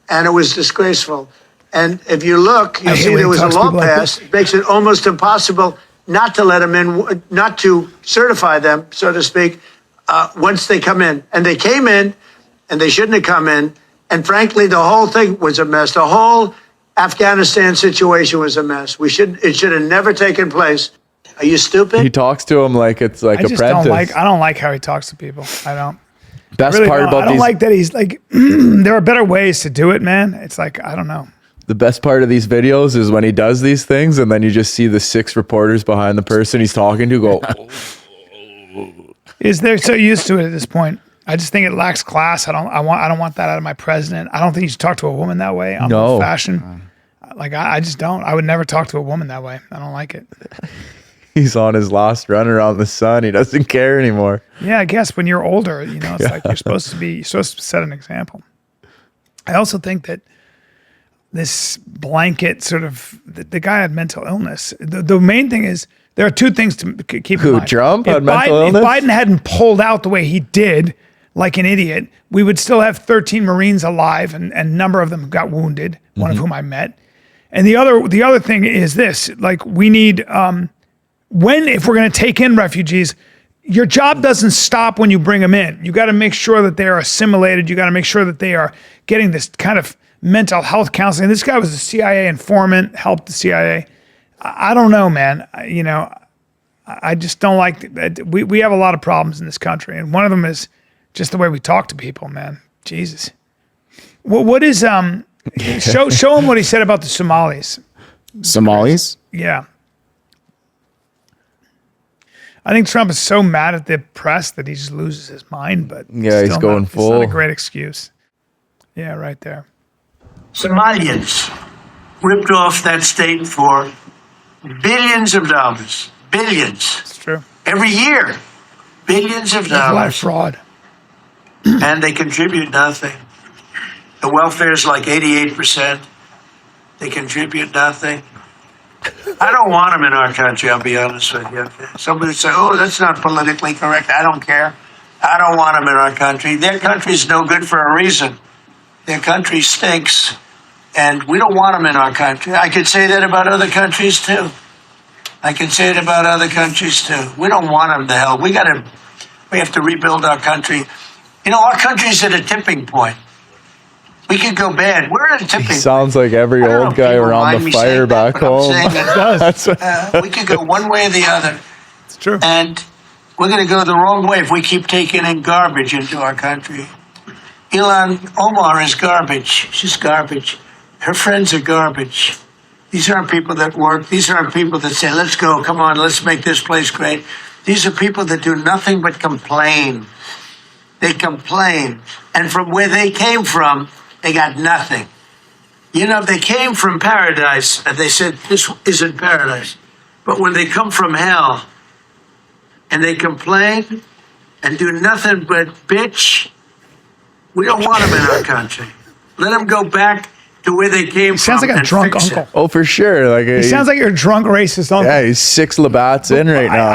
and it was disgraceful. And if you look, you'll see there was a law passed. It makes it almost impossible not to let them in, not to certify them, so to speak, once they come in. And they came in, and they shouldn't have come in. And frankly, the whole thing was a mess. The whole Afghanistan situation was a mess. It should have never taken place. Are you stupid? He talks to him like it's like Apprentice. I don't like how he talks to people. I don't. Best really part don't. about I don't these, like that he's like, there are better ways to do it, man. It's like, I don't know. the best part of these videos is when he does these things and then you just see the 6 reporters behind the person he's talking to go. They're so used to it at this point. I just think it lacks class. I don't want that out of my president. I don't think you should talk to a woman that way. I'm old fashioned. Like I just don't. I would never talk to a woman that way. I don't like it. He's on his last run around the sun. He doesn't care anymore. Yeah, I guess when you're older, it's like you're supposed to set an example. I also think that this blanket sort of the guy had mental illness. The main thing is there are 2 things to keep in mind. Trump had mental illness? If Biden hadn't pulled out the way he did, like an idiot, we would still have 13 Marines alive, and a number of them got wounded. One of whom I met. And the other thing is this: like we need if we're going to take in refugees, your job doesn't stop when you bring them in. You got to make sure that they are assimilated. You got to make sure that they are getting this kind of mental health counseling. This guy was a CIA informant, helped the CIA. I don't know, man. I just don't like that. We have a lot of problems in this country, and one of them is just the way we talk to people, man. Jesus. What is show him what he said about the Somalis. Somalis? Yeah. I think Trump is so mad at the press that he just loses his mind, but he's going full. It's not a great excuse. Yeah, right there. Somalians ripped off that state for billions of dollars. Billions. It's true. Every year. Billions of There's a lot of dollars. fraud. And they contribute nothing. The welfare is like 88%. They contribute nothing. I don't want them in our country, I'll be honest with you. Somebody say, oh, that's not politically correct. I don't care. I don't want them in our country. Their country's no good for a reason. Their country stinks, and we don't want them in our country. I could say that about other countries, too. I can say it about other countries, too. We don't want them to hell. We have to rebuild our country. Our country's at a tipping point. We could go bad. We're at a tipping point. Sounds like every old guy around the fire back home. We could go one way or the other. It's true. And we're going to go the wrong way if we keep taking in garbage into our country. Ilhan Omar is garbage. She's garbage. Her friends are garbage. These aren't people that work. These aren't people that say, let's go, come on, let's make this place great. These are people that do nothing but complain. They complain. And from where they came from, they got nothing. They came from paradise, and they said, this isn't paradise. But when they come from hell, and they complain, and do nothing but bitch, we don't want them in our country. Let them go back to where they came from. Sounds like a drunk uncle. Oh, for sure. He sounds like your drunk racist uncle. Yeah, he's 6 Labats in right now.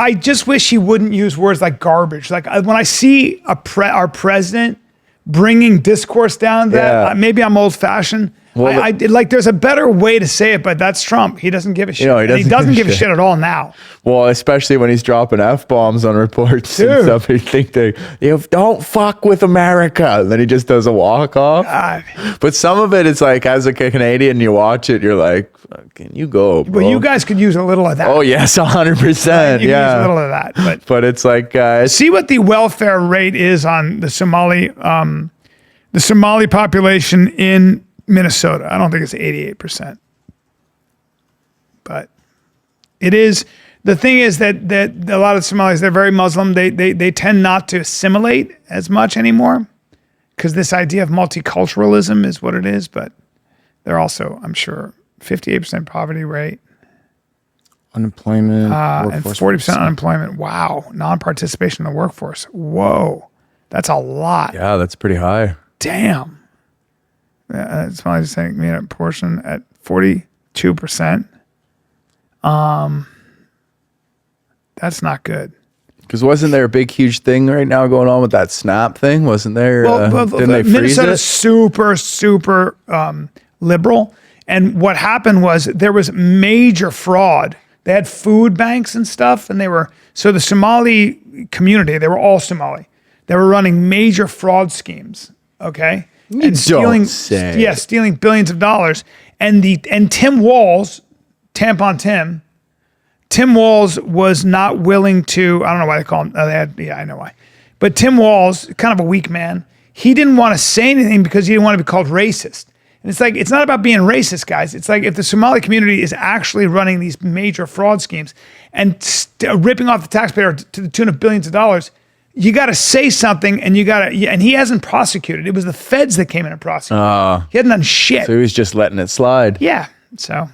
I just wish he wouldn't use words like garbage. Like when I see our president bringing discourse down to that. Yeah. Maybe I'm old fashioned. Well, I like there's a better way to say it, but that's Trump. He doesn't give a shit. You know, And he doesn't give a shit at all now. Well, especially when he's dropping F-bombs on reports Dude. and stuff. You think don't fuck with America. And then he just does a walk-off. But some of it is like, as a Canadian, you watch it, you're like, fucking, you go, bro. Well, you guys could use a little of that. Oh, yes, 100%. You Yeah. could use a little of that. But it's like... see what the welfare rate is on the Somali population in Minnesota. I don't think it's 88%. But it is... The thing is that a lot of Somalis, they're very Muslim. They tend not to assimilate as much anymore because this idea of multiculturalism is what it is. But they're also, I'm sure, 58% poverty rate. Unemployment. And 40% unemployment. Wow. Non-participation in the workforce. Whoa. That's a lot. Yeah, that's pretty high. Damn. Somali's saying made a portion at 42%. That's not good. Because wasn't there a big, huge thing right now going on with that SNAP thing? Wasn't there? Didn't they freeze Minnesota's it? super liberal. And what happened was there was major fraud. They had food banks and stuff, and so the Somali community, they were all Somali. They were running major fraud schemes, okay? Don't say. Yeah, stealing billions of dollars. And Tim Walz, Tim Walz was not willing to, I don't know why they call him, I know why. But Tim Walz, kind of a weak man, he didn't want to say anything because he didn't want to be called racist. And it's like, it's not about being racist, guys. It's like if the Somali community is actually running these major fraud schemes and ripping off the taxpayer to the tune of billions of dollars, you got to say something, and and he hasn't prosecuted. It was the feds that came in and prosecuted. He hadn't done shit. So he was just letting it slide. Yeah, so...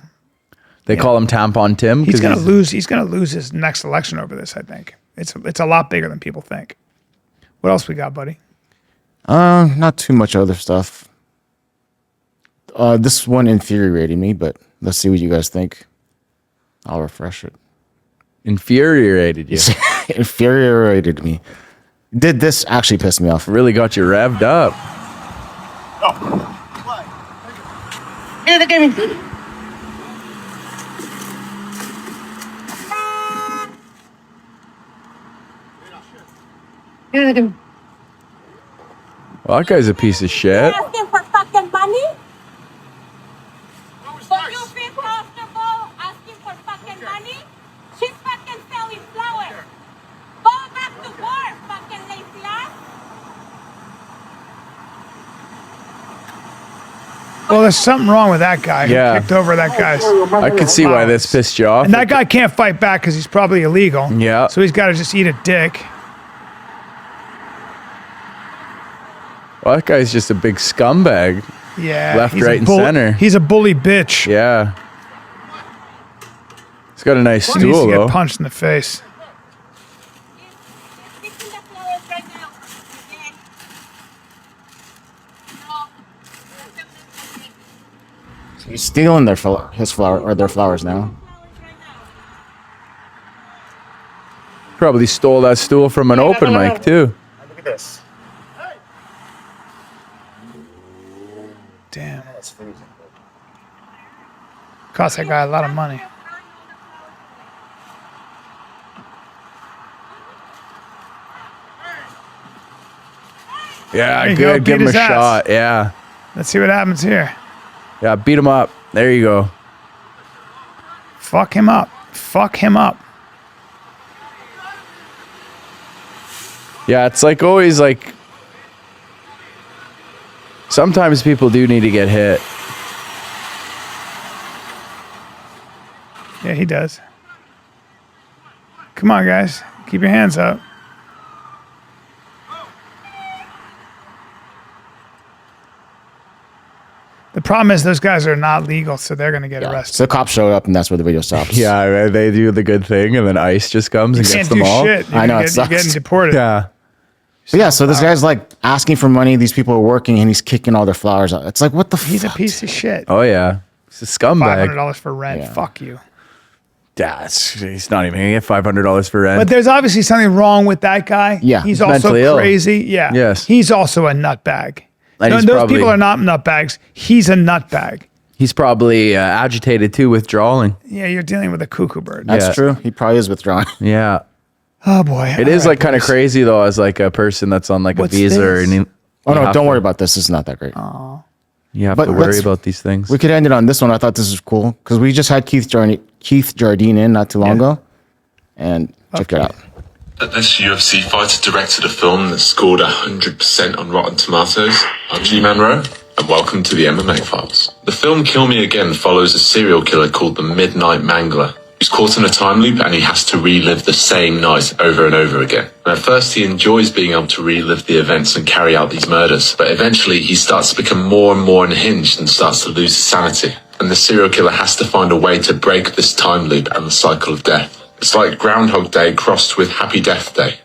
They call him Tampon Tim. He's gonna lose. He's gonna lose his next election over this. I think it's a lot bigger than people think. What else we got, buddy? Not too much other stuff. This one infuriated me, but let's see what you guys think. I'll refresh it. Infuriated you. Infuriated me. Did this actually piss me off? Really got you revved up. Here, give me. Well, that guy's a piece of shit. Asking for fucking money? But you feel comfortable asking for fucking money? She's fucking selling flowers. Go back to work, fucking lazy ass. Well, there's something wrong with that guy. Yeah. He kicked over that guy's. I could see why this pissed you off. And that guy can't fight back because he's probably illegal. Yeah. So he's got to just eat a dick. Well, that guy's just a big scumbag. Yeah. Left, he's right, a bull- and center. He's a bully bitch. Yeah. He's got a nice He needs stool, to though. get punched in the face. He's stealing their flowers now. Probably stole that stool from an open mic, too. Look at this. Damn. Cost that guy a lot of money. Yeah, There you good. go, Give beat him a his ass. shot. Yeah. Let's see what happens here. Yeah, beat him up. There you go. Fuck him up. Fuck him up. Yeah, it's like always like sometimes people do need to get hit. Yeah, he does. Come on, guys. Keep your hands up. The problem is those guys are not legal, so they're going to get arrested. So the cops showed up, and that's where the video stops. Yeah, they do the good thing, and then ICE just comes and You gets can't them do all. shit. I know, it You're sucks. getting deported. Yeah. But yeah, so this guy's like asking for money. These people are working, and he's kicking all their flowers out. It's like, what the He's fuck? a piece of shit. Oh yeah, he's a scumbag. $500 for rent. Yeah. Fuck you. He's not even going to get $500 for rent. But there's obviously something wrong with that guy. Yeah. He's He's also mentally ill. crazy. Yeah. Yes. He's also a nutbag. And he's Those probably- people are not nutbags. He's a nutbag. He's probably agitated too, withdrawing. Yeah, you're dealing with a cuckoo bird. That's true. He probably is withdrawing. Yeah. Oh boy. It is like kind of crazy though, as like a person that's on like What's a visa this? and Oh no, don't worry about this. It's not that great. you have But to worry let's- about these things. We could end it on this one. I thought this was cool because we just had Keith Jardine in not too long ago, and check it out. This UFC fighter directed a film that scored 100% on Rotten Tomatoes. I'm G-Man Rowe, and welcome to the MMA Files. The film Kill Me Again follows a serial killer called the Midnight Mangler, who's caught in a time loop and he has to relive the same night over and over again. And at first he enjoys being able to relive the events and carry out these murders, but eventually he starts to become more and more unhinged and starts to lose his sanity. And the serial killer has to find a way to break this time loop and the cycle of death. It's like Groundhog Day crossed with Happy Death Day.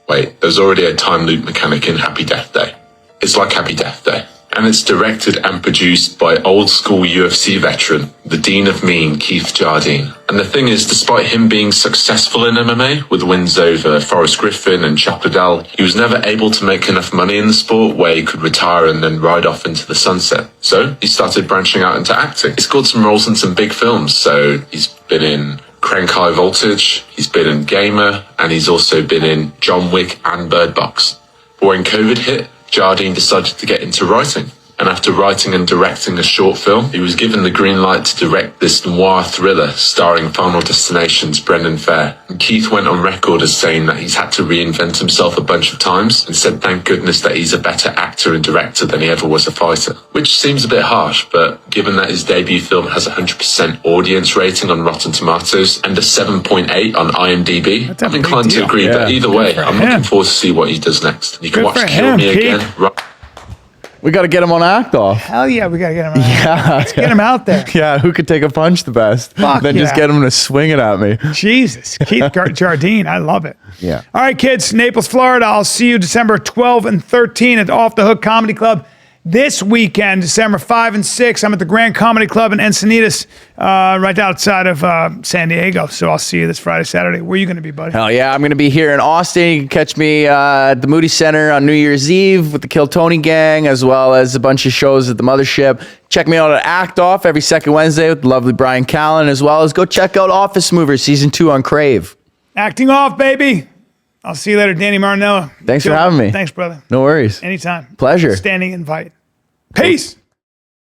Wait, there's already a time loop mechanic in Happy Death Day. It's like Happy Death Day. And it's directed and produced by old school UFC veteran, the Dean of Mean, Keith Jardine. And the thing is, despite him being successful in MMA, with wins over Forrest Griffin and Chap Liddell, he was never able to make enough money in the sport where he could retire and then ride off into the sunset. So he started branching out into acting. He's scored some roles in some big films, so he's been in Crank High Voltage, he's been in Gamer, and he's also been in John Wick and Bird Box. But when COVID hit, Jardine decided to get into writing. And after writing and directing a short film, he was given the green light to direct this noir thriller starring Final Destination's Brendan Fair. And Keith went on record as saying that he's had to reinvent himself a bunch of times and said thank goodness that he's a better actor and director than he ever was a fighter. Which seems a bit harsh, but given that his debut film has a 100% audience rating on Rotten Tomatoes and a 7.8 on IMDb, I'm inclined to agree. But either way, I'm looking forward to see what he does next. You can watch Kill Me Again. We got to get him on Act Off. Hell yeah, we got to get him out. Yeah. Let's get him out there. Yeah, who could take a punch the best? Fuck then just yeah. get him to swing it at me. Jesus. Keith Jardine. I love it. Yeah. All right, kids. Naples, Florida. I'll see you December 12 and 13 at Off the Hook Comedy Club. This weekend, December 5 and 6, I'm at the Grand Comedy Club in Encinitas, right outside of San Diego. So I'll see you this Friday, Saturday. Where are you going to be, buddy? Hell yeah, I'm going to be here in Austin. You can catch me at the Moody Center on New Year's Eve with the Kill Tony Gang, as well as a bunch of shows at the Mothership. Check me out at Act Off every second Wednesday with the lovely Bryan Callen, as well as go check out Office Movers Season 2 on Crave. Acting off, baby. I'll see you later, Danny Martinello. Thanks for having me. Thanks, brother. No worries. Anytime. Pleasure. Standing invite. Peace.